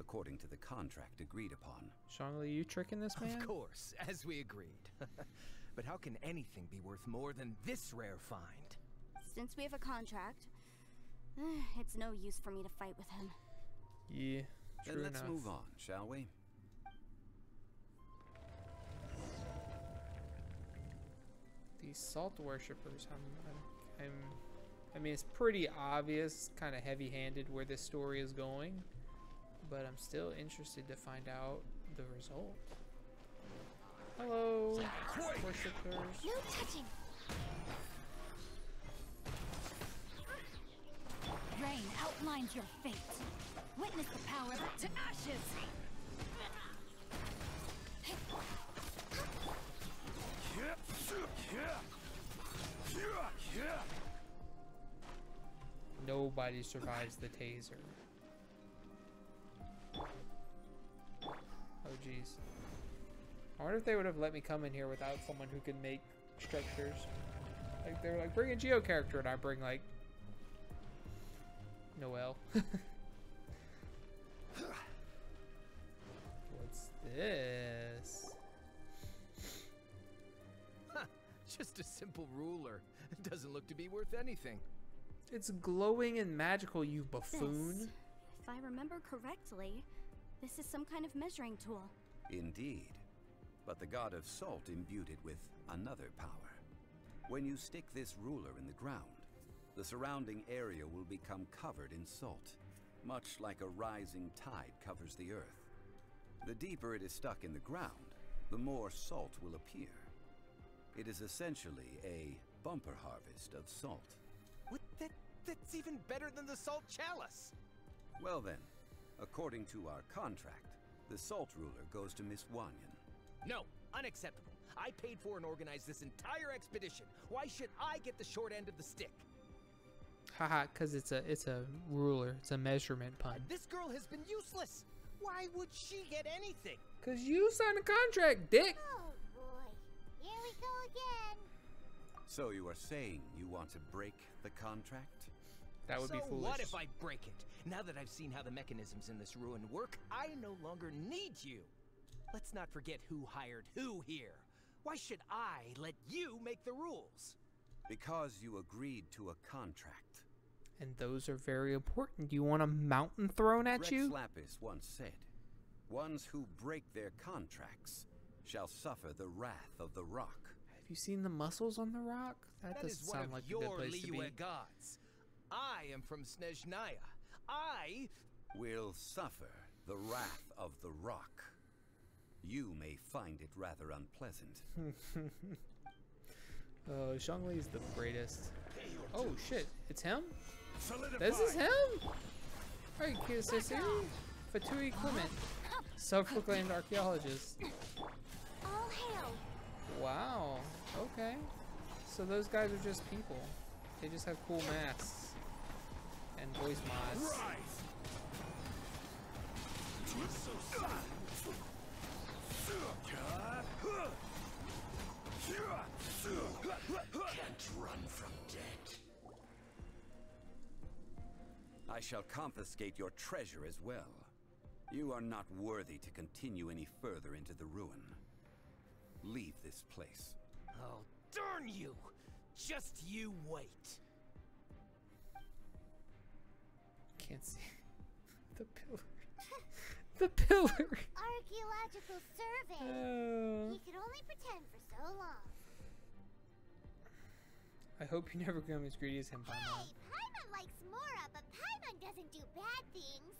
according to the contract agreed upon. Zhongli, you tricking this man? Of course, as we agreed. But how can anything be worth more than this rare find? Since we have a contract, it's no use for me to fight with him. Yeah, true Then let's enough. move on, shall we? These salt worshippers, I mean, it's pretty obvious, kind of heavy-handed where this story is going, but I'm still interested to find out the result. Hello, worshippers. No touching. Rain outlines your fate. Witness the power to ashes. Nobody survives the taser. Oh jeez. I wonder if they would have let me come in here without someone who can make structures. Like they were like, bring a geo character, and I bring like Noelle. What's this? Just a simple ruler. It doesn't look to be worth anything. It's glowing and magical, you buffoon. This, if I remember correctly, this is some kind of measuring tool. Indeed. But the god of salt imbued it with another power. When you stick this ruler in the ground, the surrounding area will become covered in salt, much like a rising tide covers the earth. The deeper it is stuck in the ground, the more salt will appear. It is essentially a bumper harvest of salt. What? That's even better than the salt chalice! Well then, according to our contract, the salt ruler goes to Miss Wanyan. No, unacceptable. I paid for and organized this entire expedition. Why should I get the short end of the stick? Haha, because it's a ruler. It's a measurement pun. This girl has been useless. Why would she get anything? Because you signed a contract, dick. Oh boy, here we go again. So you are saying you want to break the contract? That would be foolish. So what if I break it? Now that I've seen how the mechanisms in this ruin work, I no longer need you. Let's not forget who hired who here. Why should I let you make the rules? Because you agreed to a contract. And those are very important. You want a mountain thrown at you? Rex Lapis once said, ones who break their contracts shall suffer the wrath of the rock. Have you seen the muscles on the rock? That doesn't sound like a good place to be. Gods. I am from Snezhnaya. I will suffer the wrath of the rock. You may find it rather unpleasant. Zhongli is the greatest. Oh shit, it's him? Solidify. This is him? Alright, Kyosesiri. Fatui Clement. Self-proclaimed archaeologist. All hail. Wow. Okay. So those guys are just people. They just have cool masks. And voice mods. Can't run from death. I shall confiscate your treasure as well. You are not worthy to continue any further into the ruin. Leave this place. Oh, darn you! Just you wait. Can't see. The pillar. The pillar. Archaeological survey. He could only pretend for so long. I hope you never become as greedy as him, Paimon. Hey, Paimon likes Mora, but Paimon doesn't do bad things.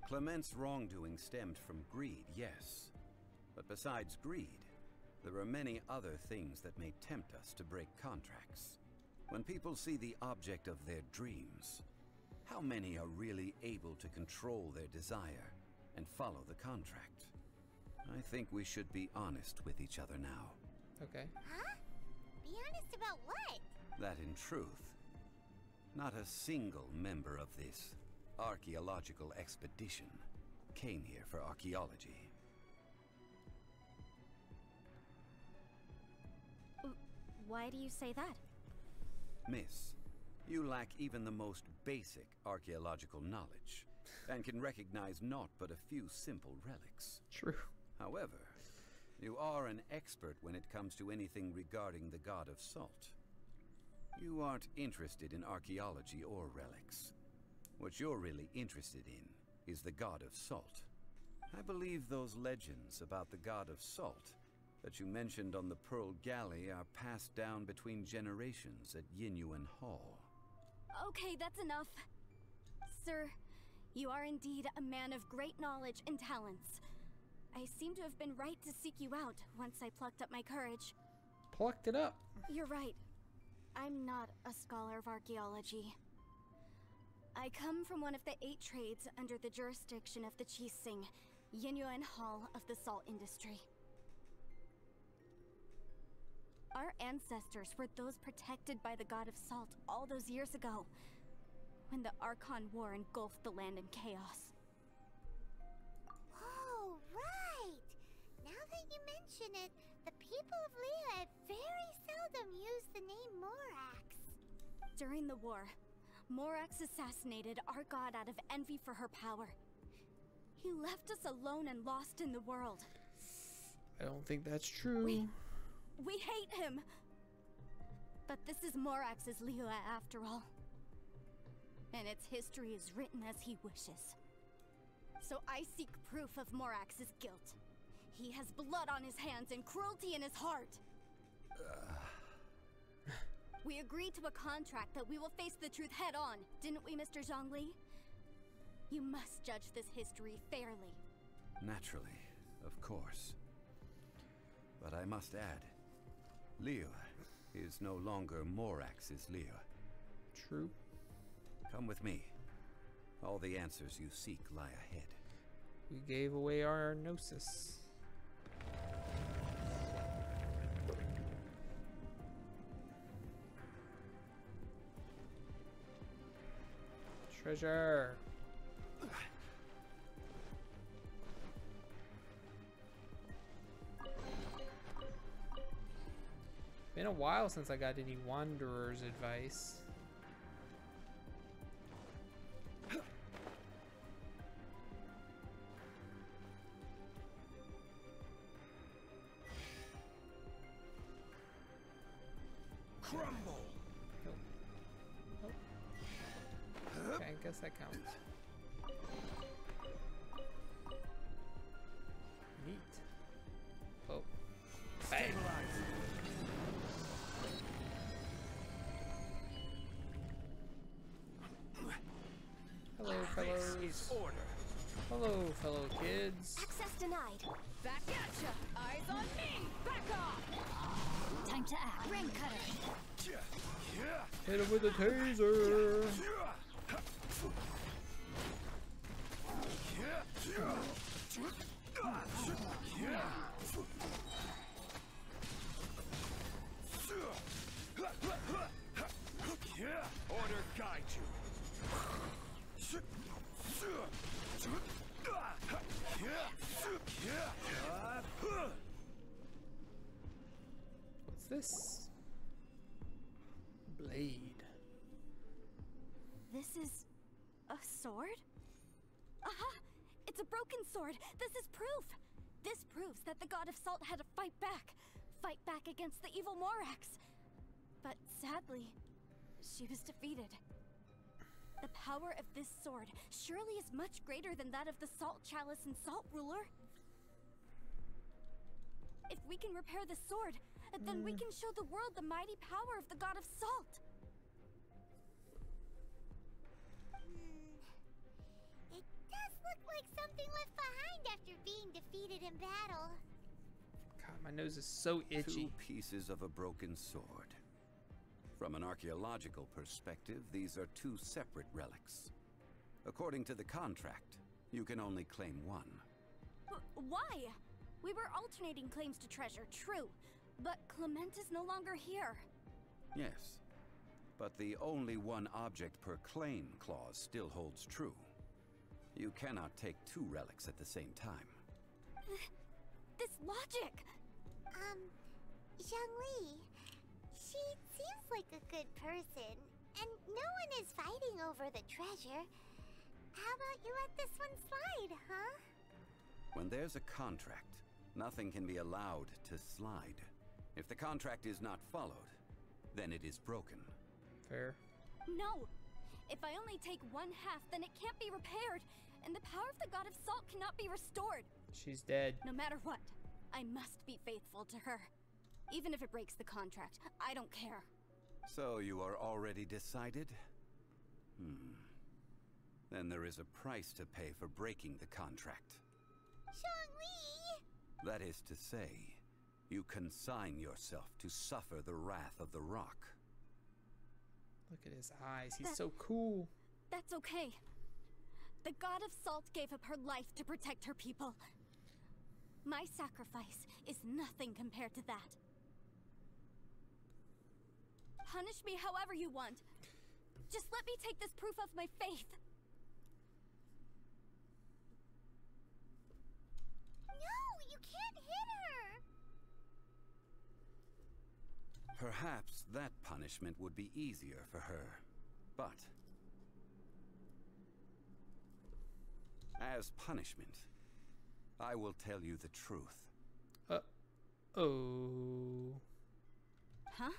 Clement's wrongdoing stemmed from greed, yes. But besides greed, there are many other things that may tempt us to break contracts. When people see the object of their dreams, how many are really able to control their desire and follow the contract? I think we should be honest with each other now. Okay. Huh? Be honest about what? That in truth, not a single member of this archaeological expedition came here for archaeology. Why do you say that? Miss, you lack even the most basic archaeological knowledge, and can recognize naught but a few simple relics. True. However, you are an expert when it comes to anything regarding the god of salt. You aren't interested in archaeology or relics. What you're really interested in is the god of salt. I believe those legends about the god of salt that you mentioned on the Pearl Galley are passed down between generations at Yinyuan Hall. Okay, that's enough. Sir, you are indeed a man of great knowledge and talents. I seem to have been right to seek you out once I plucked up my courage. Plucked it up. You're right. I'm not a scholar of archaeology. I come from one of the 8 trades under the jurisdiction of the Chising, Yinyuan Hall of the salt industry. Our ancestors were those protected by the god of salt all those years ago, when the Archon War engulfed the land in chaos. Oh, right! Now that you mention it, the people of Liyue very seldom use the name Morax. During the war, Morax assassinated our god out of envy for her power. He left us alone and lost in the world. I don't think that's true. We hate him! But this is Morax's Liyue after all. And its history is written as he wishes. So I seek proof of Morax's guilt. He has blood on his hands and cruelty in his heart. We agreed to a contract that we will face the truth head on, didn't we, Mr. Zhongli? You must judge this history fairly. Naturally, of course. But I must add, Liyue is no longer Morax's Liyue. True. Come with me. All the answers you seek lie ahead. We gave away our gnosis. Treasure. Been a while since I got any wanderer's advice. Crumble. Okay, I guess that counts. Neat. Oh. Bang. Hello, fellows. Hello, fellow kids. Access denied. Back at ya. Eyes on me. Back off. Time to act. Ring cutter. Hit him with a taser. Order guide you. What's this? Blade. This is a sword? Aha! It's a broken sword. This is proof. This proves that the god of salt had to fight back against the evil Morax. But sadly, she was defeated. The power of this sword surely is much greater than that of the Salt Chalice and Salt Ruler. If we can repair the sword, then we can show the world the mighty power of the god of salt. It does look like something left behind after being defeated in battle. God, my nose is so itchy. 2 pieces of a broken sword. From an archaeological perspective, these are 2 separate relics. According to the contract, you can only claim 1. Why? We were alternating claims to treasure, true. But Clement is no longer here. Yes, but the only 1 object per claim clause still holds true. You cannot take 2 relics at the same time. This logic! Zhongli, she seems like a good person, and no one is fighting over the treasure. How about you let this one slide, huh? When there's a contract, nothing can be allowed to slide. If the contract is not followed, then it is broken. Fair. No! If I only take 1/2, then it can't be repaired, and the power of the god of salt cannot be restored. She's dead. No matter what, I must be faithful to her. Even if it breaks the contract, I don't care. So you are already decided? Then there is a price to pay for breaking the contract. Zhongli! That is to say, you consign yourself to suffer the wrath of the rock. Look at his eyes. He's so cool. That's okay. The god of salt gave up her life to protect her people. My sacrifice is nothing compared to that. Punish me however you want. Just let me take this proof of my faith. No, you can't hit her! Perhaps that punishment would be easier for her, but as punishment, I will tell you the truth. Oh. Huh?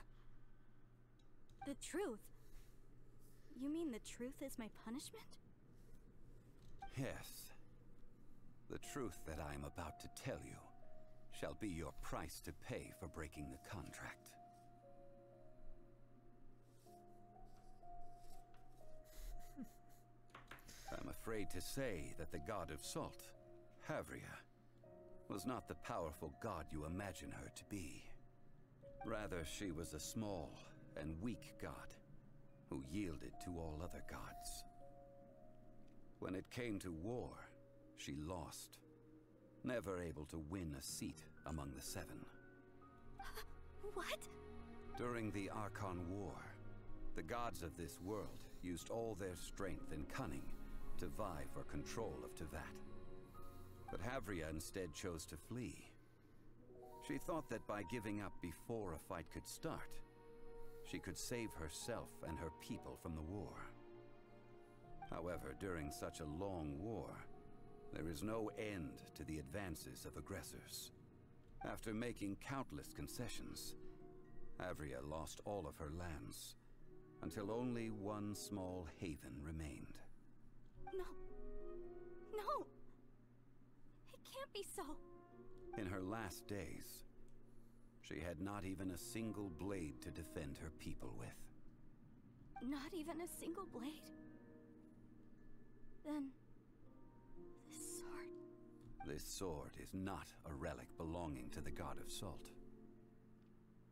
The truth? You mean the truth is my punishment? Yes. The truth that I am about to tell you shall be your price to pay for breaking the contract. afraid to say that the god of salt, Havria, was not the powerful god you imagine her to be. Rather, she was a small and weak god who yielded to all other gods. When it came to war, she lost, never able to win a seat among the seven. What? During the Archon War, the gods of this world used all their strength and cunning to vie for control of Tevat. But Havria instead chose to flee. She thought that by giving up before a fight could start, she could save herself and her people from the war. However, during such a long war, there is no end to the advances of aggressors. After making countless concessions, Havria lost all of her lands, until only one small haven remained. No. No! It can't be so. In her last days, she had not even a single blade to defend her people with. Not even a single blade? Then... this sword... This sword is not a relic belonging to the god of salt,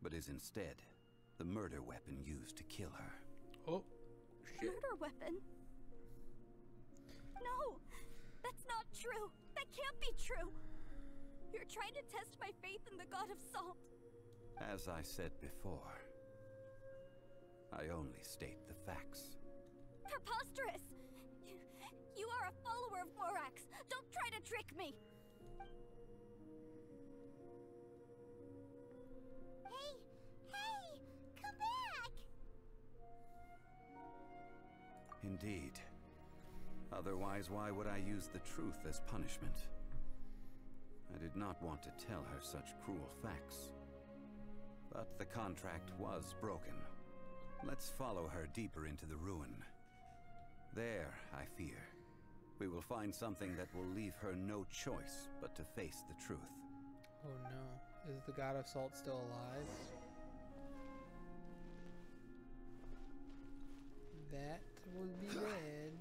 but is instead the murder weapon used to kill her. Oh, shit. Murder weapon? No! That's not true! That can't be true! You're trying to test my faith in the god of salt. As I said before, I only state the facts. Preposterous! You are a follower of Morax! Don't try to trick me! Hey! Hey! Come back! Indeed. Otherwise, why would I use the truth as punishment? I did not want to tell her such cruel facts. But the contract was broken. Let's follow her deeper into the ruin. There, I fear, we will find something that will leave her no choice but to face the truth. Oh no. Is the god of salt still alive? That would be red.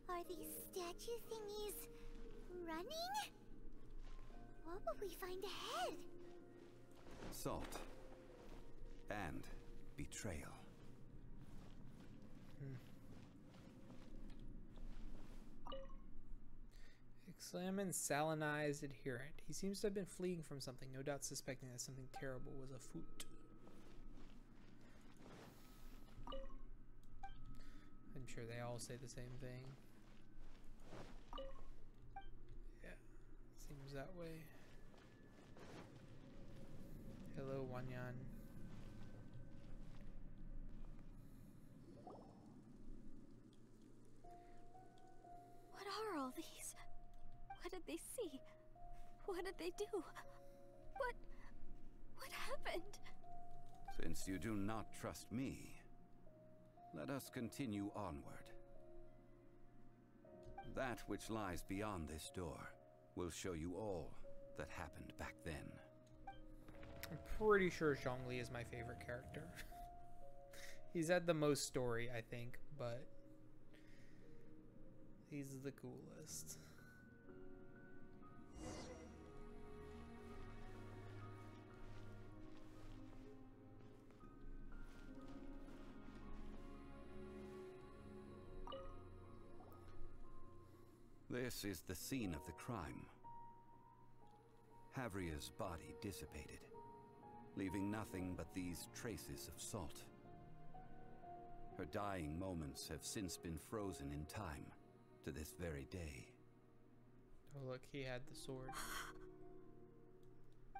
Are these statue thingies running? What will we find ahead? Salt. And betrayal. Examine salinized adherent. He seems to have been fleeing from something, no doubt suspecting that something terrible was afoot. I'm sure they all say the same thing. Yeah, seems that way. Hello, Wanyan. What are all these? What did they see? What did they do? What happened? Since you do not trust me, let us continue onward. That which lies beyond this door will show you all that happened back then. I'm pretty sure Zhongli is my favorite character. He's had the most story, I think, but he's the coolest. This is the scene of the crime. Havria's body dissipated, leaving nothing but these traces of salt. Her dying moments have since been frozen in time to this very day. Oh look, he had the sword.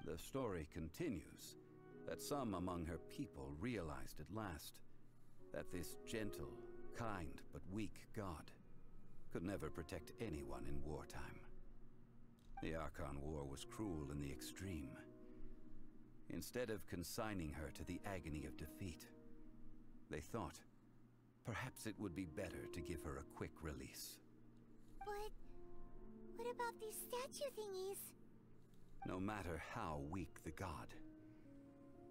The story continues that some among her people realized at last that this gentle, kind, but weak god could never protect anyone in wartime. The Archon War was cruel in the extreme. Instead of consigning her to the agony of defeat, they thought perhaps it would be better to give her a quick release. But what about these statue thingies? No matter how weak the god,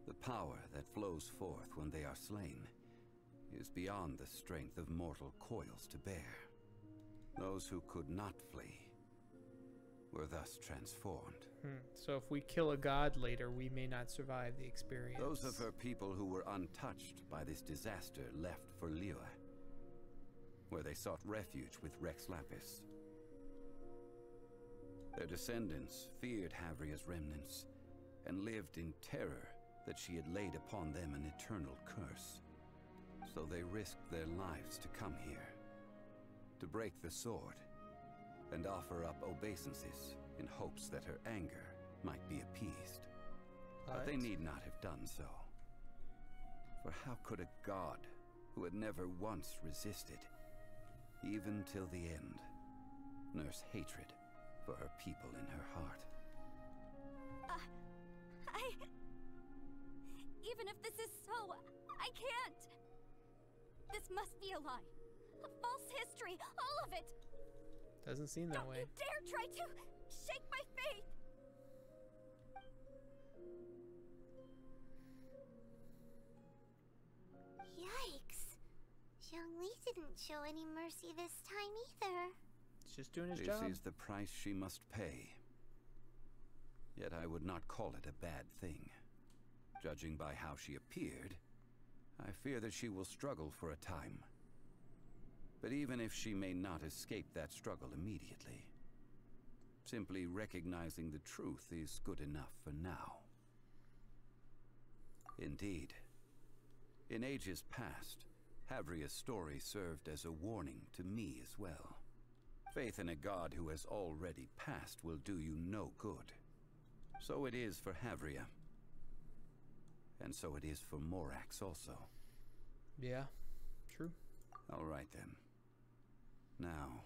the power that flows forth when they are slain is beyond the strength of mortal coils to bear. Those who could not flee were thus transformed. So if we kill a god later, we may not survive the experience. Those of her people who were untouched by this disaster left for Liyue, where they sought refuge with Rex Lapis. Their descendants feared Havria's remnants and lived in terror that she had laid upon them an eternal curse. So they risked their lives to come here, to break the sword and offer up obeisances in hopes that her anger might be appeased. But they need not have done so. For how could a god who had never once resisted, even till the end, nurse hatred for her people in her heart? Even if this is so, I can't! This must be a lie. A false history, all of it! Doesn't seem that way. Don't you dare try to shake my faith! Yikes. Zhongli didn't show any mercy this time either. He's just doing his job. This is the price she must pay. Yet I would not call it a bad thing. Judging by how she appeared, I fear that she will struggle for a time. But even if she may not escape that struggle immediately, simply recognizing the truth is good enough for now. Indeed, in ages past, Havria's story served as a warning to me as well. Faith in a god who has already passed will do you no good. So it is for Havria. And so it is for Morax also. Yeah, true. All right then. Now,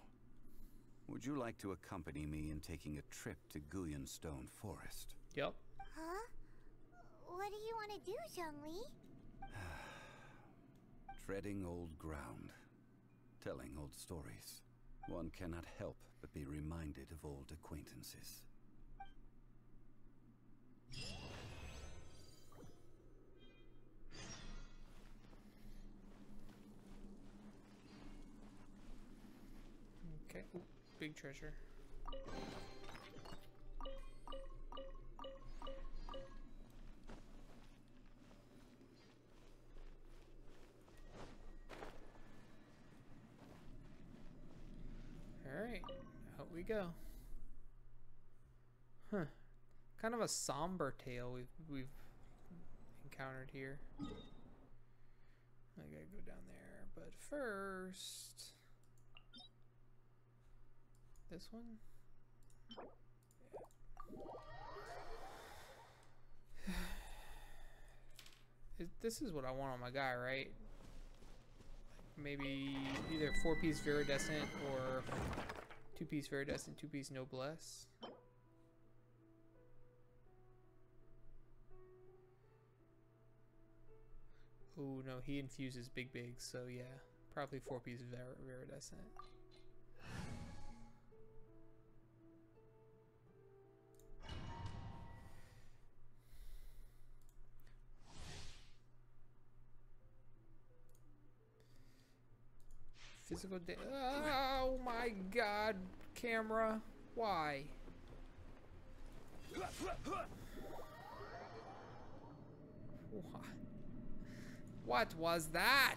would you like to accompany me in taking a trip to Gulian Stone Forest? Yep. Huh? What do you want to do, Zhongli? Treading old ground, telling old stories. One cannot help but be reminded of old acquaintances. Okay, ooh, big treasure. Alright, out we go. Huh. Kind of a somber tale we've encountered here. I gotta go down there, but first... This one? Yeah. This is what I want on my guy, right? Maybe either 4-piece Viridescent or 2-piece Viridescent, 2-piece Noblesse. Oh no, he infuses big, so yeah, probably 4-piece Viridescent. Physical oh my god, camera. Why? What was that?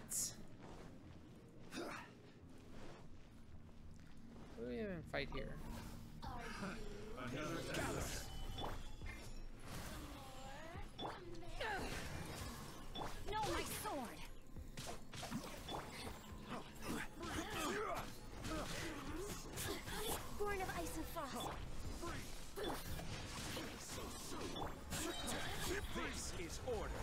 What do we even fight here? No, my sword! Born of ice and frost. This is order.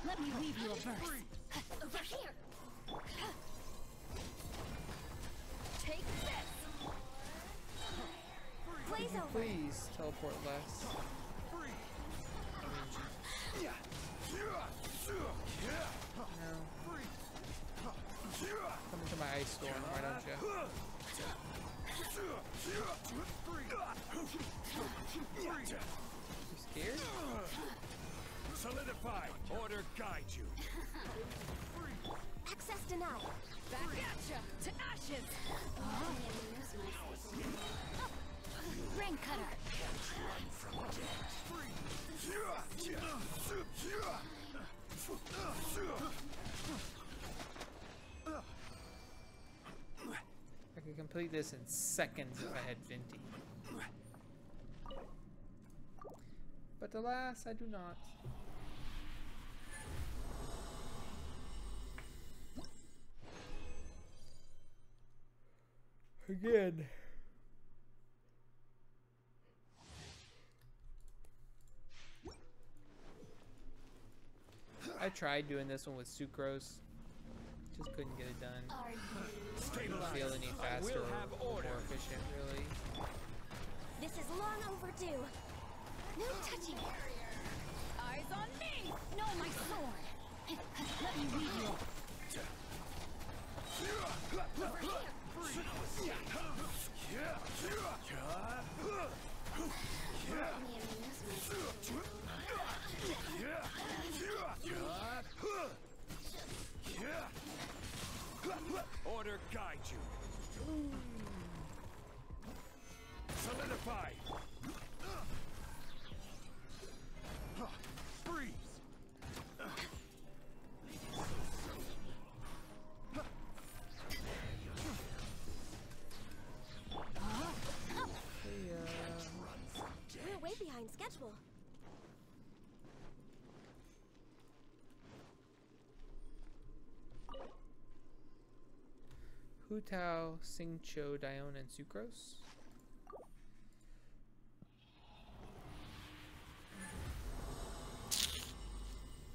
Let me weave you a verse. Over here. Take this. you please teleport less? No. Come into my ice storm, why don't you? You scared? Solidify. Order guide you. Access denied. Back at ya! To ashes! Rain cutter! I could complete this in seconds if I had Venti. But alas, I do not. Again. I tried doing this one with sucrose. Just couldn't get it done. Didn't feel any faster or more efficient, really. This is long overdue. No touching. Eyes on me! No, my sword! Let me read you. Over here! Order guide you. Solidify. Freeze. We're way behind schedule. Hu Tao, Sing Cho, Dione, and Sucrose.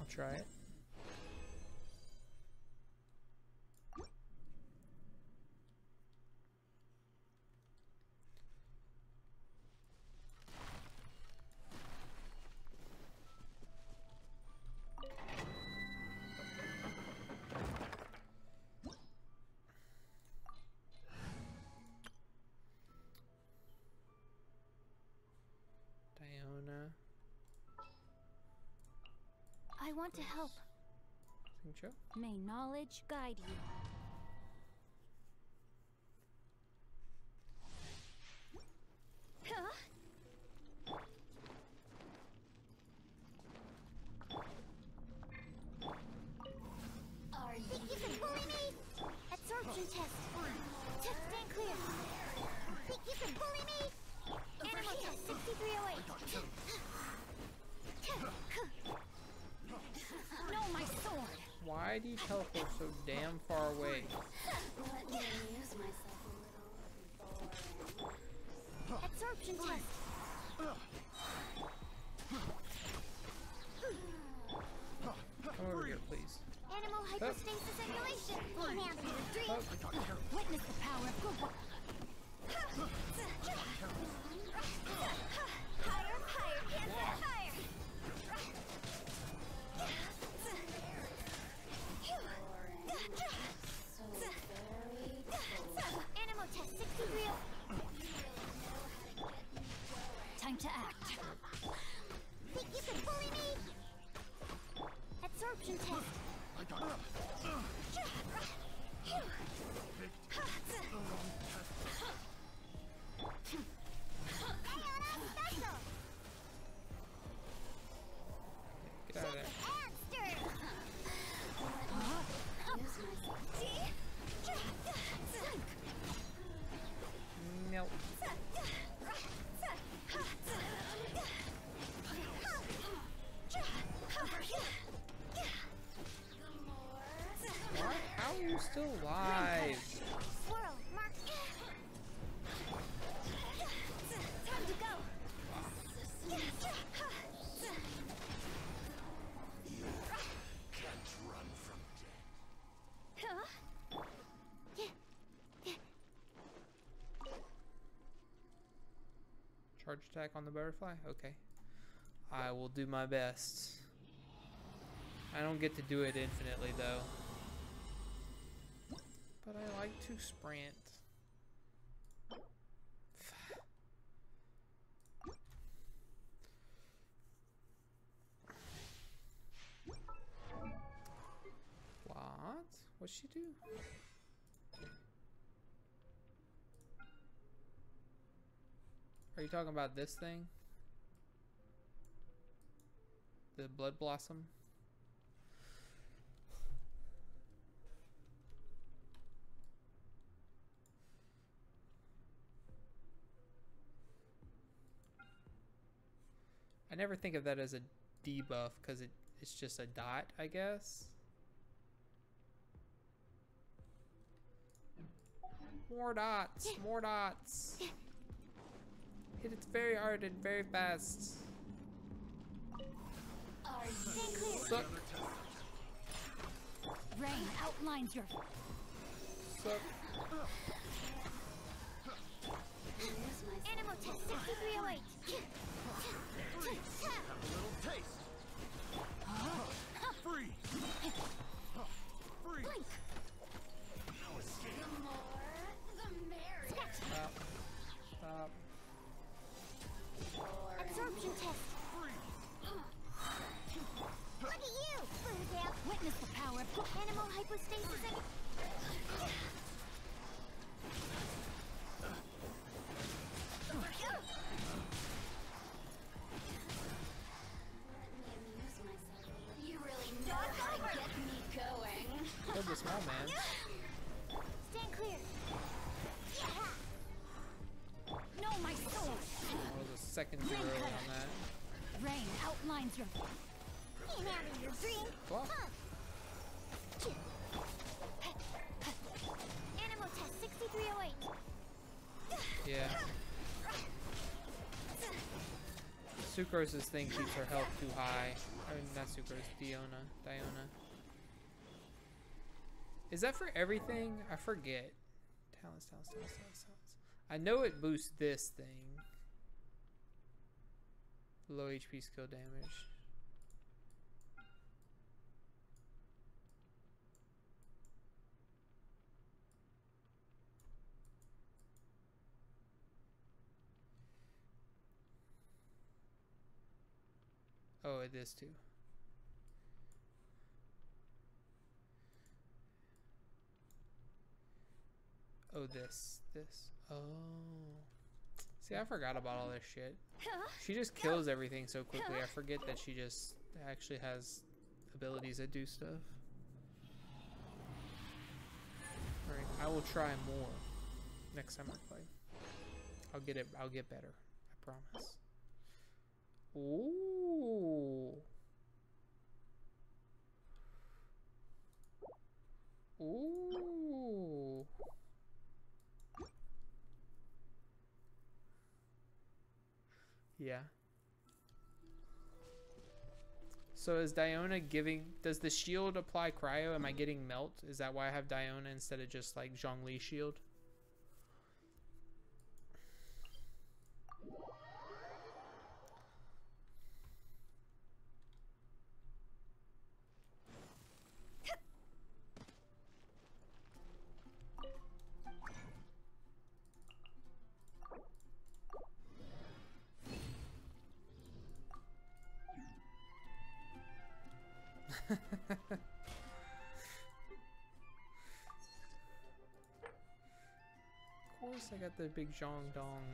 I'll try it. I want to help. Sing Cho? May knowledge guide you. Huh? Are you? Think you can bully me? Absorption test. Test stand clear. Think you can bully me? Animal test 6308. No, my sword. Why do you teleport so damn far away? Absorption test. Come over here, please. Animal hypostasis emulation. Witness the power of good work. Higher, higher, cancer, higher. Animal test 63. Time to act. Think you can bully me? Absorption test. Get out of there. Nope. What? How are you still alive? Swirl, mark Charge attack on the butterfly? Okay. I will do my best. I don't get to do it infinitely though. But I like to sprint. What? What'd she do? Are you talking about this thing? The blood blossom? I never think of that as a debuff because it's just a dot, I guess. More dots, more dots. Hit it very hard and very fast. Suck. Rain outlines your. Suck. Animal test 6308. Have a little taste. Freeze. Freeze. Blink. No escape. The more, the merrier. Stop. Stop. Absorption test. Look at you, Bluedale. Witness the power of Animal hypostasis. You really know how to get me going. Killed the small man. Stand clear. No, my sword. That was a second zero on that. Rain outlines your. In out of your drink. What? Animal test 6308. Yeah. Sucrose's thing keeps her health too high. I mean, not Sucrose, Diona. Is that for everything? I forget. Talents. I know it boosts this thing. Low HP skill damage. Oh, it is too. Oh, this. Oh. See, I forgot about all this shit. She just kills everything so quickly. I forget that she just actually has abilities that do stuff. Alright, I will try more next time I play. I'll get better. I promise. Ooh. Ooh. Yeah. So is Diona giving... Does the shield apply cryo? Am I getting melt? Is that why I have Diona instead of just like Zhongli shield? Of course I got the big Zhong Dong.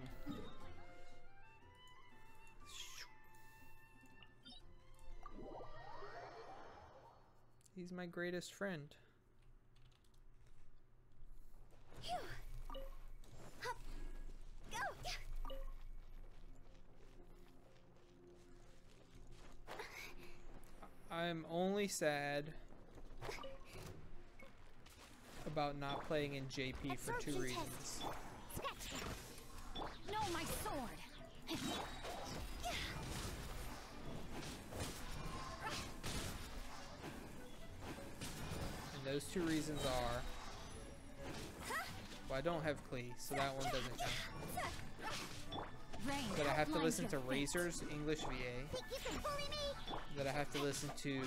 He's my greatest friend. I'm only sad about not playing in JP for two reasons. No, my sword. And those two reasons are, well, I don't have Klee, so that one doesn't count. That I have to listen to Razor's English VA. That I have to listen to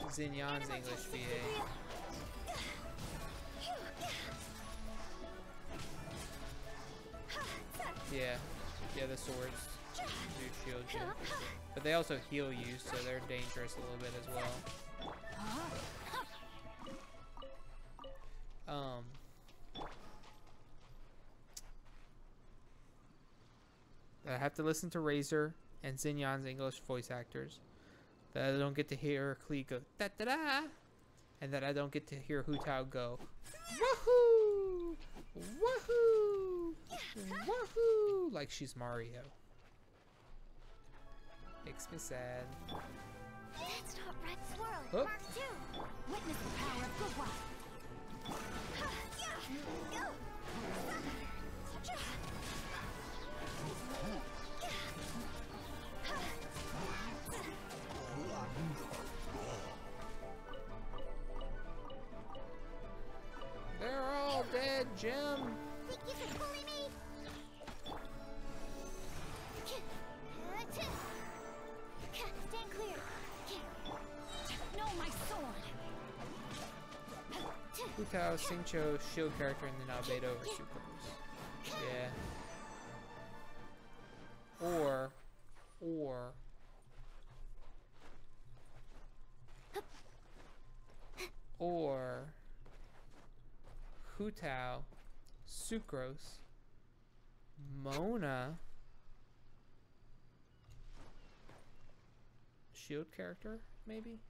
Xinyan's English VA. Yeah, the swords do shield you. But they also heal you, so they're dangerous a little bit as well. I have to listen to Razor and Xinyan's English voice actors. That I don't get to hear Klee go da da da, and that I don't get to hear Hu Tao go woohoo, woohoo, woohoo, like she's Mario. Makes me sad. That's not Red Swirl. Oh. Mark 2. Witness the power of good one. They're all dead, Jim. Think you can bully me? Stand clear. No, my sword. Hu Tao, Xingqiu, shield character, and then Albedo or Sucrose. Yeah. Or Hu Tao, Sucrose, Mona, shield character, maybe?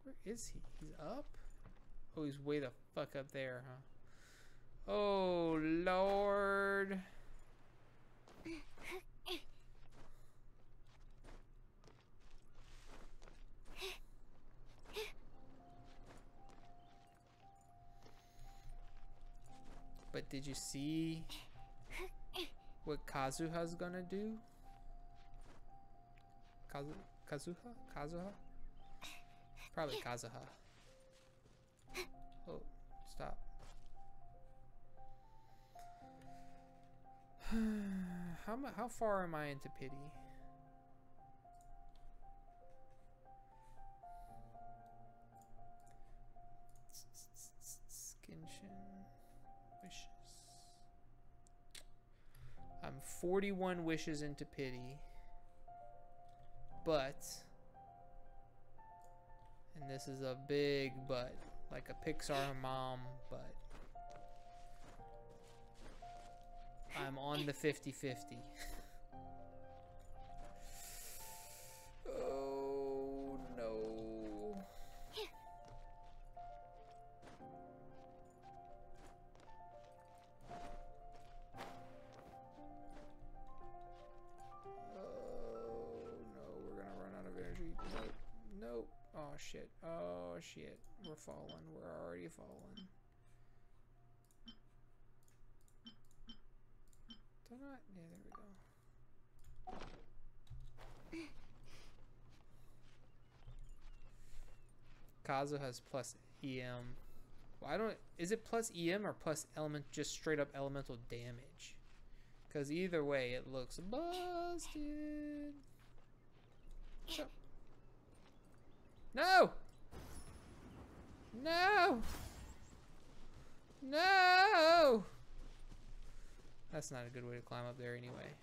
Where is he? He's up? Oh, he's way the fuck up there, huh? Oh, Lord. But did you see what Kazuha's gonna do? Kazuha? Probably Kazuha. Oh, stop. How far am I into pity? Genshin wishes. I'm 41 wishes into pity, but, and this is a big but, like a Pixar mom but. I'm on the 50-50. Oh no. We're gonna run out of energy. Nope. Oh shit. Oh shit. We're falling. We're already falling. Not, yeah, there we go. Kazu has plus EM. Well, I don't. Is it plus EM or plus element? Just straight up elemental damage. Because either way, it looks busted. So. No. No. No. That's not a good way to climb up there anyway.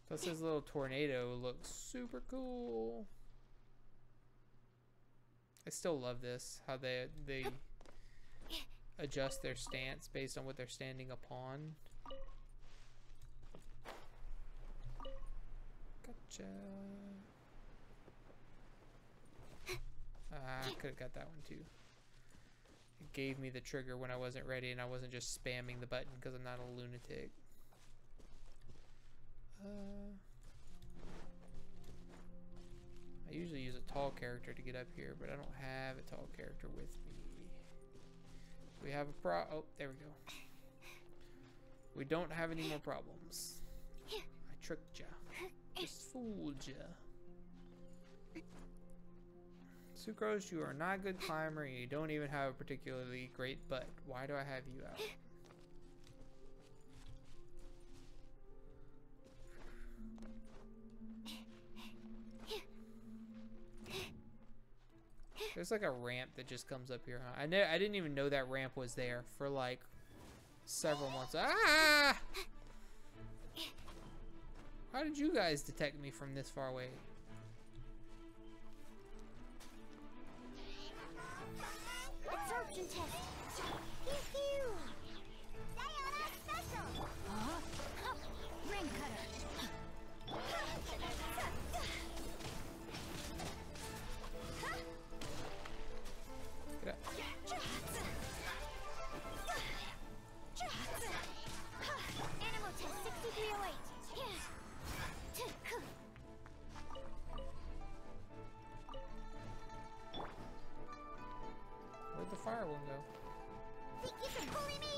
Plus his little tornado looks super cool. I still love this, how they adjust their stance based on what they're standing upon. Gotcha. I could have got that one too. It gave me the trigger when I wasn't ready and I wasn't just spamming the button because I'm not a lunatic. I usually use a tall character to get up here, but I don't have a tall character with me. We have a oh, there we go. We don't have any more problems. I tricked ya. Just fooled ya. Sucrose, you are not a good climber and you don't even have a particularly great butt. Why do I have you out? There's like a ramp that just comes up here, huh? I didn't even know that ramp was there for like several months. Ah! How did you guys detect me from this far away? Absorption test. Pew-pew. Diana special. Huh? Ring cutter. Get up. Animal test 6308. Where'd the fire one go? Think you can bully me?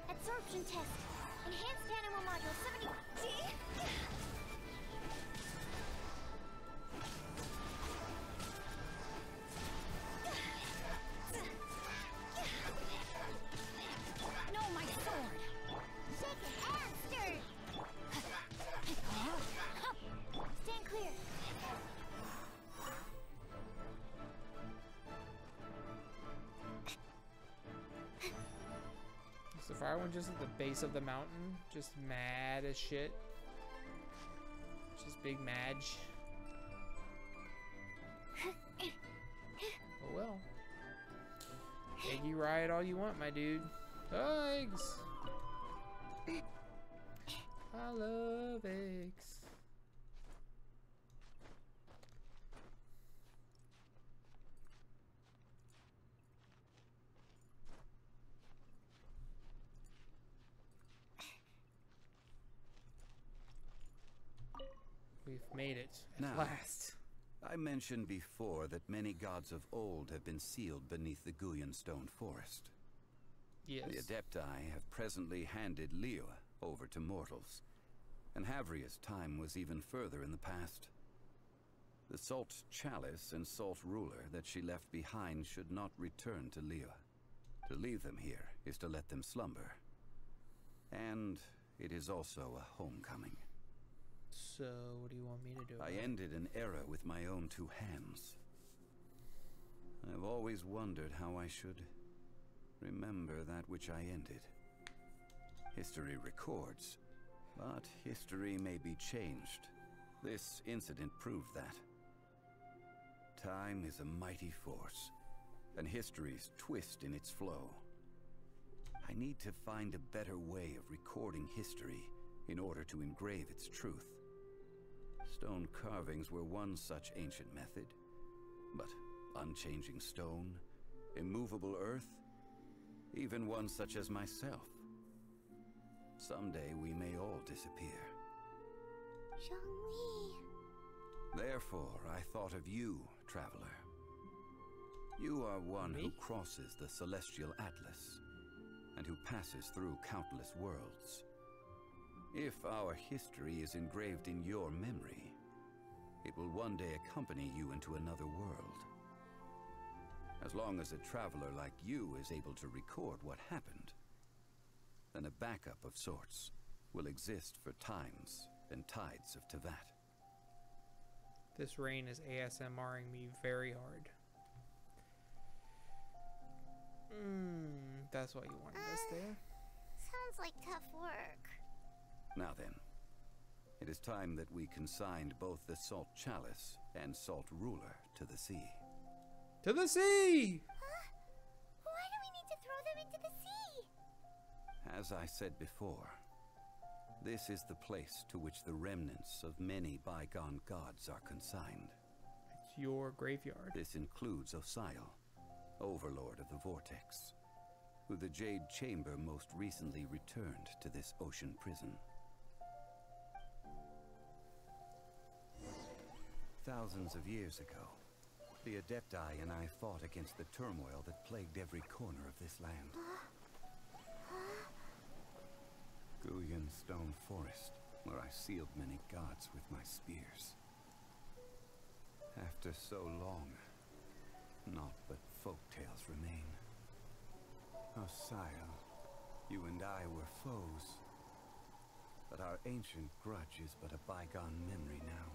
Absorption test. Enhanced animal module 70. No, my sword! Shake it and stir. Stand clear. Is the fire one just at the base of the mountain? Just mad as shit? Just big madge. Oh well. Eggy riot all you want, my dude. Oh, eggs! I love eggs. We've made it at last. I mentioned before that many gods of old have been sealed beneath the Gulian stone forest. Yes. The Adepti have presently handed Liyue over to mortals, and Havria's time was even further in the past. The Salt Chalice and Salt Ruler that she left behind should not return to Liyue. To leave them here is to let them slumber. And it is also a homecoming. So, what do you want me to do? I ended an era with my own two hands. I've always wondered how I should remember that which I ended. History records, but history may be changed. This incident proved that. Time is a mighty force, and history's twist in its flow. I need to find a better way of recording history in order to engrave its truth. Stone carvings were one such ancient method, but unchanging stone, immovable earth, even one such as myself. Someday we may all disappear. Zhongli. Therefore, I thought of you, traveler. You are one who crosses the Celestial Atlas, and who passes through countless worlds. If our history is engraved in your memory, it will one day accompany you into another world. As long as a traveler like you is able to record what happened, then a backup of sorts will exist for times and tides of Tevat. This rain is ASMRing me very hard. That's why you wanted us there. Sounds like tough work. Now then, it is time that we consigned both the Salt Chalice and Salt Ruler to the sea. To the sea! Huh? Why do we need to throw them into the sea? As I said before, this is the place to which the remnants of many bygone gods are consigned. It's your graveyard. This includes Osial, Overlord of the Vortex, who the Jade Chamber most recently returned to this ocean prison. Thousands of years ago, the Adepti and I fought against the turmoil that plagued every corner of this land. Gulian Stone Forest, where I sealed many gods with my spears. After so long, naught but folk tales remain. Sire, you and I were foes, but our ancient grudge is but a bygone memory now.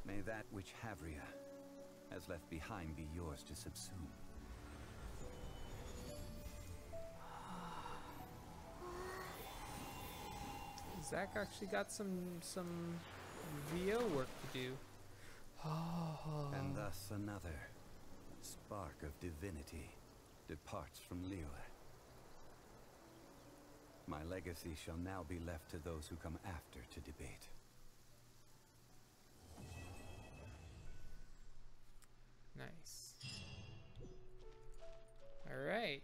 May that which Havria has left behind be yours to subsume. Zach actually got some VO work to do. And thus another spark of divinity departs from Liyue. My legacy shall now be left to those who come after to debate. Nice. Alright.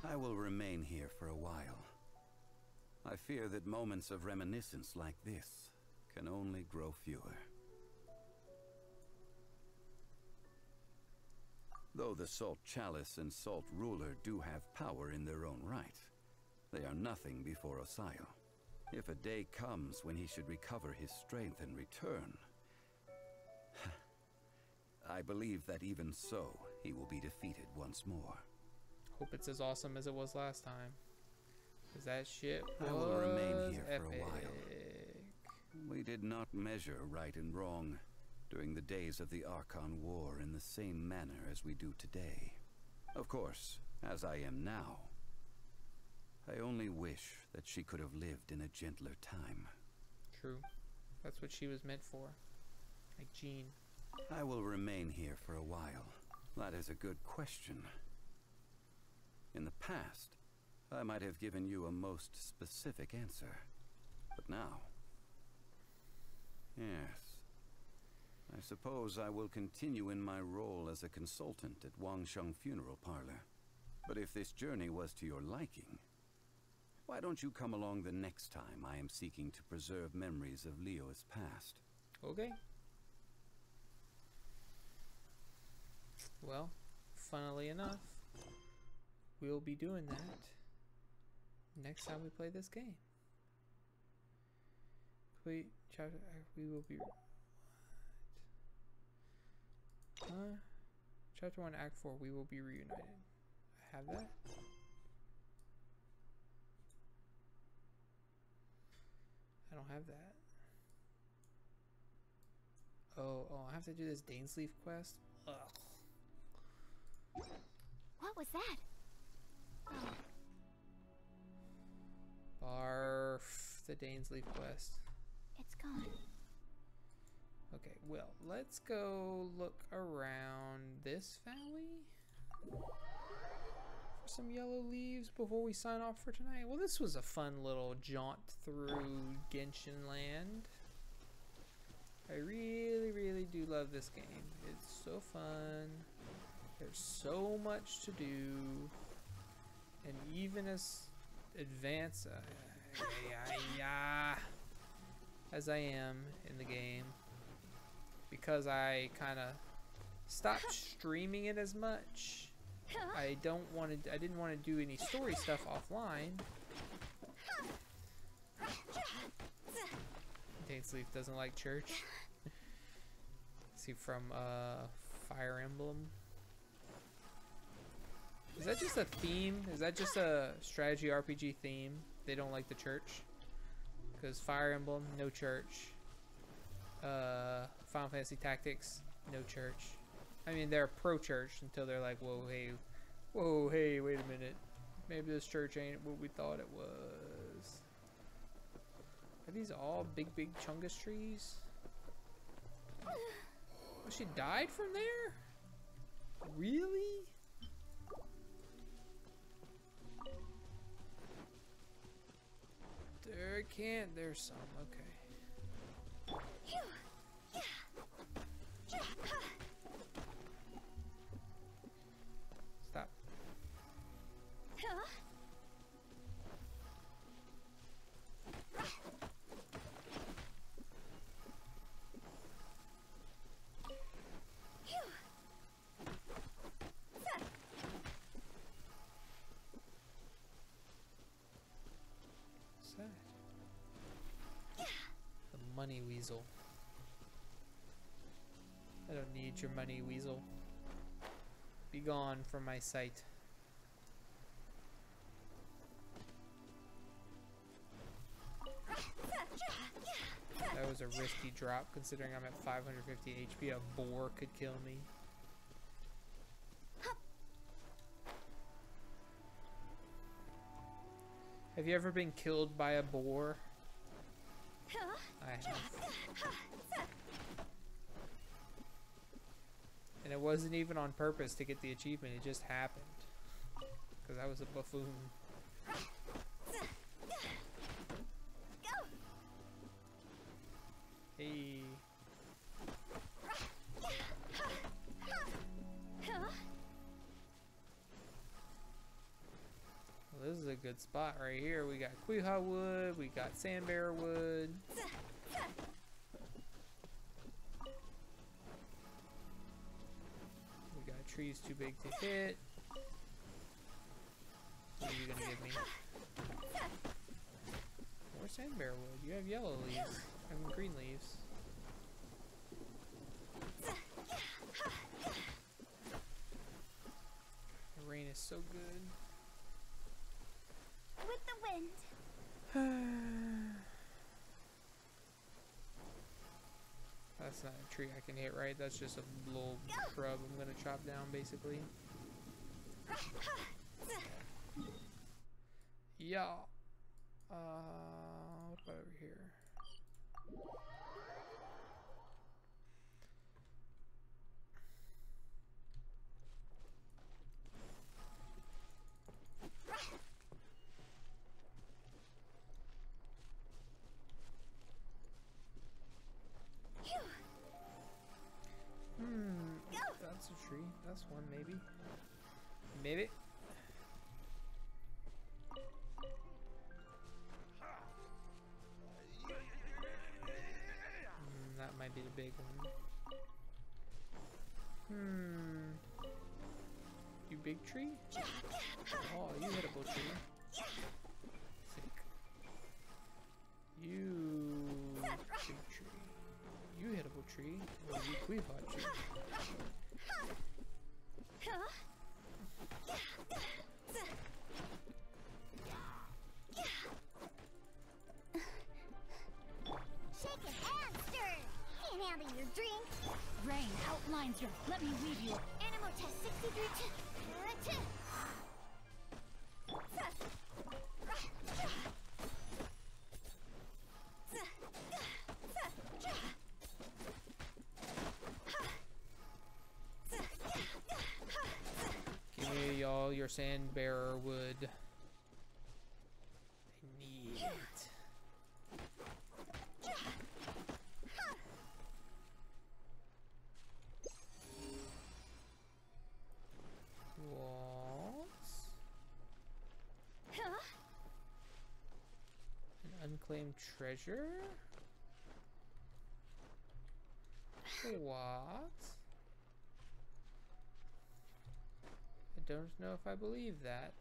I will remain here for a while. I fear that moments of reminiscence like this can only grow fewer. Though the Salt Chalice and Salt Ruler do have power in their own right, they are nothing before Osayo. If a day comes when he should recover his strength and return, I believe that even so, he will be defeated once more. Hope it's as awesome as it was last time. Cause that shit was I will remain here epic. for a while. We did not measure right and wrong during the days of the Archon War in the same manner as we do today. Of course, as I am now, I only wish that she could have lived in a gentler time. True. That's what she was meant for. Like Jean. I will remain here for a while. That is a good question. In the past, I might have given you a most specific answer. But now... Yes. I suppose I will continue in my role as a consultant at Wangsheng Funeral Parlor. But if this journey was to your liking, why don't you come along the next time I am seeking to preserve memories of Liyue's past? Okay. Well, funnily enough, we'll be doing that next time we play this game. Complete chapter. We will be. Chapter 1, Act 4. We will be reunited. I have that. I don't have that. Oh, I have to do this Dainsleif quest? Ugh. What was that? Oh. Barf. The Dainsleif quest. It's gone. Okay, well, let's go look around this valley for some yellow leaves before we sign off for tonight. Well, this was a fun little jaunt through Genshin Land. I really, really do love this game. It's so fun. There's so much to do. And even as advanced as I am in the game, because I kind of stopped streaming it as much, I didn't want to do any story stuff offline. Dainsleif doesn't like church. Is he from Fire Emblem? Is that just a theme? Is that just a strategy RPG theme? They don't like the church? Because Fire Emblem, no church. Final Fantasy Tactics, no church. I mean, they're pro-church until they're like, whoa, hey, wait a minute. Maybe this church ain't what we thought it was. Are these all big chungus trees? Oh, she died from there? Really? There's some, okay. Stop. money, weasel. I don't need your money, weasel. Be gone from my sight. That was a risky drop considering I'm at 550 HP. A boar could kill me. Have you ever been killed by a boar? I have. And it wasn't even on purpose to get the achievement, it just happened. Because I was a buffoon. Hey. Well, this is a good spot right here. We got Quiha wood, we got sandbearer wood. We got trees too big to hit. What are you gonna give me? More sandbearer wood. You have yellow leaves. I mean green leaves. The rain is so good. With the wind. That's not a tree I can hit, right? That's just a little shrub I'm gonna chop down, basically. Yeah. What about over here? That's a tree. That's one, maybe. Maybe. That might be the big one. You big tree? Oh, you hittable tree. Sick. You big tree. You hittable tree. Or you Queepot tree. Shake it and stir. Can't handle your drink. Rain outlines your. Let me leave you. Animal test 63. Give me all your sand bearer wood. I need it. An unclaimed treasure? What? I don't know if I believe that.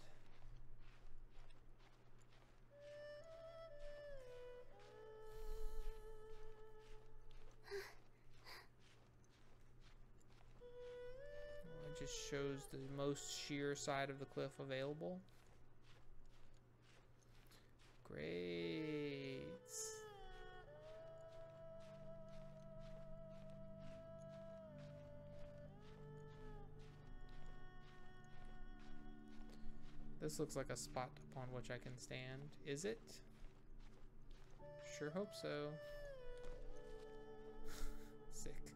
Well, it just shows the most sheer side of the cliff available. Great. This looks like a spot upon which I can stand. Is it? Sure hope so. Sick.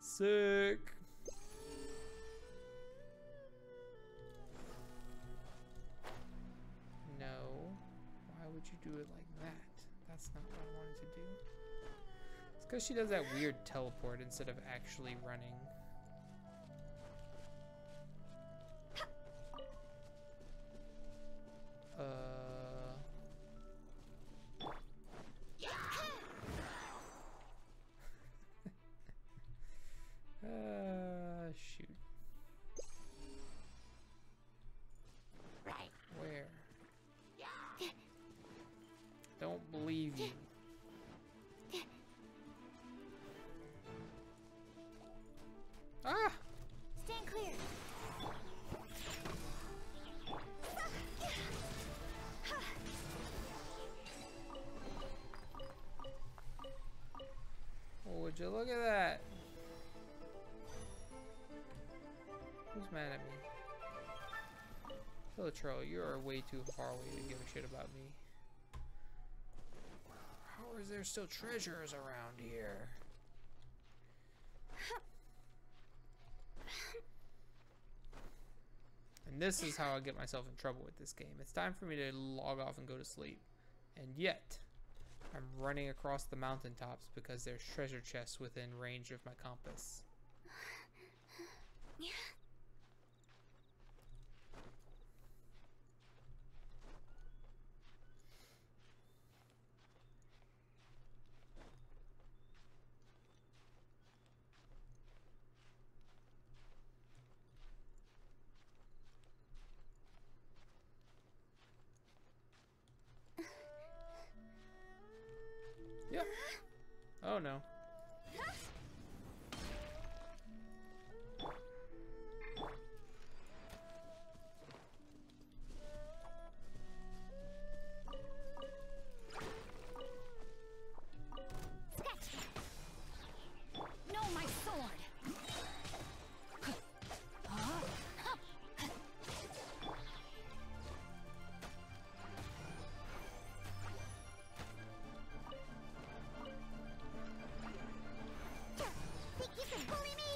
Sick! No. Why would you do it like that? That's not what I wanted to do. It's because she does that weird teleport instead of actually running. Shoot. Where? Don't believe you. trail. You are way too far away to give a shit about me. How is there still treasures around here? And this is how I get myself in trouble with this game. It's time for me to log off and go to sleep. And yet, I'm running across the mountaintops because there's treasure chests within range of my compass. Yep. Oh no. No, my sword. Think you can bully me?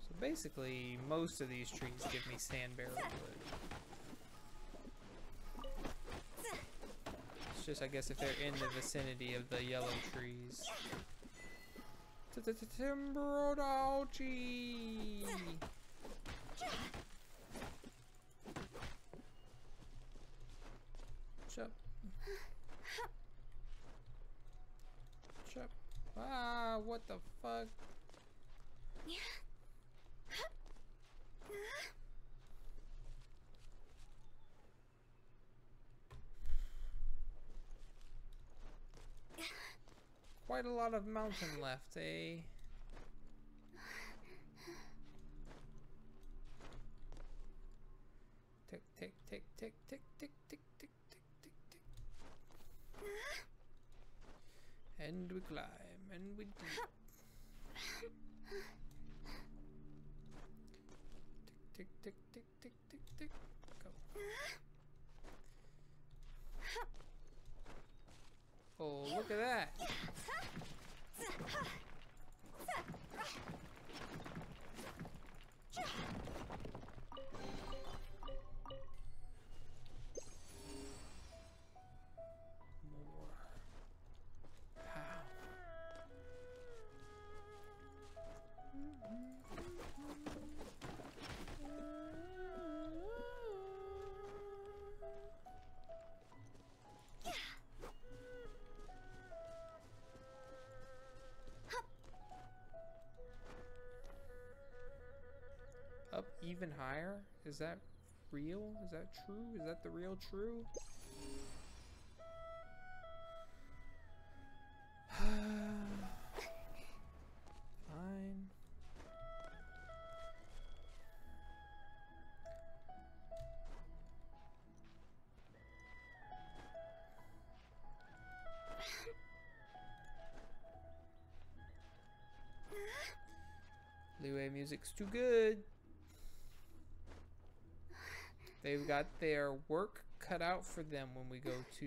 So basically, most of these trees give me sandberry wood. It's just, I guess, if they're in the vicinity of the yellow trees. Timberodalchi! Chup. Chup. Ah, what the fuck? Quite a lot of mountain left, eh? Tick, tick, tick, tick, tick, tick, tick, tick, tick, tick, tick, tick. And we climb, and we deep. Tick, tick, tick, tick, tick, tick, tick. Go. Oh, look at that. Up even higher? Is that real? Is that true? Is that the real true? Fine. Liyue music's too good. They've got their work cut out for them when we go to...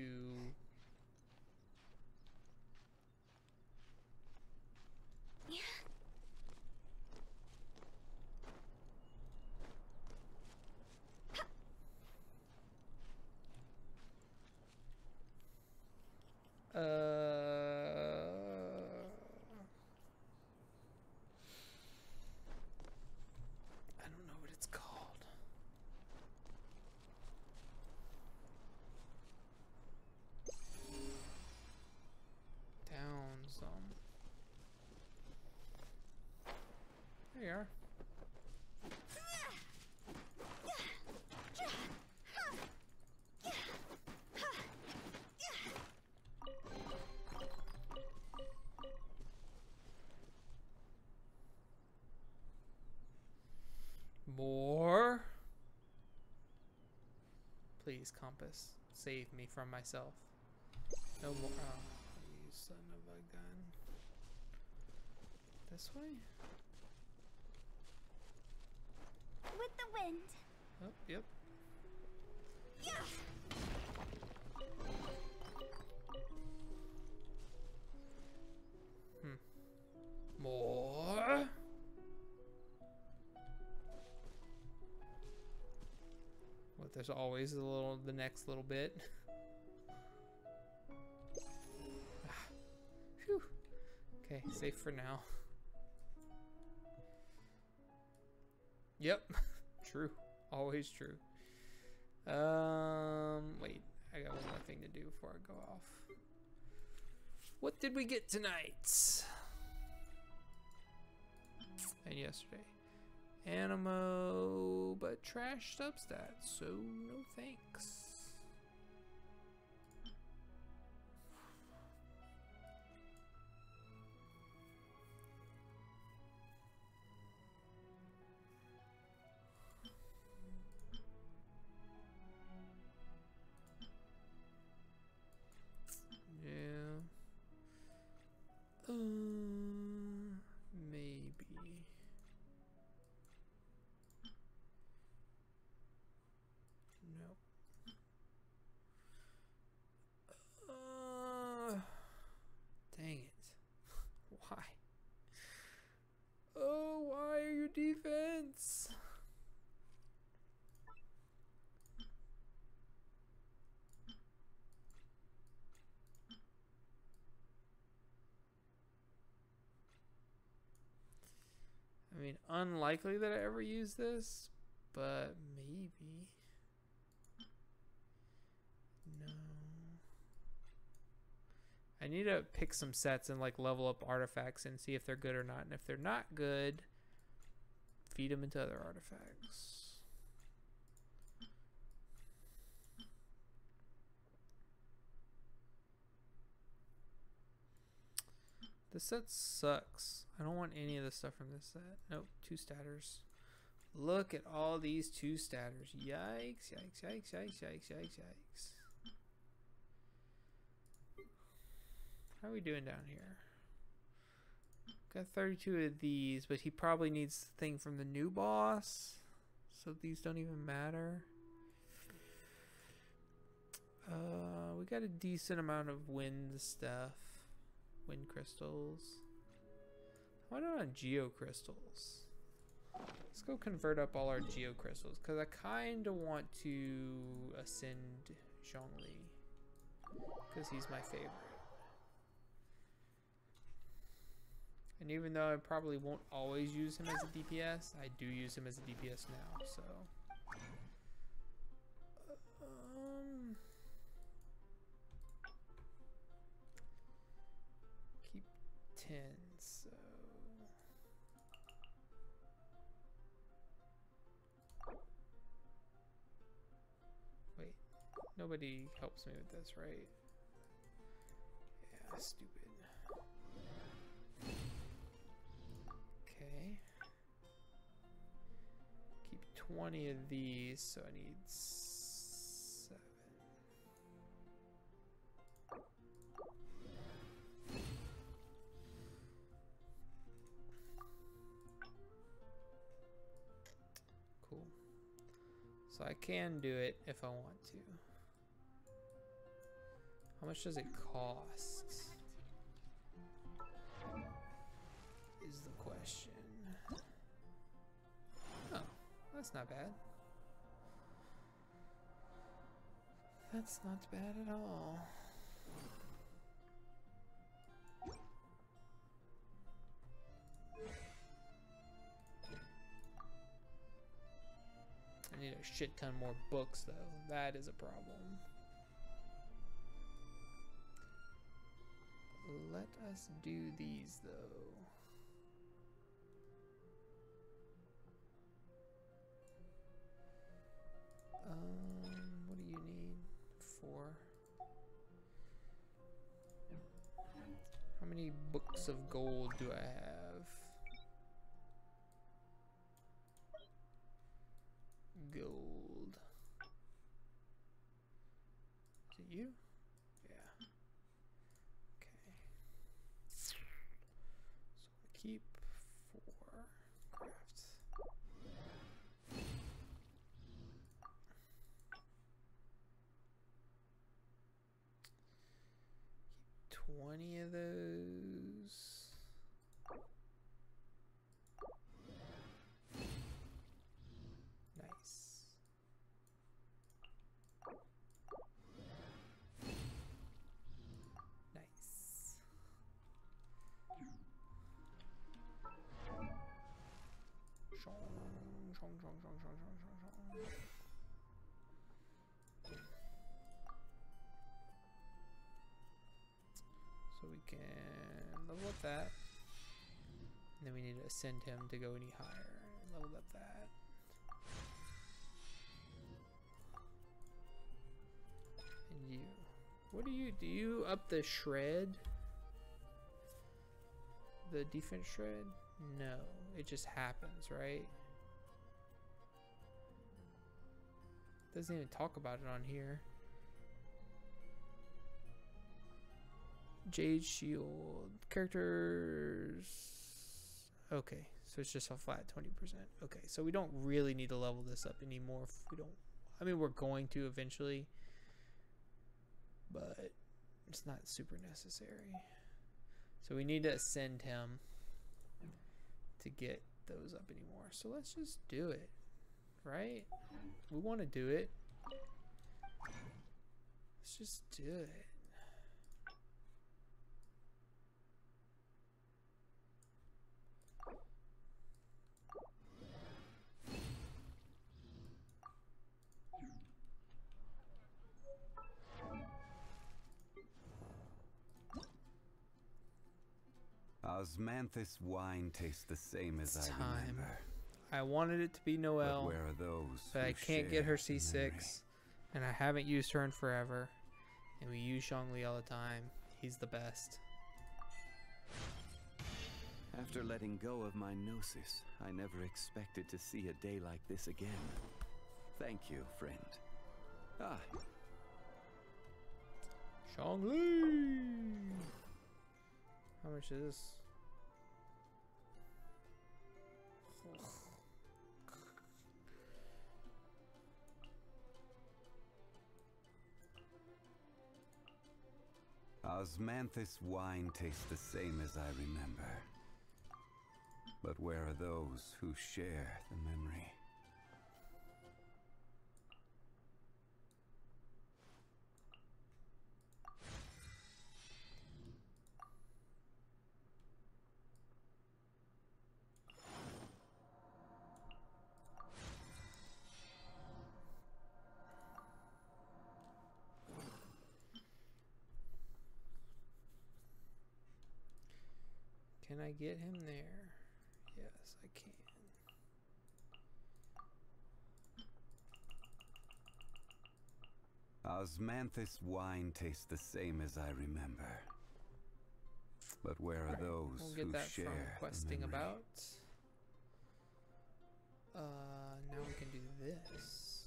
I don't know what it's called. Down some. There you are. More. Please, compass. save me from myself. No more. Oh, you son of a gun. This way? With the wind. Oh, yep. Yeah. More. What? There's always the next little bit. Phew. Okay, safe for now. Yep, true. Always true. Wait. I got one more thing to do before I go off. What did we get tonight? And yesterday. Animo, but trash substats, so no thanks. Yeah. Maybe. No. Dang it. Why? Oh, why are you defense? I mean, unlikely that I ever use this, but maybe. No. I need to pick some sets and like level up artifacts and see if they're good or not. And if they're not good, feed them into other artifacts. This set sucks. I don't want any of the stuff from this set. Nope, 2 statters. Look at all these 2 statters. Yikes, yikes, yikes, yikes, yikes, yikes, yikes. How are we doing down here? Got 32 of these, but he probably needs the thing from the new boss. So these don't even matter. We got a decent amount of wind stuff. Wind crystals. How about on geo crystals? Let's go convert up all our geo crystals because I kind of want to ascend Zhongli because he's my favorite. And even though I probably won't always use him as a DPS, I do use him as a DPS now, so. Keep 10, so. Wait, nobody helps me with this, right? Yeah, stupid. Okay. Keep 20 of these, so I need 7. Cool. So I can do it if I want to. How much does it cost? Is the question. Oh, that's not bad. That's not bad at all. I need a shit ton more books though. That is a problem. Let us do these though. What do you need? 4. How many books of gold do I have? Gold. Keep 4 crafts. Keep 20 of those. Nice. Nice. So we can level up that. And then we need to ascend him to go any higher. Level up that. And you. What do you do? You up the shred? The defense shred? No, it just happens, right? Doesn't even talk about it on here. Jade Shield. Characters. Okay, so it's just a flat 20%. Okay, so we don't really need to level this up anymore. If we don't. I mean, we're going to eventually, but it's not super necessary. So we need to ascend him to get those up anymore. So let's just do it, right? We want to do it. Let's just do it. Osmanthus wine tastes the same as I remember. I wanted it to be Noelle, but where are those but I can't get her C6, and I haven't used her in forever. And we use Zhongli all the time. He's the best. After letting go of my gnosis, I never expected to see a day like this again. Thank you, friend. Ah. Zhongli! How much is this? Osmanthus wine tastes the same as I remember. But where are those who share the memory? Can I get him there? Yes, I can. Osmanthus wine tastes the same as I remember. But where are those we'll get who that share from the questing memory? about. Now we can do this.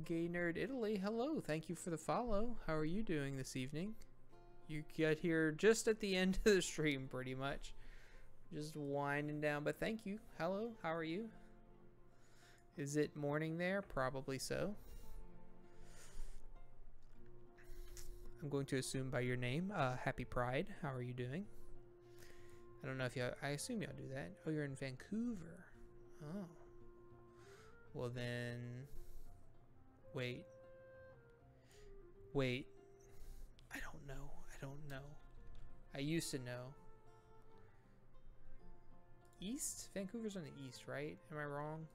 Gay Nerd Italy, hello. Thank you for the follow. How are you doing this evening? You get here just at the end of the stream, pretty much. Just winding down, but thank you. Hello, how are you? Is it morning there? Probably so. I'm going to assume by your name. Happy Pride. How are you doing? I don't know if I assume y'all do that. Oh, you're in Vancouver. Oh. Well then... Wait. I don't know. I used to know. East? Vancouver's on the east, right? Am I wrong?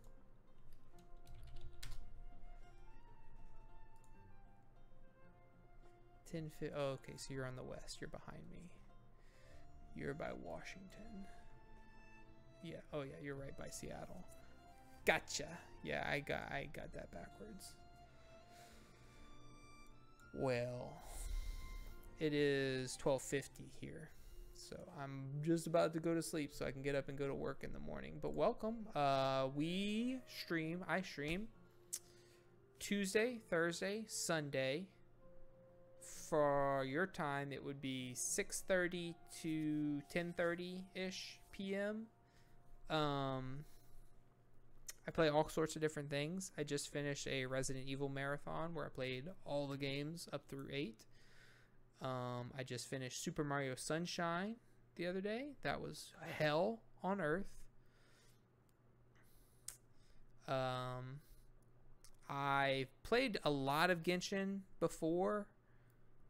Oh, okay, so you're on the west. You're behind me. You're by Washington. Yeah, oh yeah, you're right by Seattle. Gotcha. Yeah, I got that backwards. Well, it is 12:50 here, so I'm just about to go to sleep so I can get up and go to work in the morning. But welcome. I stream Tuesday, Thursday, Sunday, for your time, it would be 6:30 to 10:30-ish p.m. I play all sorts of different things. I just finished a Resident Evil marathon where I played all the games up through 8. I just finished Super Mario Sunshine the other day. That was hell on earth. I played a lot of Genshin before,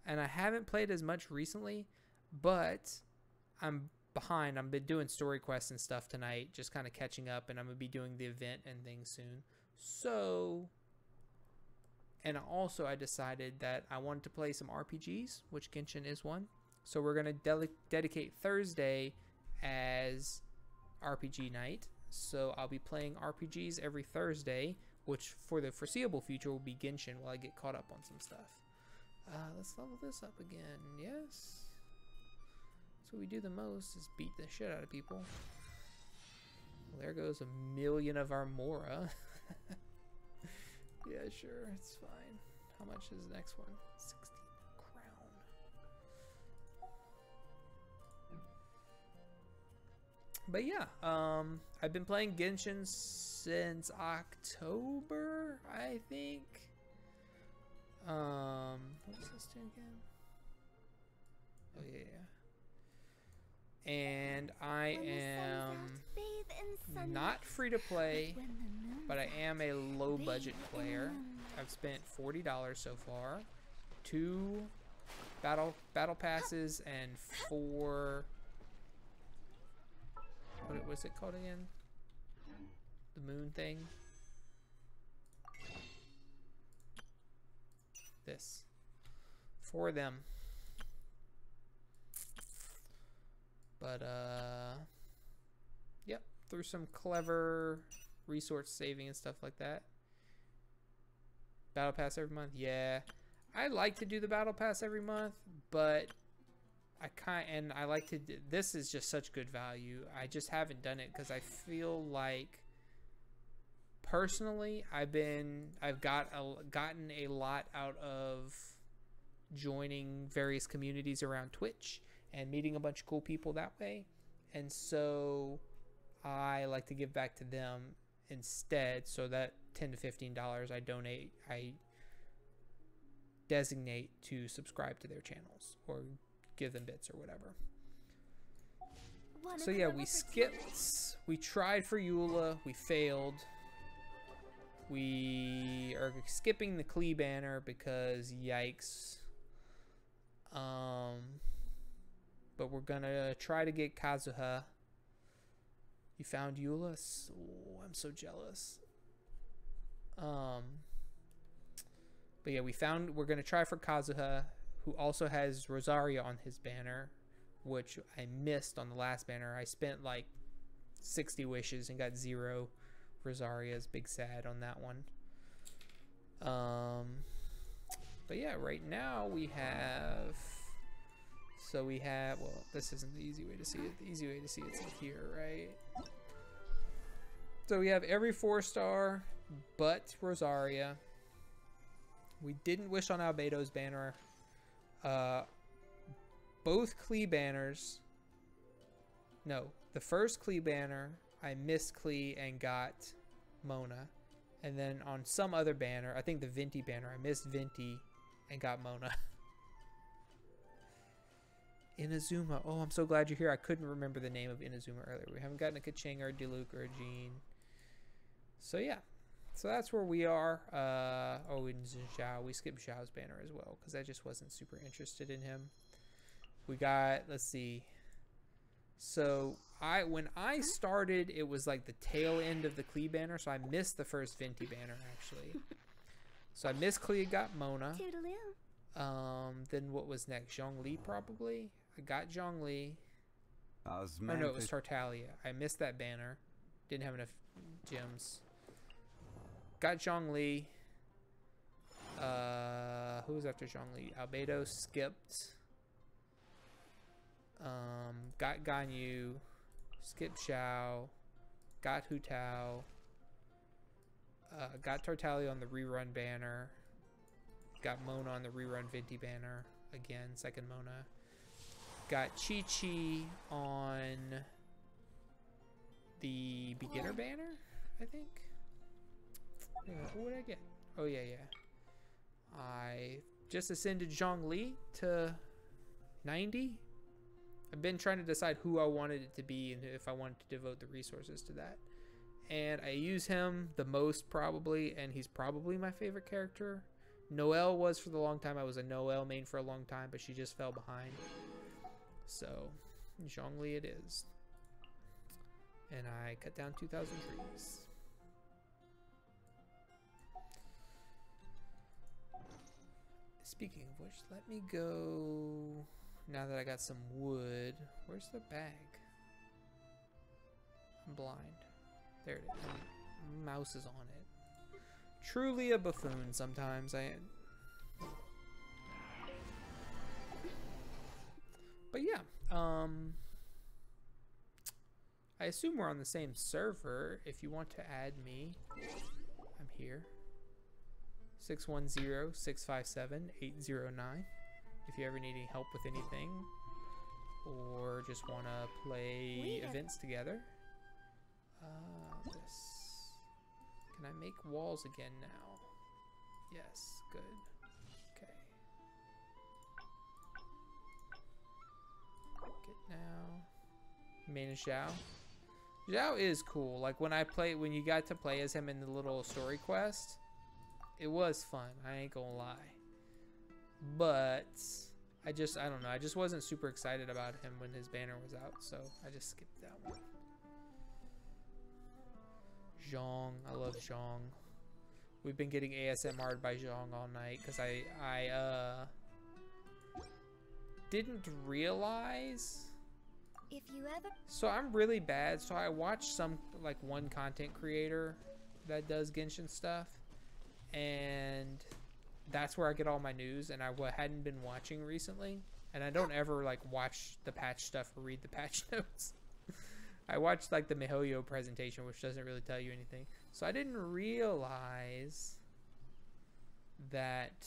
and I haven't played as much recently, but I'm behind. I've been doing story quests and stuff tonight, just kind of catching up, and I'm going to be doing the event and things soon. So, and also I decided that I wanted to play some RPGs, which Genshin is one. So we're going to dedicate Thursday as RPG night. So I'll be playing RPGs every Thursday, which for the foreseeable future will be Genshin while I get caught up on some stuff. Let's level this up again. Yes. That's what we do the most, is beat the shit out of people. Well, there goes 1,000,000 of our Mora. Yeah, sure. It's fine. How much is the next one? 16 crown. But yeah, I've been playing Genshin since October, I think. What does this do again? Oh yeah. And I am not free to play, but I am a low budget player. I've spent $40 so far. 2 battle passes and 4. What was it called again? The moon thing. This. 4 of them. But yep, through some clever resource saving and stuff like that. Battle pass every month, yeah. I like to do the battle pass every month, but I like to do, this is just such good value. I just haven't done it because I feel like personally I've gotten a lot out of joining various communities around Twitch and meeting a bunch of cool people that way. And so I like to give back to them instead, so that $10 to $15 I designate to subscribe to their channels or give them bits or whatever. So yeah, we skipped. We tried for Eula. We failed. We are skipping the Klee banner because yikes. But we're gonna try to get Kazuha. You found Eula? Oh, I'm so jealous. But yeah, we're gonna try for Kazuha, who also has Rosaria on his banner, which I missed on the last banner. I spent like 60 wishes and got 0 Rosarias. Big sad on that one. But yeah, right now we have... So we have... Well, this isn't the easy way to see it. The easy way to see it's in here, right? So we have every 4-star but Rosaria. We didn't wish on Albedo's banner. Both Klee banners. No, the first Klee banner, I missed Klee and got Mona. And then on some other banner, I think the Venti banner, I missed Venti and got Mona. Inazuma. Oh, I'm so glad you're here. I couldn't remember the name of Inazuma earlier. We haven't gotten a Kaching or a Diluc or a Jean. So yeah. So that's where we are. Oh, in Zhao. We skipped Zhao's banner as well because I just wasn't super interested in him. We got, let's see. So when I started, it was like the tail end of the Klee banner, so I missed the first Venti banner actually. So I missed Klee, got Mona. Then what was next? Zhongli probably. I got Zhongli. Oh no, it was Tartaglia. I missed that banner. Didn't have enough gems. Got Zhongli. Who was after Zhongli? Albedo skipped. Got Ganyu. Skipped Xiao. Got Hu Tao. Got Tartaglia on the rerun banner. Got Mona on the rerun Venti banner. again, second Mona. Got Chi-Chi on the beginner banner, I think. What did I get? Oh, yeah. I just ascended Zhongli to 90. I've been trying to decide who I wanted it to be and if I wanted to devote the resources to that. And I use him the most probably, and he's probably my favorite character. Noelle was for the long time. I was a Noelle main for a long time, but she just fell behind. So, Zhongli it is. And I cut down 2,000 trees. Speaking of which, let me go... Now that I got some wood, where's the bag? I'm blind. There it is. My mouse is on it. Truly a buffoon sometimes. But yeah, I assume we're on the same server. If you want to add me, I'm here. 610-657-809. If you ever need any help with anything, or just want to play events together. This. Can I make walls again now? Yes, good. Okay. Get now. Main is Zhao. Zhao is cool. Like when you got to play as him in the little story quest, it was fun. I ain't gonna lie. But I don't know. I just wasn't super excited about him when his banner was out, so I just skipped that one. Zhong, I love Zhong. We've been getting ASMR'd by Zhong all night because I didn't realize. If you ever. So I'm really bad. So I watched one content creator that does Genshin stuff, and that's where I get all my news, and I hadn't been watching recently, and I don't ever watch the patch stuff or read the patch notes. I watched the MiHoYo presentation, which doesn't really tell you anything. So I didn't realize that.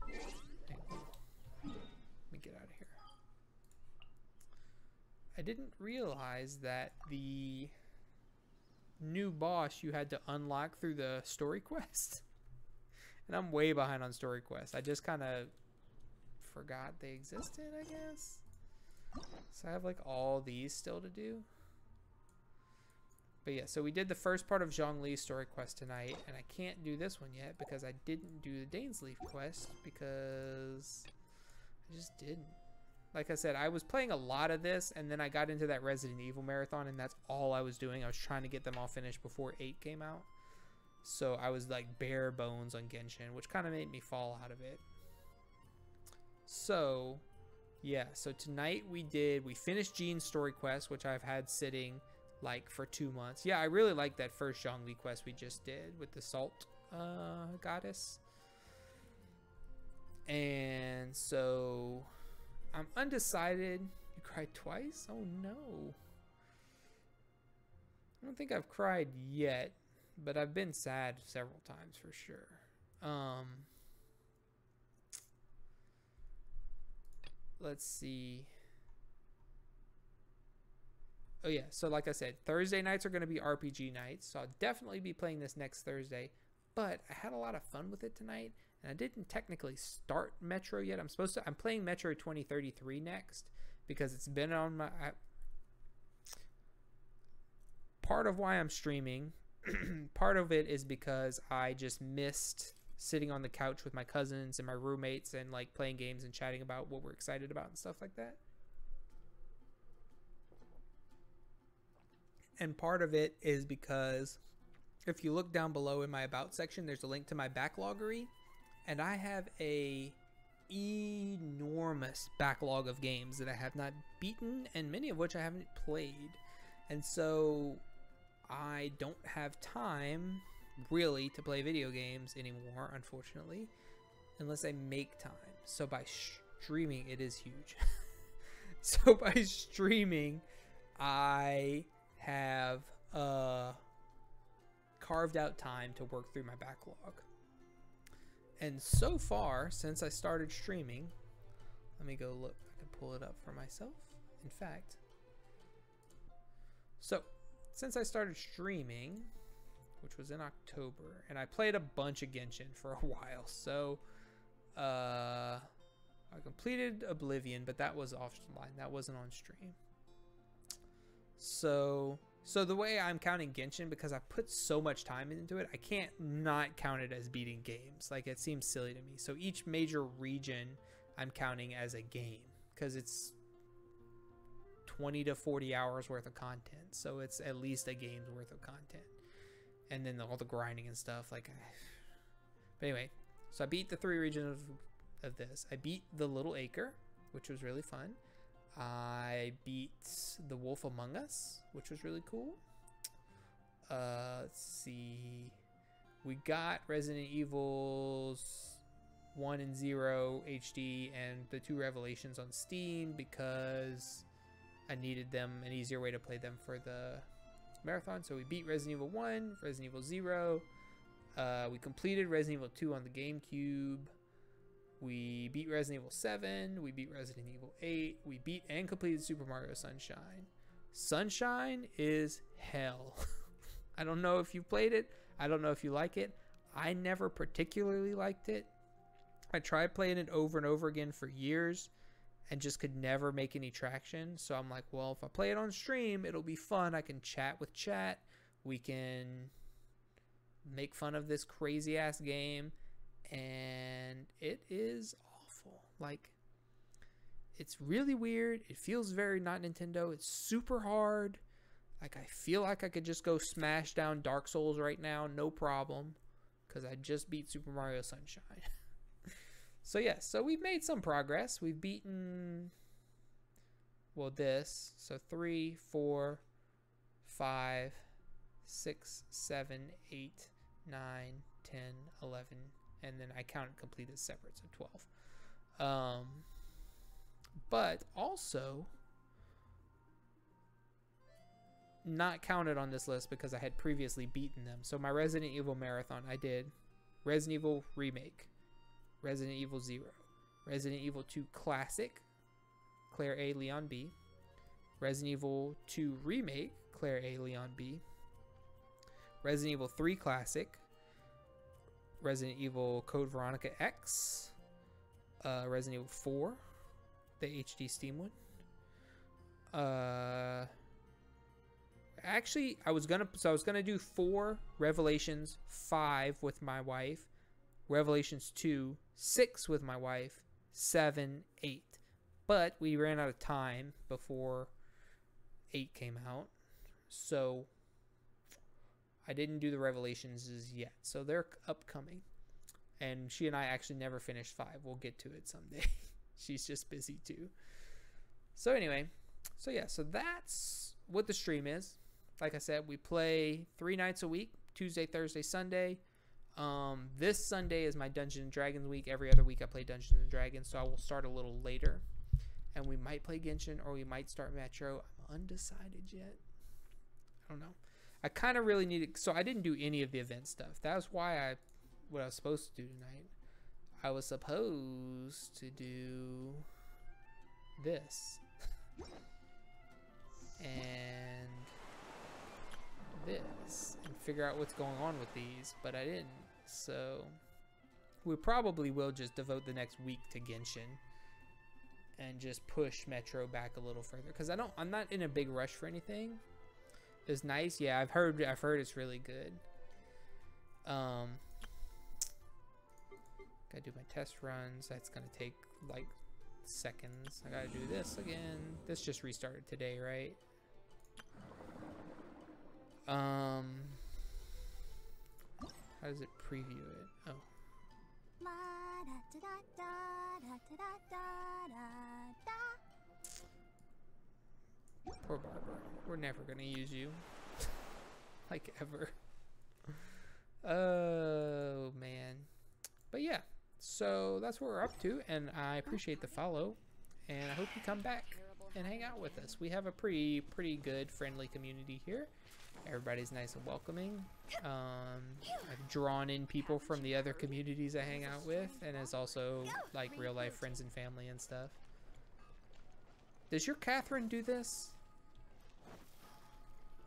Let me get out of here. I didn't realize that the new boss you had to unlock through the story quest. And I'm way behind on story quests. I just kind of forgot they existed, I guess. So I have all these still to do. But yeah, so we did the first part of Zhongli's story quest tonight, and I can't do this one yet because I didn't do the Dainsleif quest because I just didn't. Like I said, I was playing a lot of this, and then I got into that Resident Evil marathon, and that's all I was doing. I was trying to get them all finished before 8 came out. So I was bare bones on Genshin, which kind of made me fall out of it. So, yeah. So tonight we finished Jean's story quest, which I've had sitting for 2 months. Yeah, I really like that first Zhongli quest we just did with the salt goddess. And so I'm undecided. You cried twice? Oh no. I don't think I've cried yet. But I've been sad several times for sure. Let's see. Oh yeah, so like I said, Thursday nights are going to be RPG nights. So I'll definitely be playing this next Thursday. But I had a lot of fun with it tonight. And I didn't technically start Metro yet. I'm playing Metro 2033 next. Because it's been on my... Part of why I'm streaming... part of it is because I just missed sitting on the couch with my cousins and my roommates and playing games and chatting about what we're excited about and stuff like that. And part of it is because if you look down below in my about section, there's a link to my backloggery, and I have a enormous backlog of games that I have not beaten and many of which I haven't played. And so I don't have time really to play video games anymore, unfortunately, unless I make time. So by streaming, it is huge. So by streaming, I have carved out time to work through my backlog. And so far, since I started streaming, Let me go look. I can pull it up for myself. In fact, so since I started streaming, which was in October, and I played a bunch of Genshin for a while, so I completed Oblivion, but that was offline. That wasn't on stream. So the way I'm counting Genshin, because I put so much time into it, I can't not count it as beating games. Like, it seems silly to me. So each major region I'm counting as a game, because it's 20 to 40 hours worth of content. So it's at least a game's worth of content. And then all the grinding and stuff. Like, but anyway, so I beat the 3 regions of this. I beat the Little Acre, which was really fun. I beat The Wolf Among Us, which was really cool. Let's see. We got Resident Evils 1 and 0 HD and the 2 Revelations on Steam because I needed them, an easier way to play them for the marathon. So we beat Resident Evil 1, Resident Evil 0. We completed Resident Evil 2 on the GameCube. We beat Resident Evil 7. We beat Resident Evil 8. We beat and completed Super Mario Sunshine. Sunshine is hell. I don't know if you played it. I don't know if you like it. I never particularly liked it. I tried playing it over and over again for years and just could never make any traction. So I'm like, well, if I play it on stream, it'll be fun. I can chat with chat. We can make fun of this crazy ass game. And it is awful. Like, it's really weird. It feels very not Nintendo. It's super hard. Like, I feel like I could just go smash down Dark Souls right now, no problem, because I just beat Super Mario Sunshine. So yeah, so we've made some progress. We've beaten, well, this. So 3, 4, 5, 6, 7, 8, 9, 10, 11. And then I counted complete as separate, so 12. But also not counted on this list because I had previously beaten them. So my Resident Evil marathon, I did Resident Evil Remake, Resident Evil 0, Resident Evil 2 Classic, Claire A, Leon B, Resident Evil 2 Remake, Claire A, Leon B, Resident Evil 3 Classic, Resident Evil Code Veronica X, Resident Evil 4, the HD Steam one. Actually, I was gonna do 4, Revelations 5 with my wife, Revelations 2, 6 with my wife, 7, 8. But we ran out of time before 8 came out, so I didn't do the Revelations yet. So they're upcoming. And she and I actually never finished 5. We'll get to it someday. She's just busy too. So anyway, so yeah, so that's what the stream is. Like I said, we play 3 nights a week, Tuesday, Thursday, Sunday. This Sunday is my Dungeons & Dragons week. Every other week I play Dungeons & Dragons, so I will start a little later. And we might play Genshin or we might start Metro. I'm undecided yet. I don't know. I kind of really needed, so I didn't do any of the event stuff. That was why what I was supposed to do tonight. I was supposed to do this. And this. And figure out what's going on with these, but I didn't. So we probably will just devote the next week to Genshin and just push Metro back a little further. Because I'm not in a big rush for anything. It's nice, yeah. I've heard it's really good. Gotta do my test runs. That's gonna take like seconds. I gotta do this again. This just restarted today, right? How does it preview it? Oh. Poor Barbara. We're never gonna use you. Like, ever. Oh, man. But yeah, so that's what we're up to, and I appreciate the follow, and I hope you come back and hang out with us. We have a pretty good, friendly community here. Everybody's nice and welcoming. I've drawn in people from the other communities I hang out with, and as also like real life friends and family and stuff. Does your Catherine do this?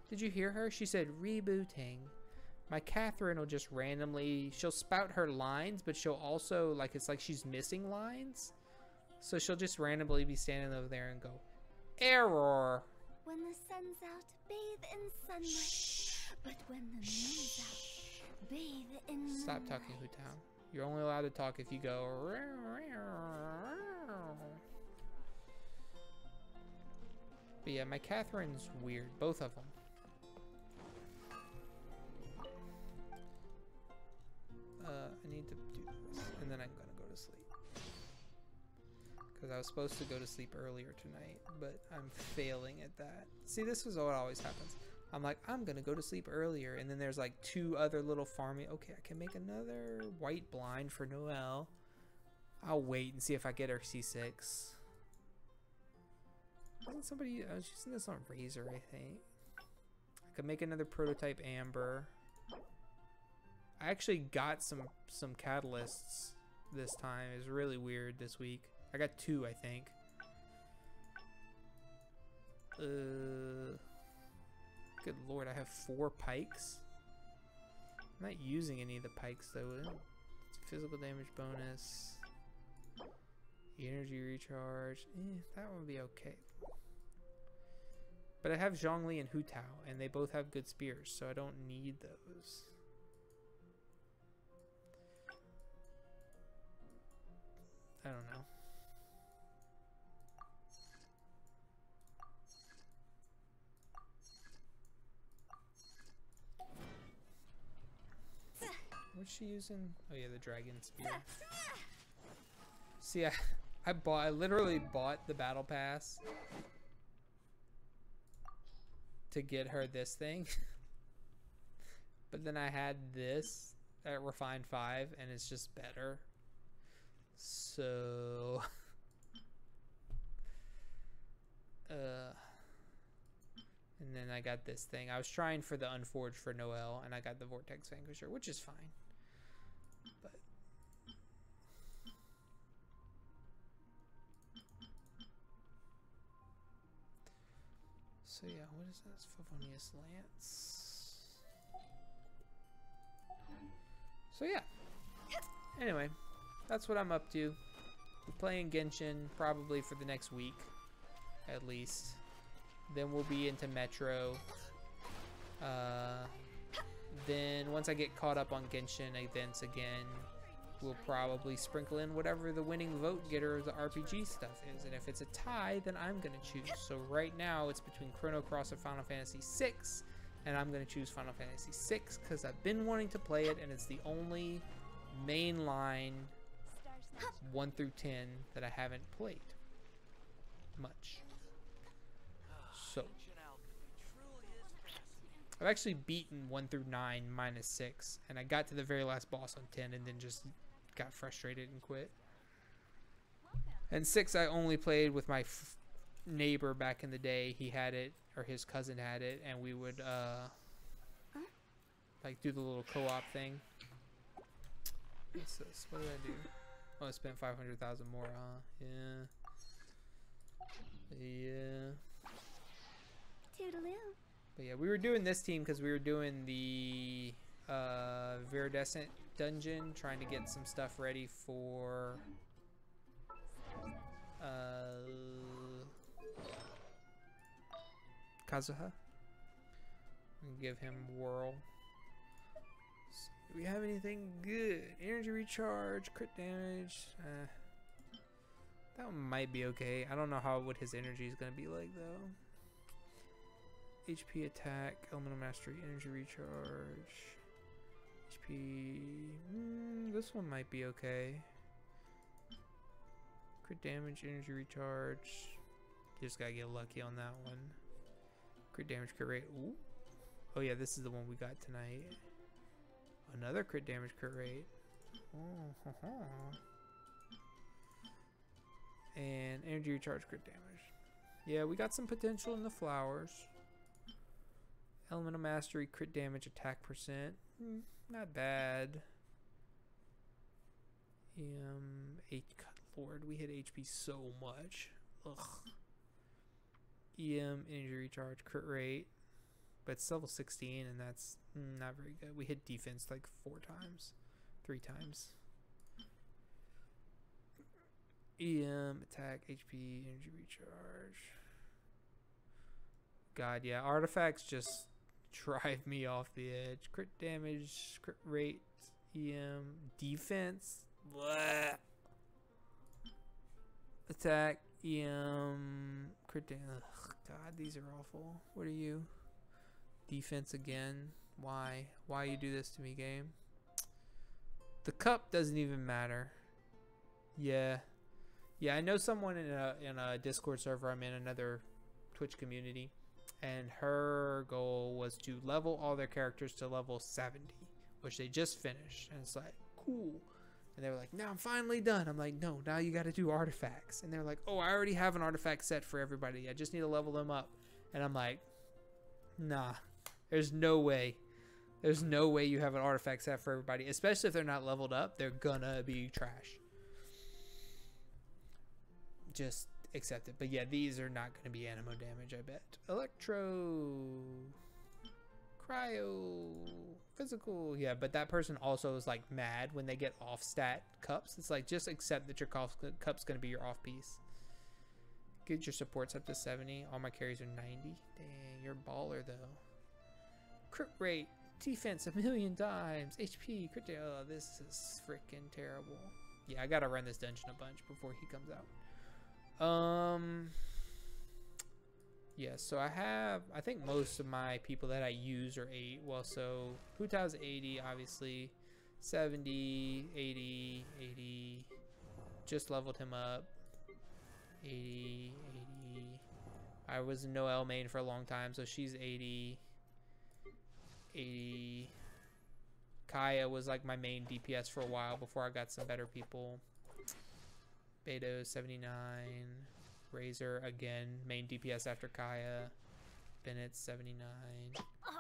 Did you hear her? She said rebooting. My Catherine will just randomly, she'll spout her lines, but she'll also, like, it's like she's missing lines. So she'll just randomly be standing over there and go, error. When the sun's out, bathe in sunlight. But when the moon's out, bathe in Stop talking, Hutao. You're only allowed to talk if you go. But yeah, my Catherine's weird. Both of them. I need to do this, and then I'm gonna go to sleep. Because I was supposed to go to sleep earlier tonight, but I'm failing at that. See, this is what always happens. I'm like, I'm gonna go to sleep earlier, and then there's like 2 other little farming. Okay, I can make another white blind for Noelle. I'll wait and see if I get her C6. Wasn't somebody, I was using this on Razor, I think. I could make another prototype Amber. I actually got some catalysts this time. It was really weird this week. I got 2, I think. Good lord, I have 4 pikes. I'm not using any of the pikes though. It's physical damage bonus. Energy recharge. That would be okay. But I have Zhongli and Hutao, and they both have good spears, so I don't need those. I don't know. What's she using? Oh yeah, the dragon spear. See, I literally bought the battle pass to get her this thing. But then I had this at Refined 5 and it's just better. So and then I got this thing. I was trying for the Unforged for Noelle, and I got the Vortex Vanquisher, which is fine. But so yeah, what is this? Favonius Lance. So yeah. Anyway, that's what I'm up to. We're playing Genshin probably for the next week, at least. Then we'll be into Metro. Then once I get caught up on Genshin events again, we'll probably sprinkle in whatever the winning vote getter of the RPG stuff is. And if it's a tie, then I'm going to choose. So right now it's between Chrono Cross and Final Fantasy VI. And I'm going to choose Final Fantasy VI because I've been wanting to play it, and it's the only mainline 1 through 10 that I haven't played much. So I've actually beaten 1 through 9 minus 6, and I got to the very last boss on 10 and then just got frustrated and quit. And 6 I only played with my neighbor back in the day. He had it, or his cousin had it, and we would like do the little co-op thing. What's this? What did I do? Oh, I spent 500,000 more, huh? Yeah. Yeah. Toodaloo. But yeah, we were doing this team because we were doing the Viridescent dungeon, trying to get some stuff ready for Kazuha. And give him Whirl. So, do we have anything good? Energy recharge, crit damage. That one might be okay. I don't know what his energy is going to be like though. HP attack, elemental mastery, energy recharge. HP. This one might be okay. Crit damage, energy recharge. Just gotta get lucky on that one. Crit damage, crit rate. Ooh. Oh yeah, this is the one we got tonight. Another crit damage, crit rate. Oh, and energy recharge, crit damage. Yeah, we got some potential in the flowers. Elemental mastery, crit damage, attack percent. Not bad. God, Lord, we hit HP so much. Ugh. EM, energy recharge, crit rate. But it's level 16, and that's not very good. We hit defense like 3 times. EM, attack, HP, energy recharge. God, yeah. Artifacts just drive me off the edge. Crit damage, crit rate, EM, defense. Blah. Attack, EM, crit damage. God, these are awful. What are you? Defense again. Why you do this to me, game? The cup doesn't even matter. Yeah, I know someone in a Discord server I'm in, another Twitch community, and her goal was to level all their characters to level 70, which they just finished, and it's like, cool. And they were like, now I'm finally done. I'm like, no, now you got to do artifacts. And they're like, oh, I already have an artifact set for everybody. I just need to level them up. And I'm like, nah, there's no way. There's no way you have an artifact set for everybody, especially if they're not leveled up. They're gonna be trash. Just accept it. But yeah, these are not gonna be animo damage, I bet. Electro, cryo, physical. Yeah, but that person also is like mad when they get off stat cups. It's like, just accept that your cup's gonna be your off piece. Get your supports up to 70. All my carries are 90. Dang, you're a baller though. Crit rate, defense 1,000,000 times, HP, crit. Oh, this is freaking terrible. Yeah, I gotta run this dungeon a bunch before he comes out. Yeah, so I think most of my people that I use are 8. Well, so Hutao's 80, obviously. 70, 80, 80. Just leveled him up. 80, 80. I was a Noelle main for a long time, so she's 80. 80. Kaya was like my main DPS for a while before I got some better people. Beto 79. Razor again, main DPS after Kaya. Bennett 79.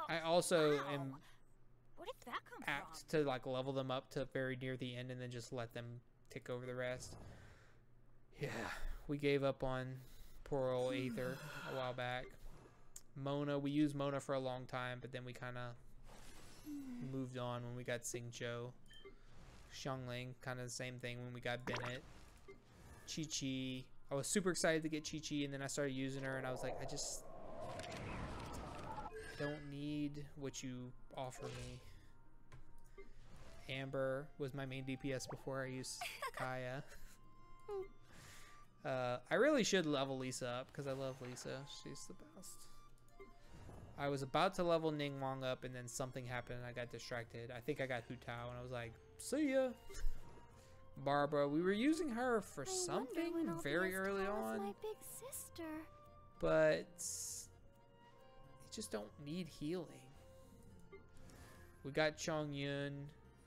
I also am Where did that come apt to like level them up to very near the end and then just let them tick over the rest. Yeah, we gave up on poor old Aether a while back. Mona, we used Mona for a long time, but then we kind of moved on when we got Xingqiu. Zhongli, kind of the same thing when we got Bennett. Chi-Chi, I was super excited to get Chi-Chi, and then I started using her, and I was like, I just don't need what you offer me. Amber was my main DPS before I used Kaya. I really should level Lisa up, because I love Lisa. She's the best. I was about to level Ningguang up, and then something happened, and I got distracted. I think I got Hutao, and I was like, see ya. Barbara, we were using her for something very early on. My big sister. But you just don't need healing. We got Chongyun,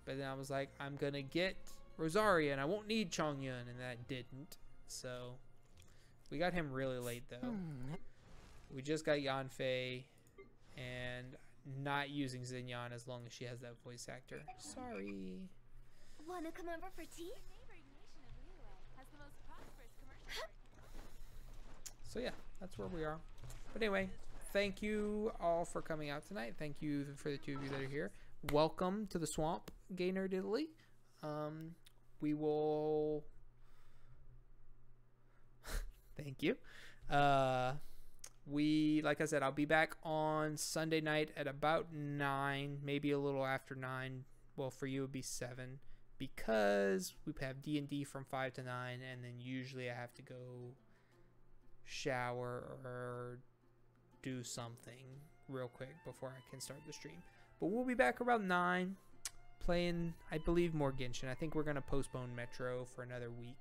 but then I was like, I'm gonna get Rosaria, and I won't need Chongyun, and that didn't. So we got him really late though. We just got Yanfei, and not using Xinyan as long as she has that voice actor. Sorry. Wanna come over for tea? So yeah, that's where we are. But anyway, thank you all for coming out tonight. Thank you for the 2 of you that are here. Welcome to the swamp, Gay Nerd Italy. We will thank you. Like I said, I'll be back on Sunday night at about 9, maybe a little after 9. Well, for you it would be 7, because we have D&D from 5 to 9, and then usually I have to go shower or do something real quick before I can start the stream. But we'll be back around 9 playing, I believe, more Genshin. I think we're going to postpone Metro for another week,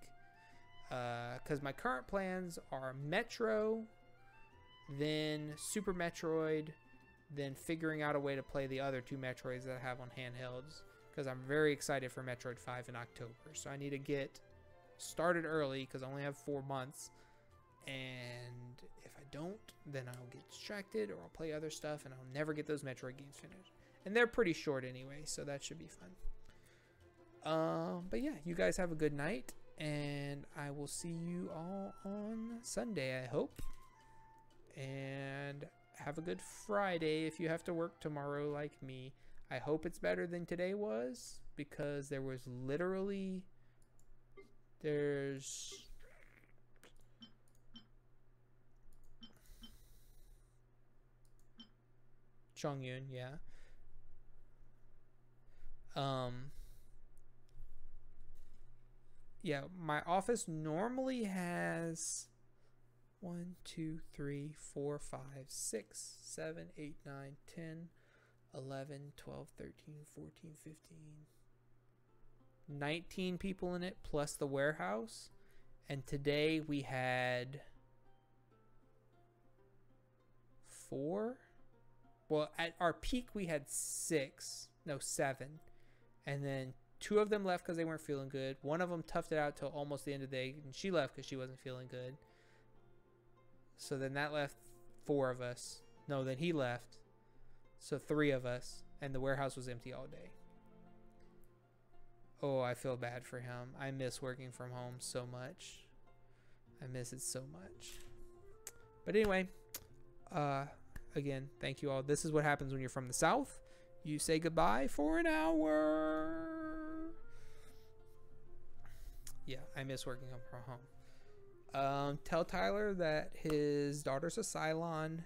because my current plans are Metro, then Super Metroid, then figuring out a way to play the other 2 Metroids that I have on handhelds, because I'm very excited for Metroid 5 in October. So I need to get started early because I only have 4 months, and if I don't, then I'll get distracted or I'll play other stuff and I'll never get those Metroid games finished. And they're pretty short anyway, so that should be fun. But yeah, you guys have a good night, and I will see you all on Sunday, I hope. And have a good Friday if you have to work tomorrow like me. I hope it's better than today was, because there was literally... There's... Chongyun, yeah. Yeah, my office normally has 1, 2, 3, 4, 5, 6, 7, 8, 9, 10, 11, 12, 13, 14, 15, 19 people in it, plus the warehouse. And today we had 4. Well, at our peak we had 7. And then 2 of them left because they weren't feeling good. One of them toughed it out till almost the end of the day, and she left because she wasn't feeling good. So then that left 4 of us. No, then he left. So 3 of us, and the warehouse was empty all day. Oh, I feel bad for him. I miss working from home so much. I miss it so much. But anyway, again, thank you all. This is what happens when you're from the South. You say goodbye for an hour. Yeah, I miss working from home. Tell Tyler that his daughter's a Cylon,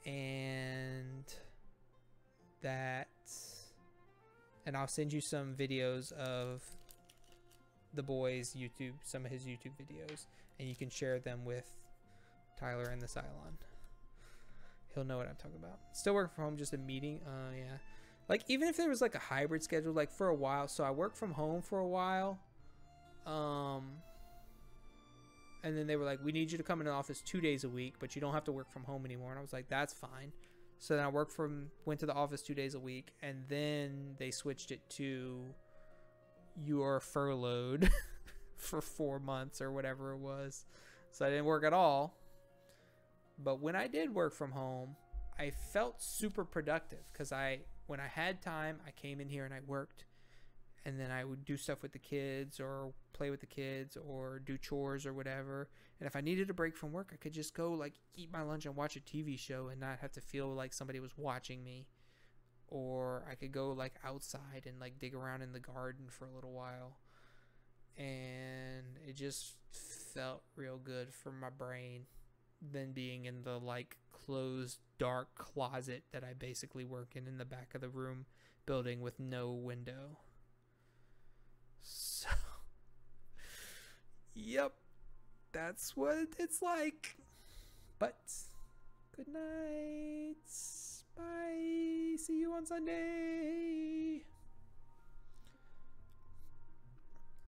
and I'll send you some videos of the boys' YouTube, some of his YouTube videos, and you can share them with Tyler and the Cylon. He'll know what I'm talking about. Still working from home, just a meeting. Yeah. Like, even if there was like a hybrid schedule, like for a while. So I worked from home for a while. And then they were like, we need you to come in the office 2 days a week, but you don't have to work from home anymore. And I was like, that's fine. So then I went to the office 2 days a week, and then they switched it to you're furloughed for 4 months or whatever it was. So I didn't work at all. But when I did work from home, I felt super productive because when I had time, I came in here and I worked, and then I would do stuff with the kids or play with the kids or do chores or whatever. And if I needed a break from work, I could just go like eat my lunch and watch a TV show and not have to feel like somebody was watching me. Or I could go like outside and like dig around in the garden for a little while. And it just felt real good for my brain than being in the like closed dark closet that I basically work in the back of the room building with no window. So yep, that's what it's like. But good night. Bye. See you on Sunday.